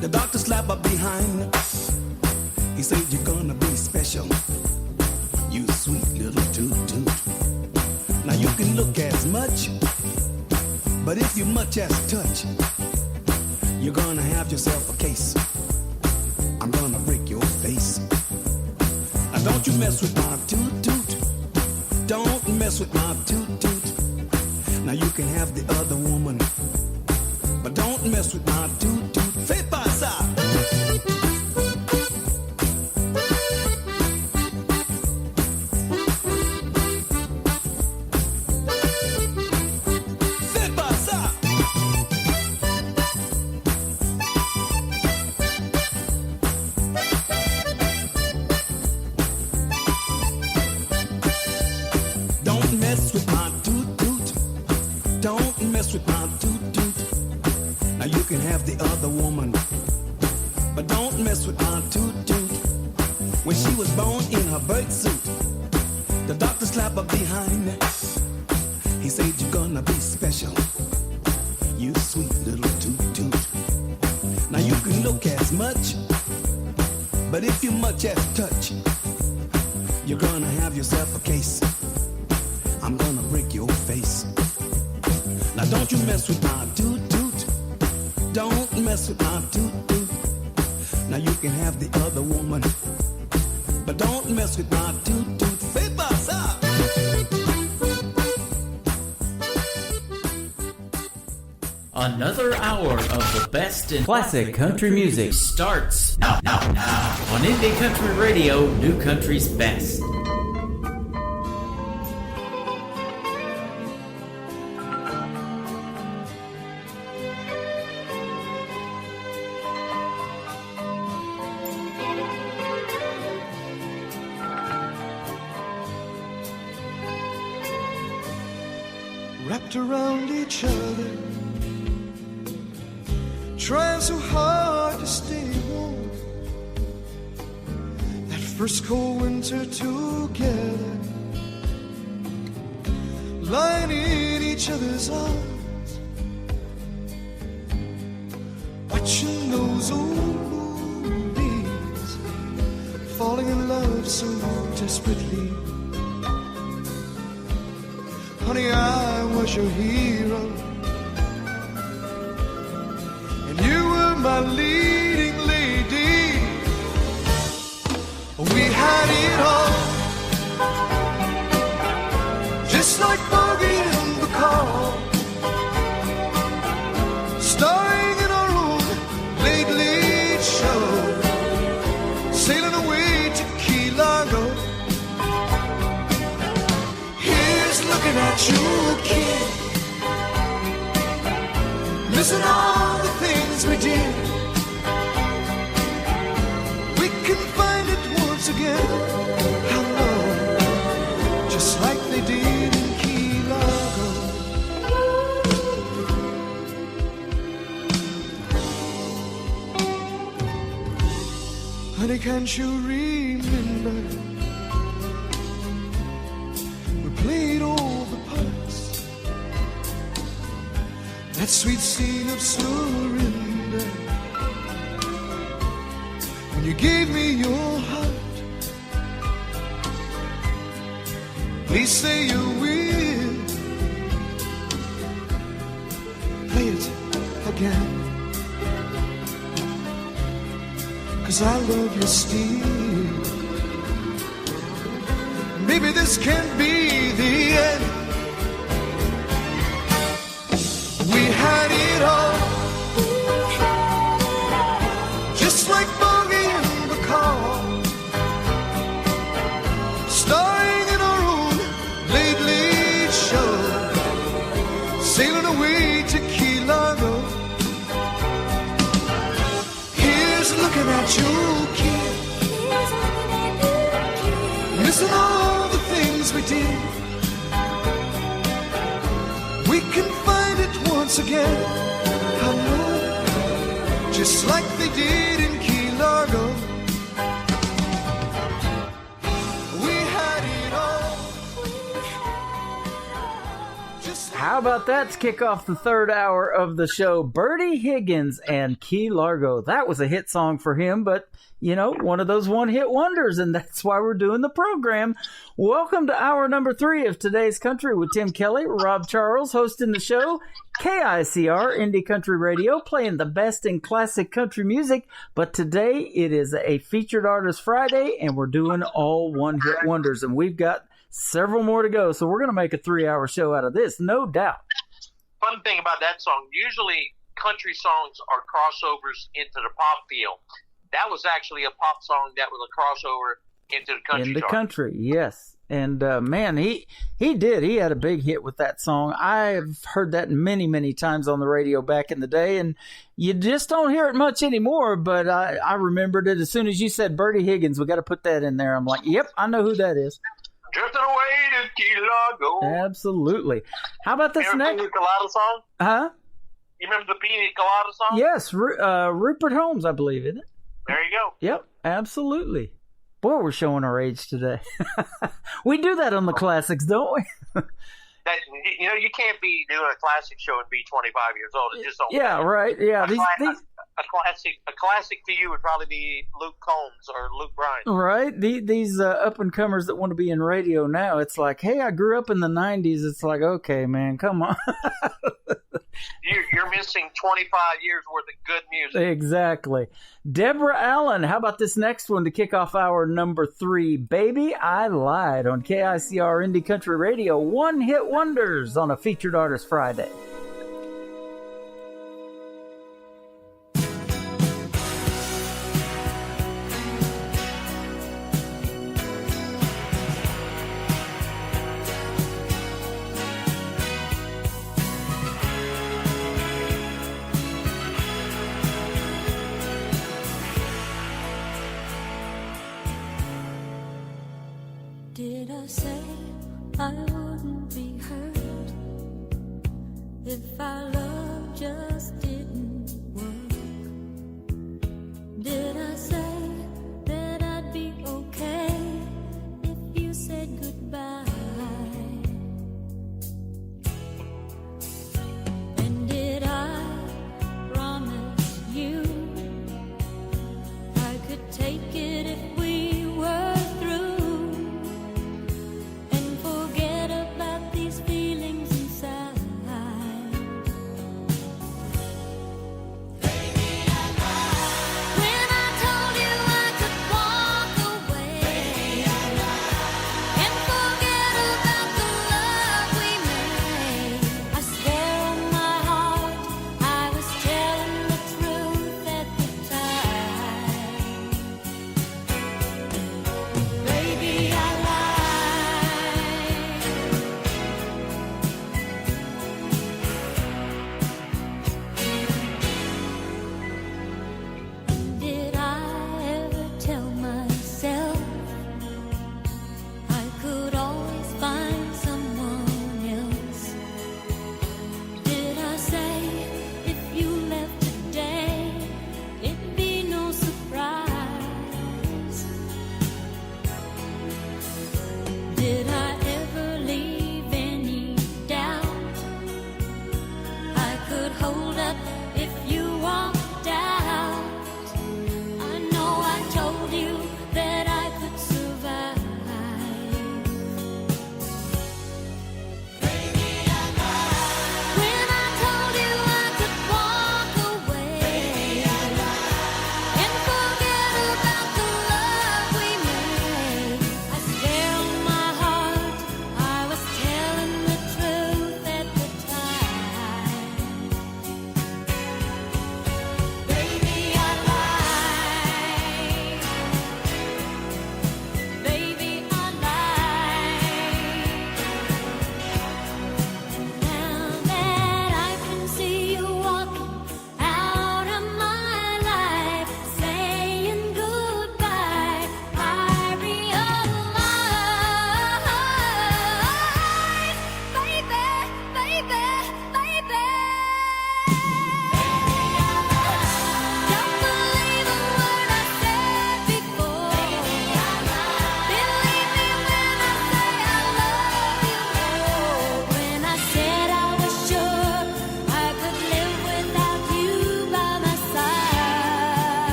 the doctor slapped her behind. He said, you're gonna be special, you sweet little toot-toot. Now you can look as much, but if you much as touch, you're gonna have yourself a case. I'm gonna break your face. Now don't you mess with my toot-toot. Don't mess with my toot-toot. Now you can have the other woman, but don't mess with my toot-toot. Fais pas ça. Fais pas ça. Don't mess with my toot-toot. Don't mess with my toot-toot. Now you can have the other woman, but don't mess with my toot-toot. When she was born in her birth suit, the doctor slapped her behind. He said, you're gonna be special, you sweet little toot-toot. Now you can look as much, but if you much as touch, you're gonna have yourself a case. I'm gonna break your face. Now don't you mess with my toot-toot. Don't mess with my toot-toot. Now you can have the other woman, but don't mess with my toot-toot. Fais pas ça. Another hour of the best in classic country music starts now on Indie Country Radio, New Country's best. Wrapped around each other, trying so hard to stay warm. That first cold winter together, lying in each other's arms, watching those old movies, falling in love so desperately. Honey, I was your hero, and you were my leading lady. We had it all, just like Bogey and Bacall, starring in our own late, late show, sailing away to Key Largo. Looking at you, kid, missing all the things we did. We can find it once again. How long? Just like they did in Key Largo. Honey, can't you remember? Played all the parts, that sweet scene of surrender, when you gave me your heart. Please say you will play it again, 'cause I love you still. Maybe this can't be the end. We had it all, just like Bogey in the car, starring in our own late, late show, sailing away to Key Largo. Here's looking at you, kid, missing all the things we did. We can find it once again, I know, just like they did in Key Largo. We had it all. How about that to kick off the third hour of the show? Bertie Higgins and Key Largo. That was a hit song for him, but, you know, one of those one-hit wonders, and that's why we're doing the program. Welcome to hour number 3 of Today's Country with Tim Kelly, Rob Charles hosting the show, KICR, Indie Country Radio, playing the best in classic country music. But today it is a Featured Artist Friday, and we're doing all one-hit wonders, and we've got several more to go, so we're going to make a 3-hour show out of this, no doubt. Fun thing about that song, usually country songs are crossovers into the pop field. That was actually a pop song that was a crossover into the country. In the country, yes. And man, he did. He had a big hit with that song. I've heard that many, many times on the radio back in the day, and you just don't hear it much anymore. But I remembered it as soon as you said Bertie Higgins. We got to put that in there. I'm like, yep, I know who that is. Drifting away to Key Largo. Absolutely. How about this Remember next? the Pina Colada song? Huh? You remember the Pina Colada song? Yes, Rupert Holmes, I believe, isn't it? There you go. Yep, absolutely. Boy, we're showing our age today. We do that on the classics, don't we? That, you know, you can't be doing a classic show and be 25 years old. It just don't. Yeah, right. Yeah, a classic to you would probably be Luke Combs or Luke Bryan. Right. These up and comers that want to be in radio now, it's like, hey, I grew up in the 90s. It's like, okay, man, come on. You're missing 25 years worth of good music. Exactly. Deborah Allen, how about this next one to kick off hour number 3? Baby, I Lied on KICR Indie Country Radio. One hit wonders on a Featured Artist Friday. Did I say I wouldn't be hurt if our love just didn't work? Did I say that I'd be okay if you said goodbye? And did I promise you I could take it if we were through? Forget about these feelings inside.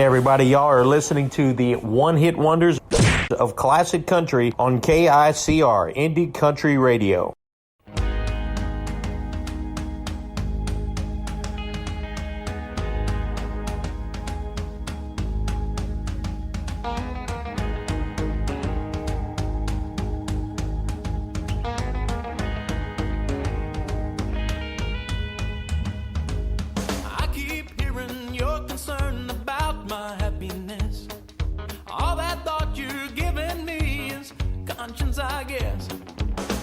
Hey everybody, y'all are listening to the one-hit wonders of classic country on KICR, Indie Country Radio. I keep hearing you're concerned about my happiness. All that thought you're giving me is conscience, I guess.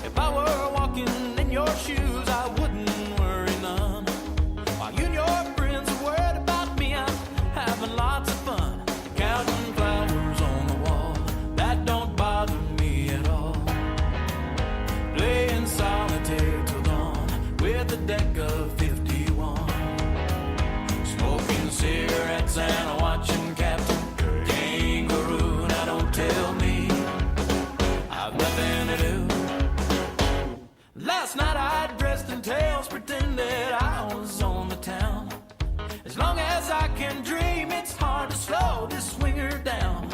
If I were walking in your shoes, I wouldn't worry none. While you and your friends are worried about me, I'm having lots of fun. Counting flowers on the wall, that don't bother me at all. Playing solitaire till dawn with a deck of 51. Smoking cigarettes and watching Captain Kangaroo. Now don't tell me I've nothing to do. Last night I dressed in tails, pretended I was on the town. As long as I can dream, it's hard to slow this swinger down.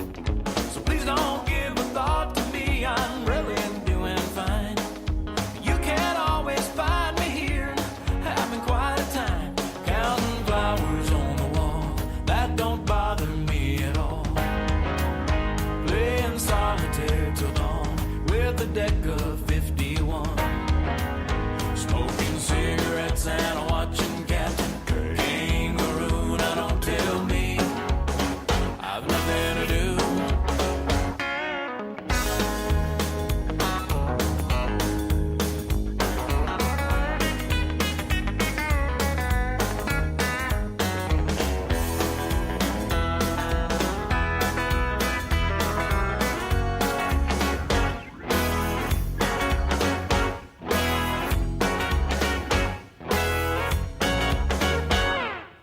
So please don't give a thought to me, I'm really doing fine. You can't always find me here, having quite a time. Counting flowers on the wall, that don't bother me at all. Playing solitaire till dawn with a deck of 51. Smoking cigarettes and watching Captain Kangaroo. Now don't tell me I've nothing to do.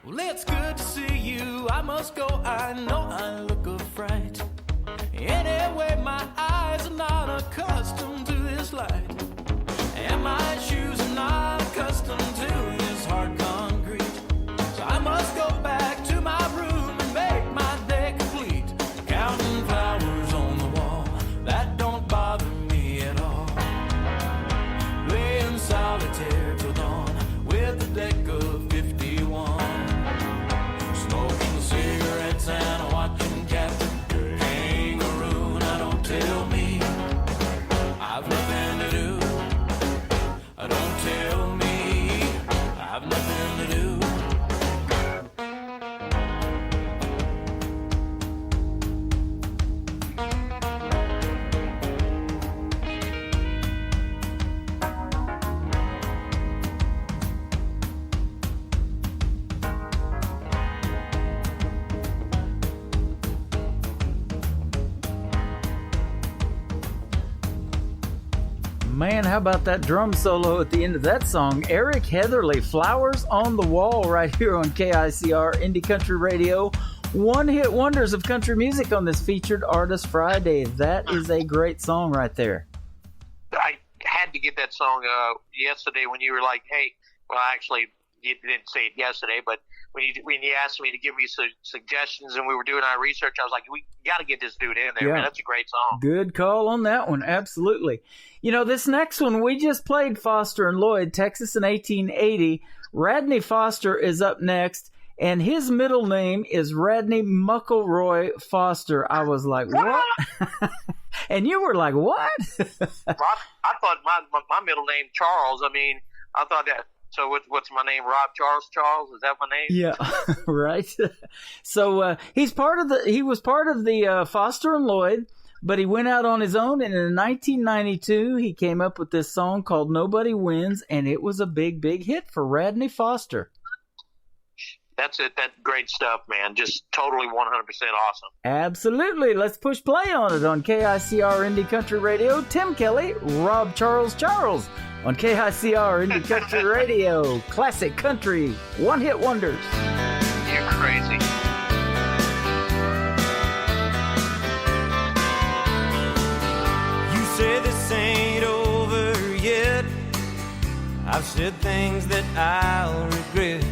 Well, it's good to see you. I must go. I know I look a fright. Anyway, my eyes are not accustomed to this light, and my shoes are not accustomed to this hard concrete. So I must go back to my room and make my day complete. Counting flowers on the wall, that don't bother me at all. Playing solitaire till dawn with a deck of 51. Smoking cigarettes and watching Captain Kangaroo. Now don't tell me I've nothing to do. Don't tell me I've nothing to do. Man, how about that drum solo at the end of that song? Eric Heatherly, Flowers on the Wall, right here on KICR Indie Country Radio. One-hit wonders of country music on this Featured Artist Friday. That is a great song right there. I had to get that song yesterday when you were like, hey, well, actually, you didn't say it yesterday, but when you asked me to give me some suggestions and we were doing our research, I was like, we got to get this dude in there, man. That's a great song. Good call on that one. Absolutely. You know, this next one, we just played Foster and Lloyd, Texas in 1880. Radney Foster is up next, and his middle name is Radney Muckleroy Foster. I was like, what? And you were like, what? I thought my middle name, Charles. I mean, I thought that. So what's my name? Rob Charles? Is that my name? Yeah, right. So he was part of the Foster and Lloyd, but he went out on his own, and in 1992 he came up with this song called Nobody Wins, and it was a big, big hit for Radney Foster. That's it. That's great stuff, man. Just totally 100% awesome. Absolutely. Let's push play on it on KICR Indie Country Radio. Tim Kelly, Rob Charles on KICR Indie Country Radio. Classic country, one-hit wonders. You're crazy. You say this ain't over yet. I've said things that I'll regret.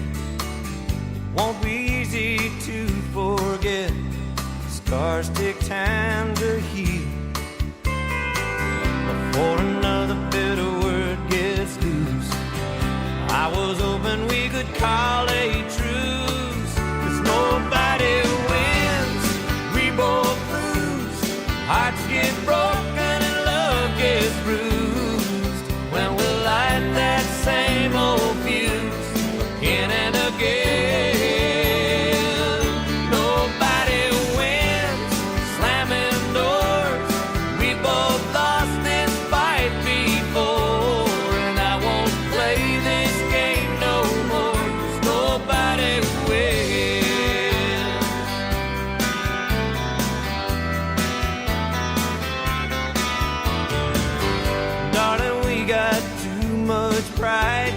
It won't be easy to forget. Scars take time to heal before another bitter word gets loose. I was hoping we could call a truce, 'cause nobody wins, we both lose. Hearts get broken and love gets bruised when we light that same old fuse again and again. Nobody wins, slamming doors. We both lost this fight before, and I won't play this game no more, 'cause nobody wins. Darling, we got too much pride.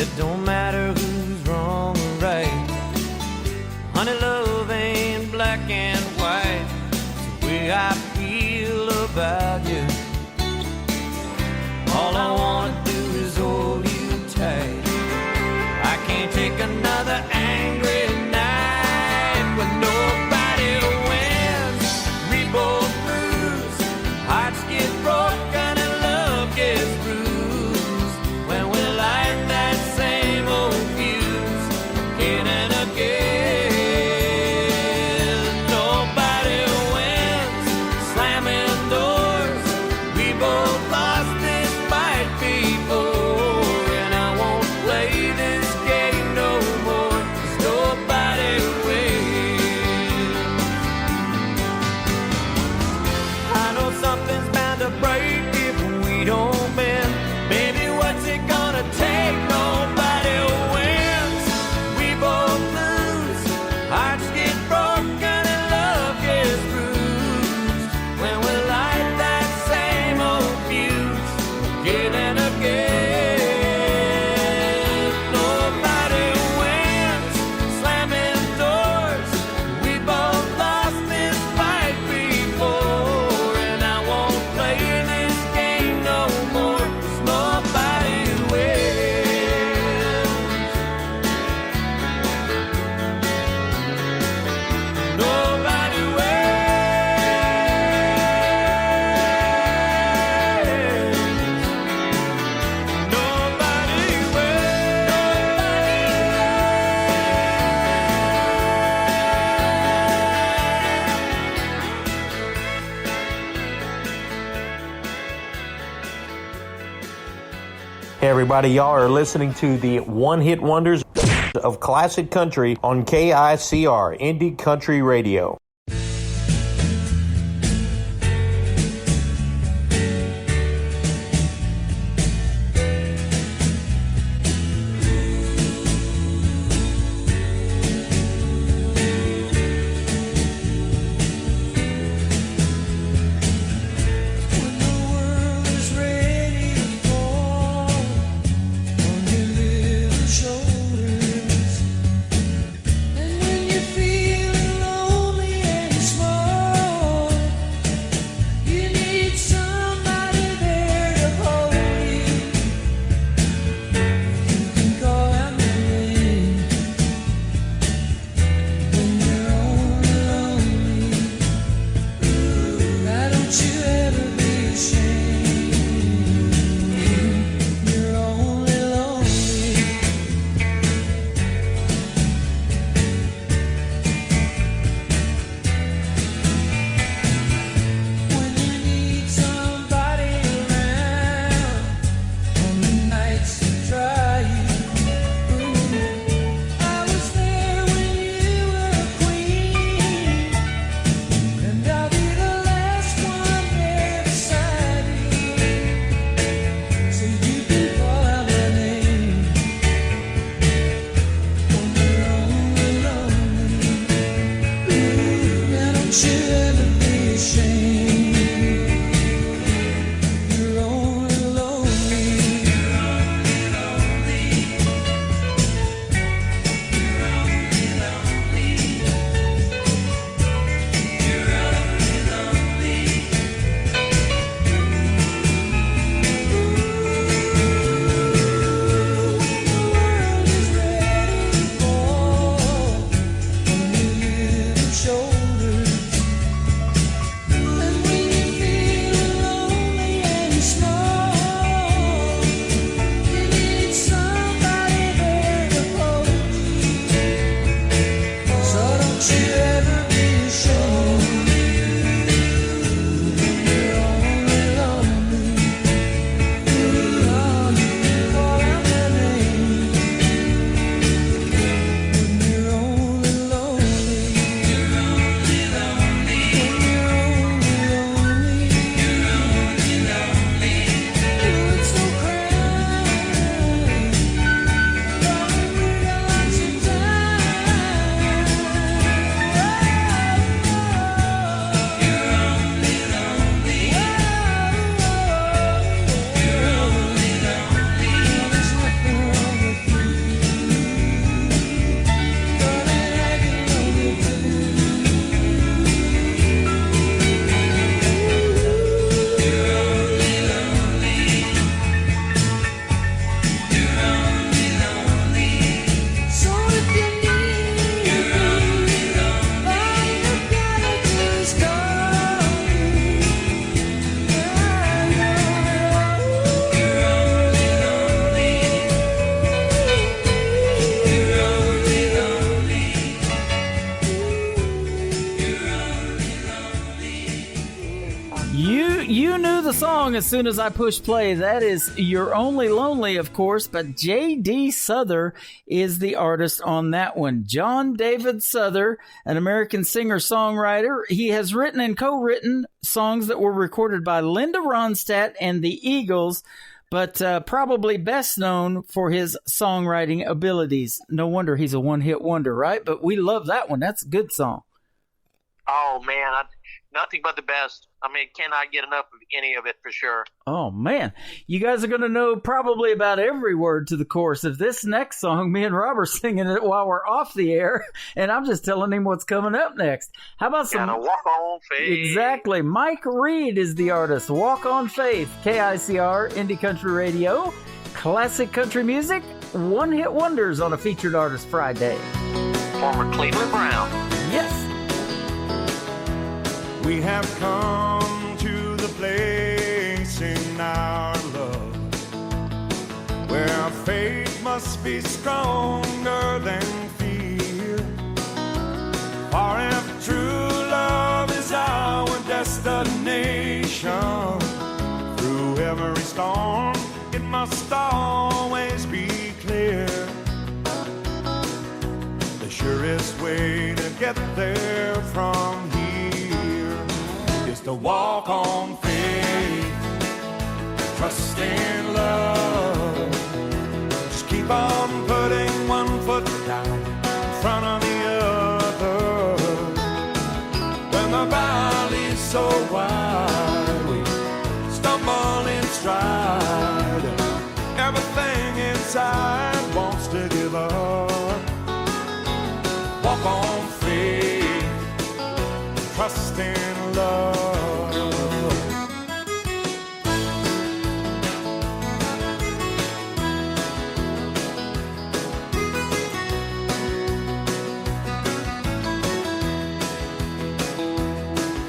It don't matter who's wrong or right. Honey, love ain't black and white. It's the way I feel about you. All I wanna do is hold you tight. I can't take another angry night when nobody wins, we both lose. Hearts get broken and love gets bruised when we light that same old fuse again and again. Nobody wins, slamming doors. We both lost this fight before, and I won't play this game no more, 'cause nobody wins. I know something's bound to break if we don't bend. Baby, what's it gonna take? Nobody wins, we both lose. Hearts get broken and love gets bruised when we light that same old fuse again and again. Nobody wins, slamming doors. We both lost this fight before, and I won't play this game no more, 'cause nobody wins. Nobody wins. Nobody Hey everybody, y'all are listening to the one-hit wonders of classic country on KICR, Indie Country Radio. When the world is ready to fall on your little shoulders, and when you're feeling lonely song as soon as I push play. That is You're Only Lonely, of course, but J.D. Souther is the artist on that one. John David Souther, an American singer-songwriter. He has written and co-written songs that were recorded by Linda Ronstadt and the Eagles, but probably best known for his songwriting abilities. No wonder he's a one-hit wonder, right? But we love that one. That's a good song. Oh, man, nothing but the best. I mean, cannot get enough of any of it for sure. Oh, man. You guys are going to know probably about every word to the chorus of this next song. Me and Rob are singing it while we're off the air, and I'm just telling him what's coming up next. How about some... Gotta walk on faith. Exactly. Mike Reed is the artist. Walk on Faith. KICR, Indie Country Radio. Classic country music. One-hit wonders on a Featured Artist Friday. Former Cleveland Brown. Yes. We have come to the place in our love where faith must be stronger than fear. For if true love is our destination, through every storm it must always be clear. The surest way to get there from here is to walk on faith, trust in love. Just keep on putting one foot down in front of the other. When the valley's so wide, we stumble in stride. Everything inside wants to give up. Walk on faith, trust in love.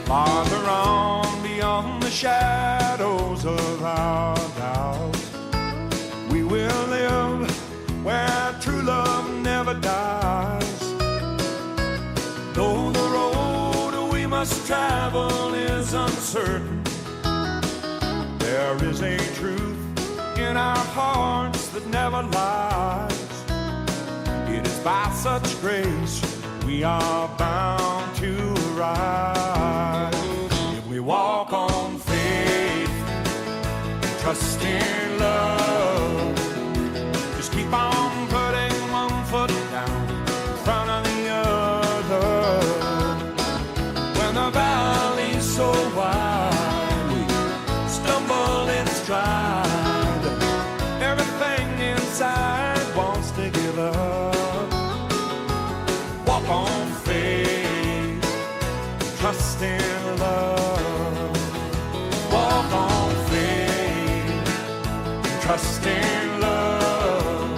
Farther on beyond the shadows of our doubt, we will live where true love never dies. Though the road we must travel is uncertain, there is a truth in our hearts that never lies. It is by such grace we are bound to rise. If we walk on faith, trust in love, just keep on putting one foot down in front of the other. When the valley's so wide, we stumble in stride. Everything inside wants to give up. Walk on faith, trust in love. Walk on faith, trust in love.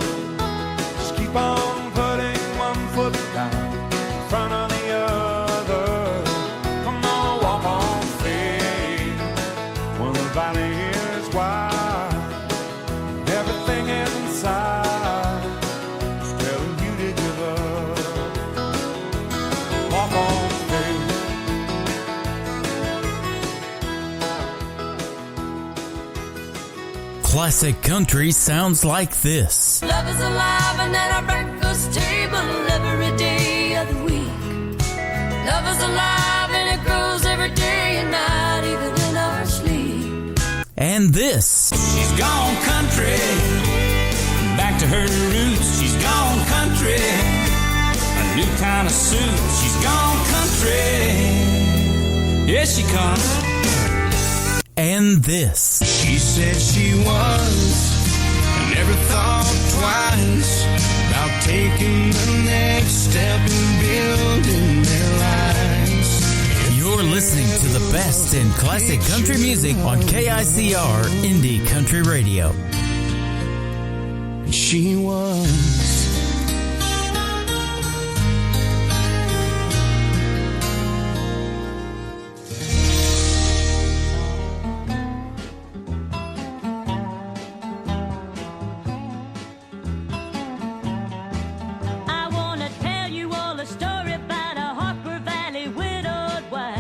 Just keep on putting one foot down in front of the other. Come on, walk on faith. When the valley is wide, everything inside is telling you to give up. Walk on faith. Classic country sounds like this. Love is alive and at our breakfast table every day of the week. Love is alive and it grows every day and night, even in our sleep. And this. She's gone country, back to her roots. She's gone country, a new kind of suit. She's gone country, yes she comes. And this. She said she was, I never thought twice about taking the next step in building their lives. You're listening to the best in classic country music on KICR Indie Country Radio. She was. I want to tell you all a story about a Harper Valley widowed wife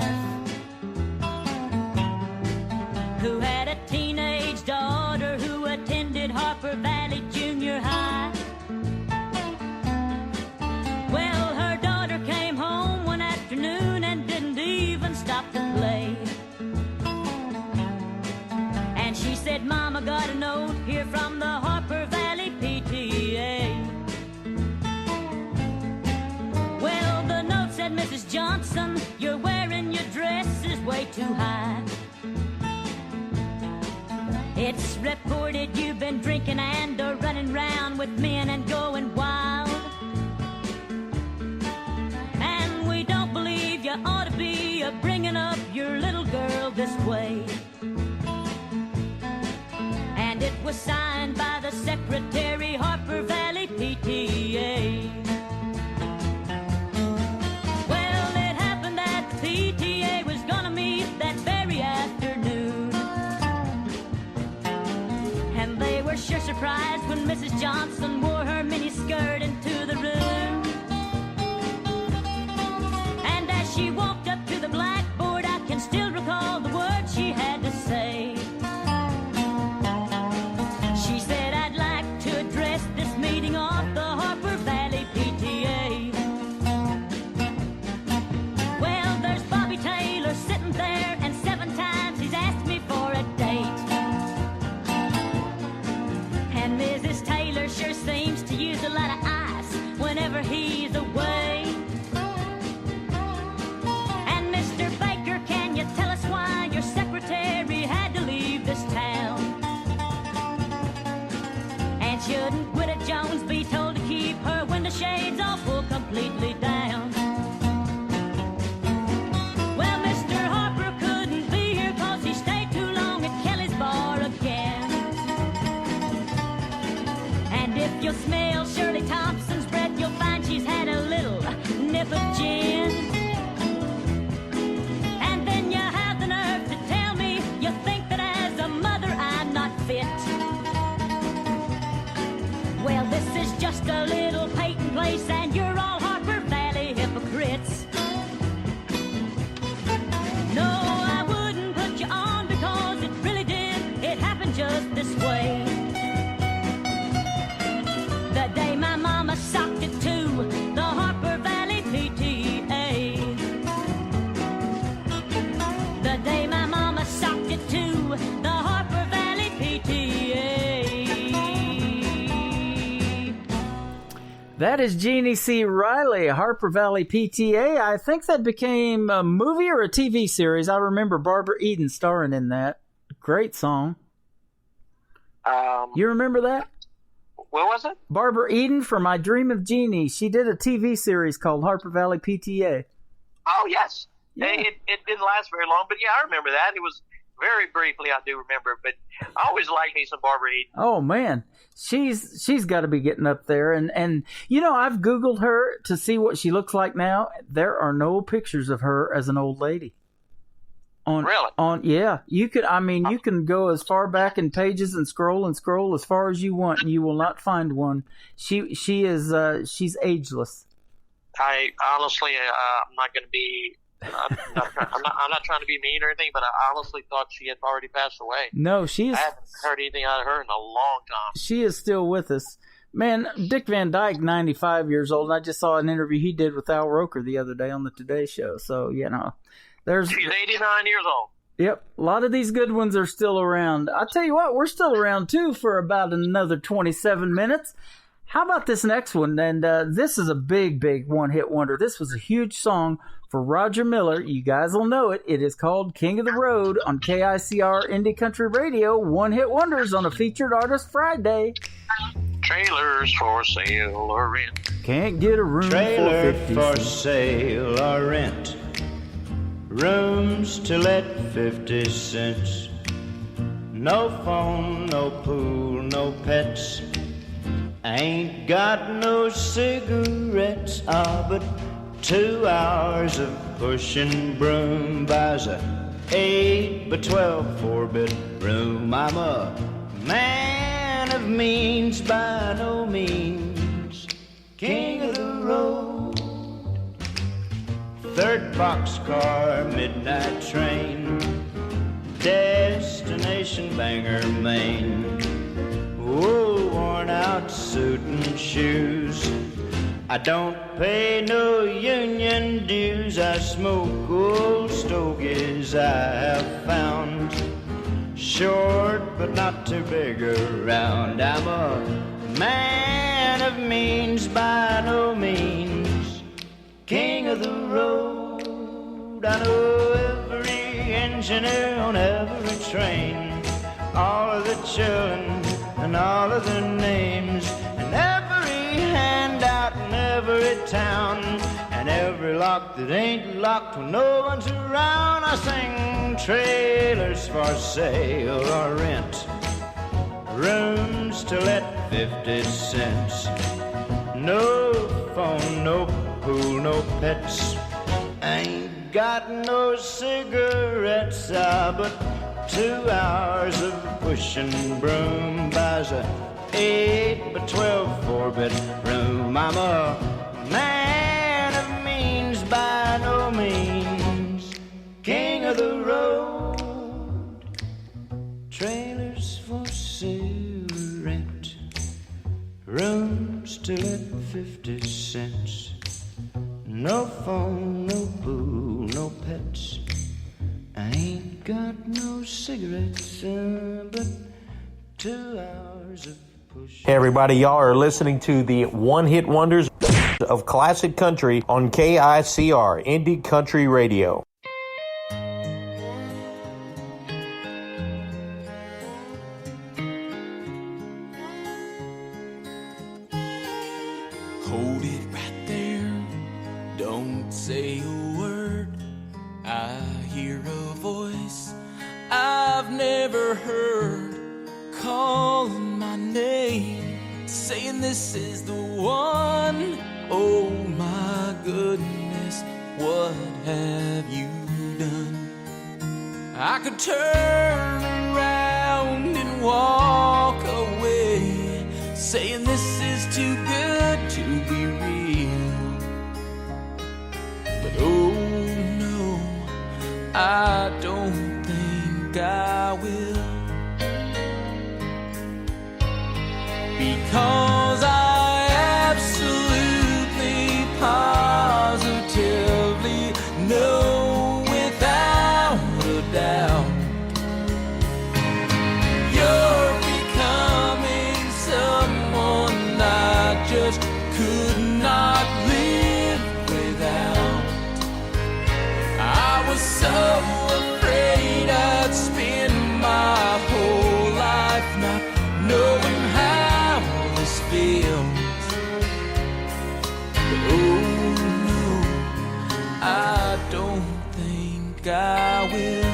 who had a teenage daughter who attended Harper Valley Junior High. Well, her daughter came home one afternoon and didn't even stop to play. And she said, Mama, got a note here from the Harper Valley PTA. Well, the note said, Mrs. Johnson, you're wearing your dress is way too high. It's reported you've been drinking and running round with men and going wild. And we don't believe you ought to be bringing up your little girl this way. And it was signed by the secretary, Harper Valley PTA. Well, it happened that the PTA was gonna meet that very afternoon. And they were sure surprised when Mrs. Johnson wore her miniskirt into the room. And as she walked up to the blackboard, I can still recall the words she had to say. She said, I'd like to address this meeting of the Harper Valley PTA. Well, there's Bobby Taylor sitting there, and 7 times he's asked me for a date. And Mrs. Taylor sure seems to use a lot of ice whenever he's away. And Mr. Baker, can you tell us why your secretary had to leave this town? And shouldn't Widow Jones be told to keep her window shades all pulled completely down? Well, Mr. Harper couldn't be here 'cause he stayed too long at Kelly's bar again. And if you'll smell Shirley Thompson's breath, you'll find she's had a little nip of gin. And then you have the nerve to tell me you think that as a mother I'm not fit. Well, this is just a little Peyton place, and you're all Harper Valley hypocrites. No, I wouldn't put you on because it really did. It happened just this way. The day my mama socked it to the Harper Valley PTA. The day my mama socked it to the Harper Valley PTA. That is Jeannie C. Riley, Harper Valley PTA. I think that became a movie or a TV series. I remember Barbara Eden starring in that. Great song. You remember that? What was it? Barbara Eden from I Dream of Jeannie. She did a TV series called Harper Valley PTA. Oh, yes. Yeah. It didn't last very long, but yeah, I remember that. It was very briefly, I do remember, but I always liked me some Barbara Eden. Oh man, she's got to be getting up there, and you know, I've Googled her to see what she looks like now. There are no pictures of her as an old lady. Yeah, you can go as far back in pages and scroll as far as you want, and you will not find one. She's ageless. I honestly, I'm not going to be. I'm not trying to be mean or anything, but I honestly thought she had already passed away. No, she is. I haven't heard anything out of her in a long time. She is still with us. Man, Dick Van Dyke, 95 years old, and I just saw an interview he did with Al Roker the other day on the Today Show. So, you know, she's 89 years old. Yep, a lot of these good ones are still around. I tell you what, we're still around, too, for about another 27 minutes. How about this next one? And this is a big, big one-hit wonder. This was a huge song for Roger Miller. You guys will know it. It is called King of the Road on KICR Indie Country Radio. One-hit wonders on a Featured Artist Friday. Trailers for sale or rent. Can't get a room Trailer for 50 for cents. sale or rent. Rooms to let 50 cents. No phone, no pool, no pets. Ain't got no cigarettes, but 2 hours of pushing broom buys a 8 by 12 4-bedroom. I'm a man of means by no means, king of the road. 3rd boxcar, midnight train, destination Bangor, Maine. Oh, worn out suit and shoes. I don't pay no union dues. I smoke old stogies I have found. Short but not too big around. I'm a man of means by no means. King of the road. I know every engineer on every train, all of the children and all of their names, and every handout in every town, and every lock that ain't locked when no one's around. I sing trailers for sale or rent, rooms to let 50 cents. No phone, no pool, no pets. Ain't got no cigarettes, but 2 hours of pushing broom buys a 8 by 12 4-bedroom. I'm a man of means by no means. King of the road. Trailers for sale or rent, rooms to let 50 cents. No phone, no pool, no pets. I ain't got no cigarettes, but 2 hours of push. Hey everybody, y'all are listening to the one-hit wonders of classic country on KICR, Indie Country Radio. Hold it right there, don't say a word. I hear a voice I've never heard calling my name, saying this is the one. Oh my goodness, what have you done? I could turn around and walk away, saying this is too good to be real. But oh no, I don't think I will, because I absolutely, positively know without a doubt you're becoming someone I just could not live without. I was so afraid I'd spend my whole life not knowing how this feels. But oh no, I don't think I will.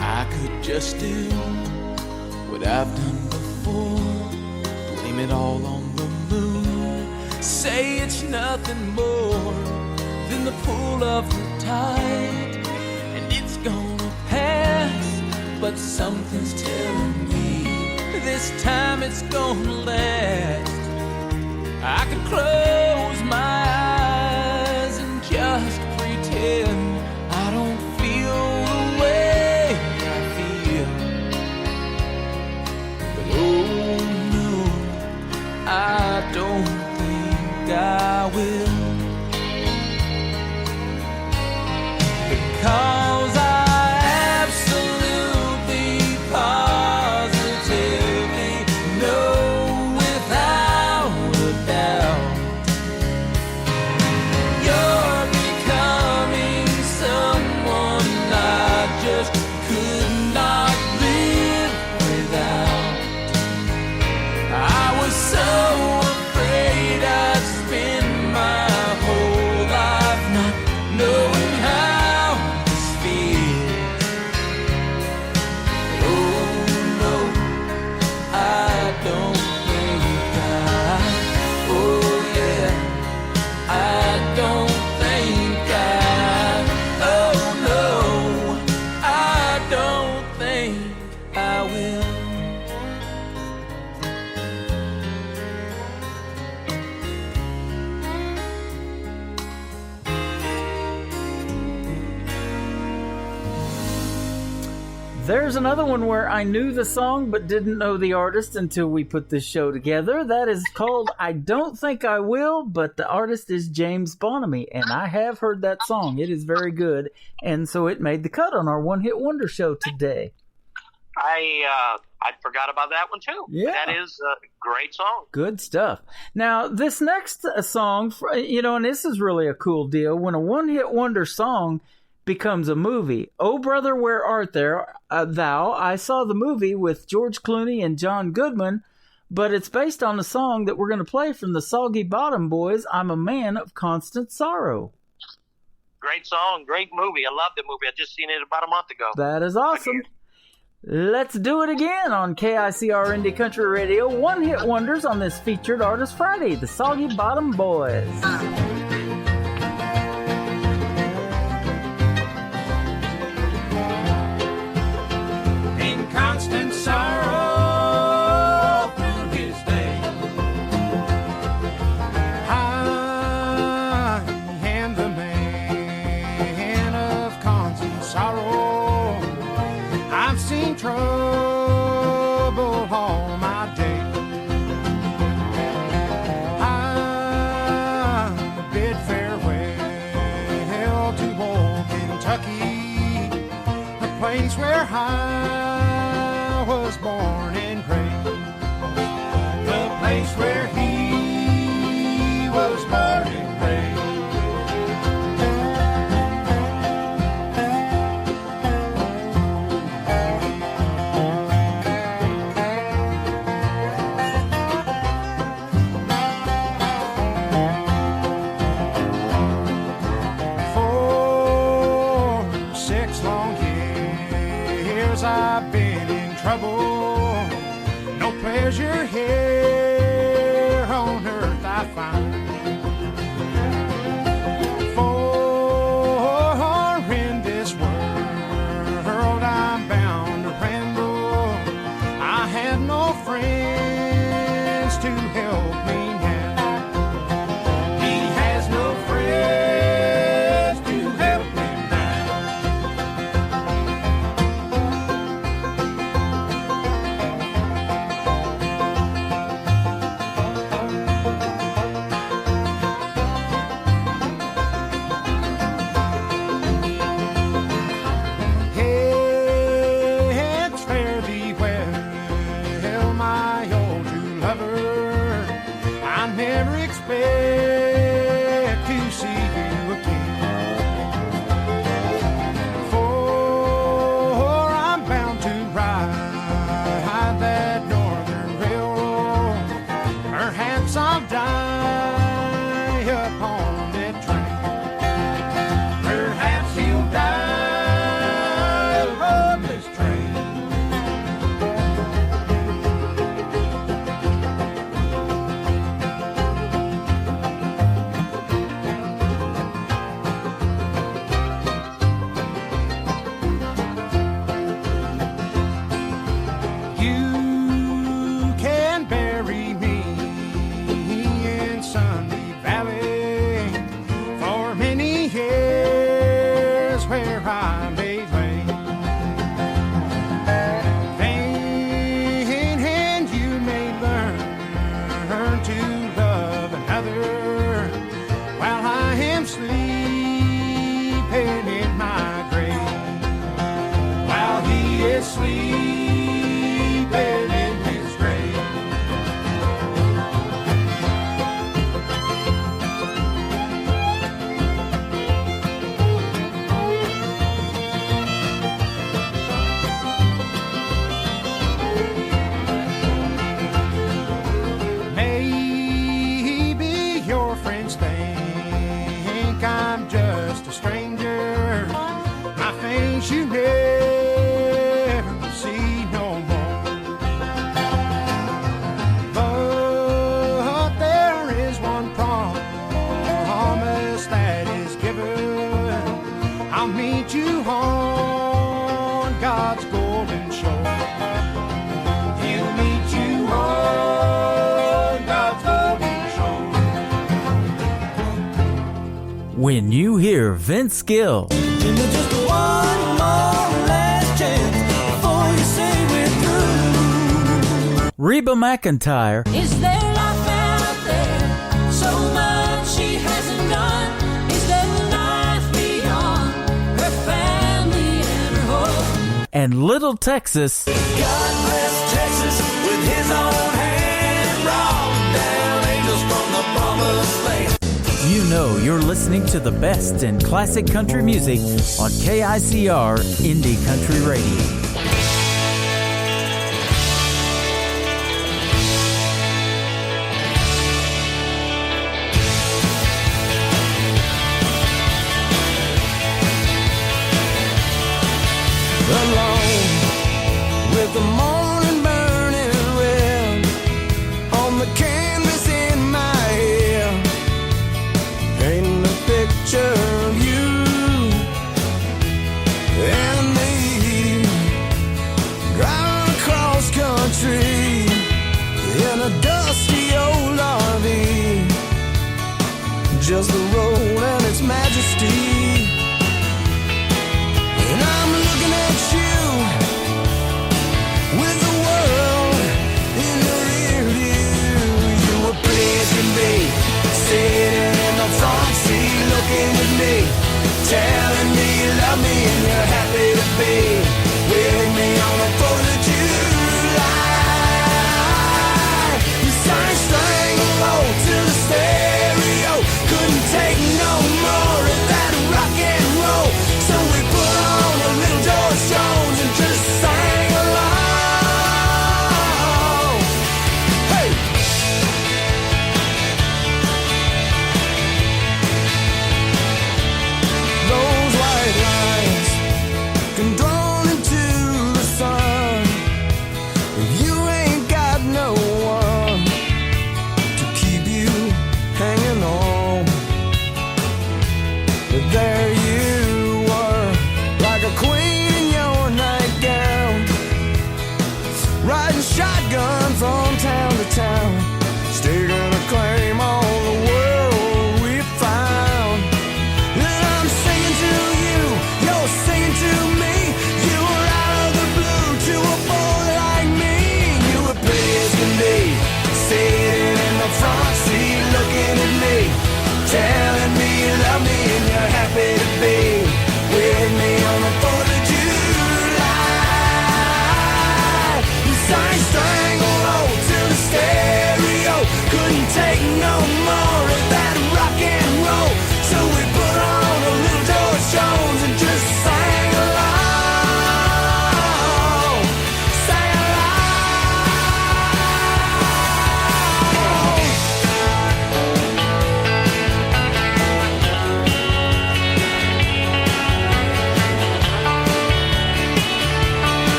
I could just do what I've done before, blame it all on the moon, say it's nothing more than the pull of the tide, and it's gonna pass. But something's telling me this time it's gonna last. I could close my eyes and just pretend I don't feel the way I feel. But oh no, I don't think I will, because I absolutely, positively know without a doubt There's another one where I knew the song but didn't know the artist until we put this show together. That is called I Don't Think I Will, but the artist is James Bonamy, and I have heard that song. It is very good, and so it made the cut on our One Hit Wonder show today. I forgot about that one too. Yeah. That is a great song. Good stuff. Now, this next song, and this is really a cool deal. When a one-hit wonder song becomes a movie. Oh, Brother, Where Art Thou? I saw the movie with George Clooney and John Goodman, but it's based on a song that we're going to play from the Soggy Bottom Boys, I'm a Man of Constant Sorrow. Great song, great movie. I love the movie. I just seen it about a month ago. That is awesome. Let's do it again on KICR Indie Country Radio. One Hit Wonders on this Featured Artist Friday, the Soggy Bottom Boys. In constant sorrow through his day, I am the man of constant sorrow. I've seen trouble all my day. I bid farewell to old Kentucky, the place where I was born and raised, the place where he was born and raised. For 6 long years I've been in trouble. No pleasure here on earth I find. For in this world I'm bound to ramble. I have no friends to help me now. He has no friends to help me now. Heads fare thee well, my old true lover. I never expect to see you again. For I'm bound to ride that northern railroad. Perhaps I'll die upon that train. Perhaps he'll die upon this train. You can bury me in Sunny Valley for many years where I may lay. Then you may learn to love another while I am sleeping in my grave. While he is sleeping in his grave. Maybe your friends think I'm just a stranger. My face you never see no more. But there is one promise that is given. I'll meet you on God's golden shore. He'll meet you on God's golden shore. When you hear Vince Gill, Just one more last chance. Reba McEntire. Is there life out there? So much she hasn't done. Is there life beyond her family and her home? And Little Texas. God bless Texas with his own hand, brought down angels from the promised land. You know you're listening to the best in classic country music on KICR Indie Country Radio. Alone with the morning burning red on the canvas in my head, painting a picture of you and me, driving across country in a dusty old RV, just the road and its majesty. And I'm looking at you with the world in your rear view. You were pretty as can be, sitting in the front seat, looking at me, telling me you love me and you're happy to be with me on the 4th of July. You sang Strangle to the stereo, couldn't take no more of that rock and roll. So we put on a little George Jones and just sang along. Hey! Those white lines come drawn into the sun. If you ain't got no one to keep you hanging on, but there you were, like a queen in your nightgown, riding shotgun from town to town, staking a claim on the world we found. And I'm singing to you, you're singing to me. You were out of the blue to a boy like me. You were pretty as can be, sitting in the front seat, looking at me, telling me you love me and you're happy to be with me on the 4th of July. You sang Strangle to the stereo, couldn't take no more of that rock and roll. So we put on a little George Jones and just sang along. Sang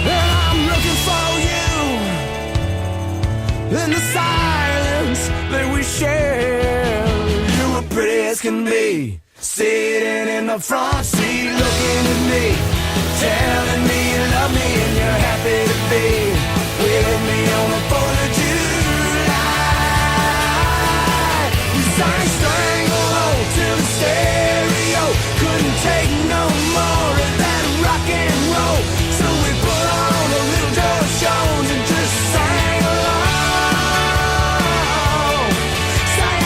and I'm looking for you in the silence that we share. You were pretty as can be, sitting in the front seat, looking at me, telling me you love me and you're happy to be with me on the 4th of July. You sang Strangle to the stereo, couldn't take no more of that rock and roll. So we put on a little George Jones and just sang along. Sang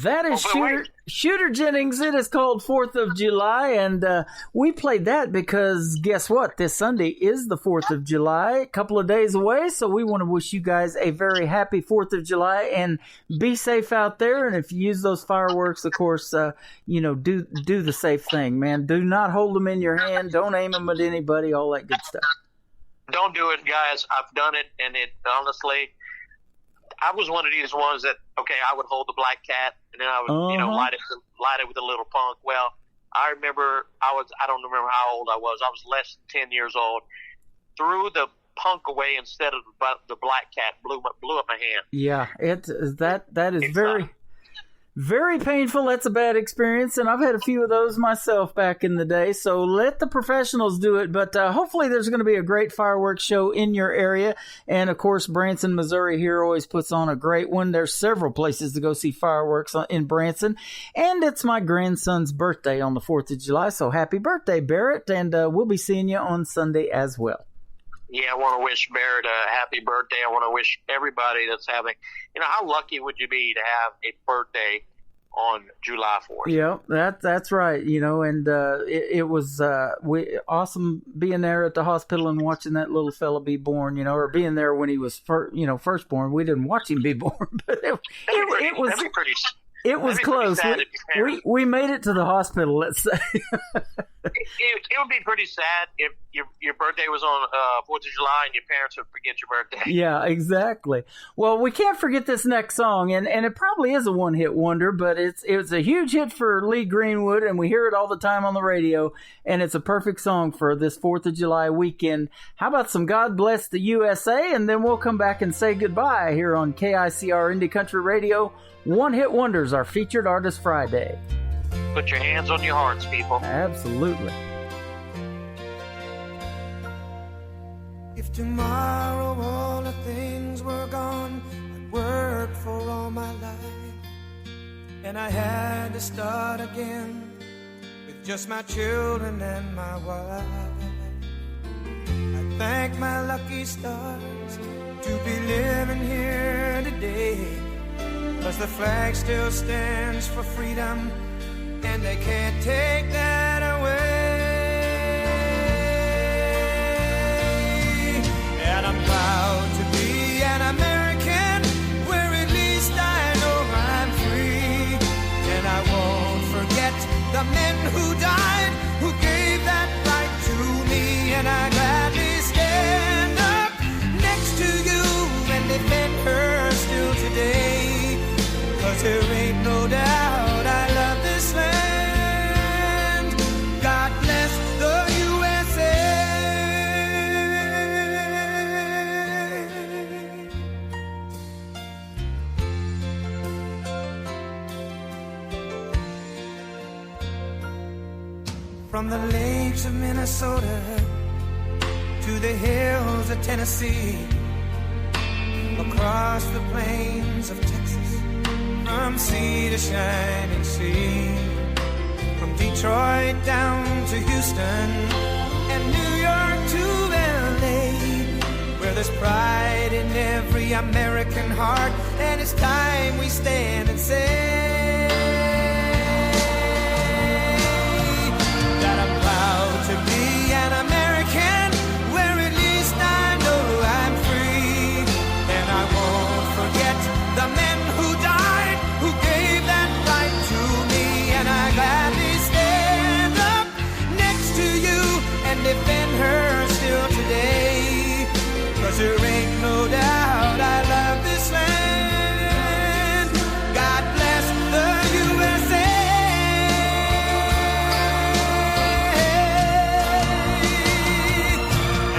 That is Oh, but wait. Shooter Jennings. It is called 4th of July, and we played that because guess what? This Sunday is the 4th of July, a couple of days away, so we want to wish you guys a very happy 4th of July, and be safe out there, and if you use those fireworks, of course, do the safe thing, man. Do not hold them in your hand. Don't aim them at anybody, all that good stuff. Don't do it, guys. I've done it, and it honestly, I was one of these ones that, okay, I would hold the black cat, and then I would, light it with a little punk. Well, I remember I don't remember how old I was. I was less than 10 years old. Threw the punk away instead of the black cat, blew up my hand. Yeah, that is very, Very painful. That's a bad experience, and I've had a few of those myself back in the day. So let the professionals do it. But hopefully there's going to be a great fireworks show in your area. And, of course, Branson, Missouri here always puts on a great one. There's several places to go see fireworks in Branson. And it's my grandson's birthday on the 4th of July. So happy birthday, Barrett. And we'll be seeing you on Sunday as well. Yeah, I want to wish Barrett a happy birthday. I want to wish everybody that's having, how lucky would you be to have a birthday on July 4th? Yeah, that's right. And it was awesome being there at the hospital and watching that little fella be born. Or being there when he was first born. We didn't watch him be born, but it was pretty. It was close. We made it to the hospital, let's say. It would be pretty sad if your birthday was on 4th of July and your parents would forget your birthday. Yeah, exactly. Well, we can't forget this next song, and it probably is a one-hit wonder, but it's a huge hit for Lee Greenwood, and we hear it all the time on the radio, and it's a perfect song for this 4th of July weekend. How about some God Bless the USA, and then we'll come back and say goodbye here on KICR Indie Country Radio. One Hit Wonders, our featured artist Friday. Put your hands on your hearts, people. Absolutely. If tomorrow all the things were gone I'd worked for all my life, and I had to start again with just my children and my wife, I thank my lucky stars to be living here today, 'cause the flag still stands for freedom, and they can't take that away. And I'm proud to be an American, where at least I know I'm free. And I won't forget the men who died, who gave that right to me. And I gladly stand up next to you and defend her still today, 'cause there ain't no doubt I love this land. God bless the USA. From the lakes of Minnesota to the hills of Tennessee, across the plains of Texas, from sea to shining sea, from Detroit down to Houston and New York to LA, where there's pride in every American heart, and it's time we stand and say that I'm proud to be an American, where at least I know I'm free. And I won't forget the men who died, who gave that right to me. And I gladly stand up next to you and defend her still today, 'cause there ain't no doubt I love this land. God bless the USA.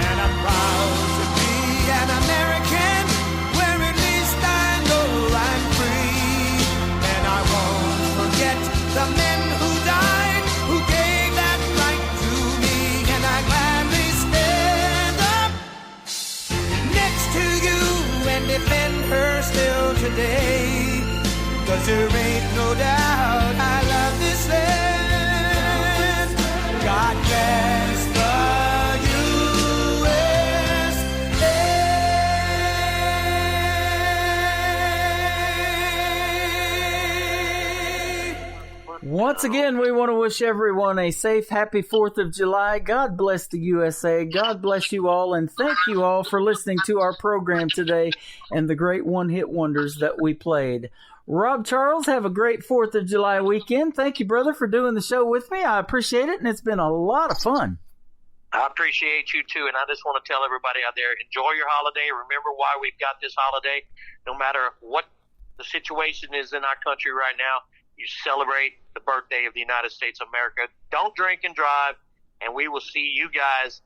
And I'm proud to be an American, where at least I know I'm free. And I won't forget the men who died, who gave that right to me. And I gladly stand up next to you and defend her still today, 'cause there ain't no doubt I love this land. God bless the USA. Once again, we want to wish everyone a safe, happy 4th of July. God bless the USA. God bless you all, and thank you all for listening to our program today and the great one-hit wonders that we played. Rob Charles, have a great 4th of July weekend. Thank you, brother, for doing the show with me. I appreciate it, and it's been a lot of fun. I appreciate you too, and I just want to tell everybody out there, enjoy your holiday. Remember why we've got this holiday. No matter what the situation is in our country right now, you celebrate the birthday of the United States of America. Don't drink and drive, and we will see you guys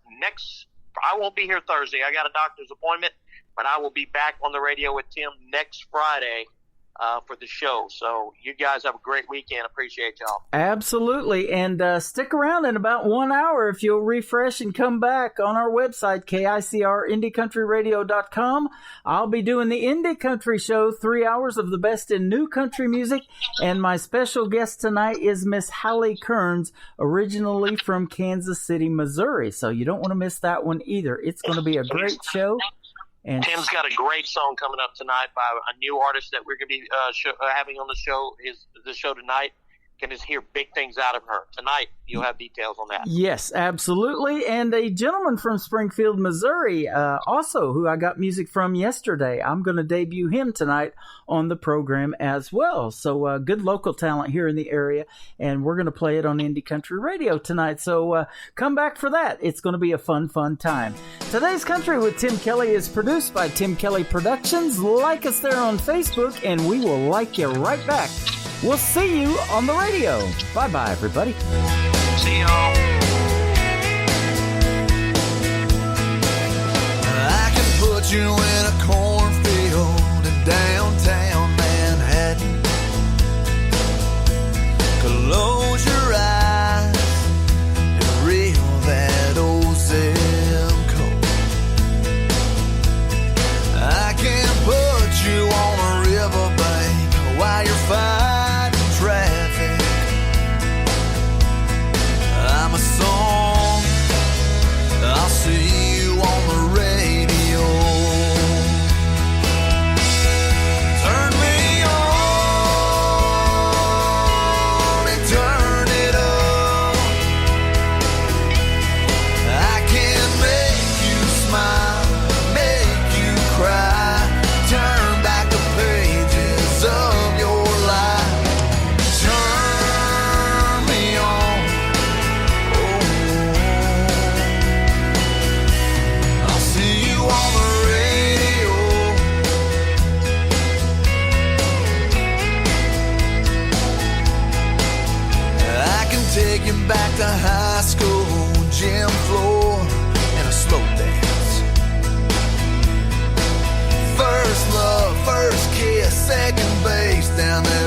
I won't be here Thursday. I got a doctor's appointment, but I will be back on the radio with Tim next Friday for the show. So you guys have a great weekend. Appreciate y'all. Absolutely. And stick around in about 1 hour if you'll refresh and come back on our website, KICR, I'll be doing the Indie Country Show, 3 hours of the best in new country music. And my special guest tonight is Miss Hallie Kearns, originally from Kansas City, Missouri. So you don't want to miss that one either. It's going to be a great show. And Tim's got a great song coming up tonight by a new artist that we're going to be having on the show tonight. Can just hear big things out of her. Tonight, you'll have details on that. Yes, absolutely. And a gentleman from Springfield, Missouri, also, who I got music from yesterday. I'm going to debut him tonight on the program as well. So good local talent here in the area, and we're going to play it on Indie Country Radio tonight. So come back for that. It's going to be a fun time. Today's Country with Tim Kelly is produced by Tim Kelly Productions. Like us there on Facebook, and we will like you right back. We'll see you on the radio. Bye-bye, everybody. See y'all. I can put you in a cornfield in downtown Manhattan. Close your eyes and reel that old zip code. I can put you on a riverbank while you're fighting traffic. I'm a song, I'll see you on the radio. Turn me on and turn it up. I can make you smile, make you cry, turn back the pages of your life. Turn me on, oh, I'll see you on the radio. I can take you back to high school, gym floor, and a slow dance. First love, first kiss, second base down there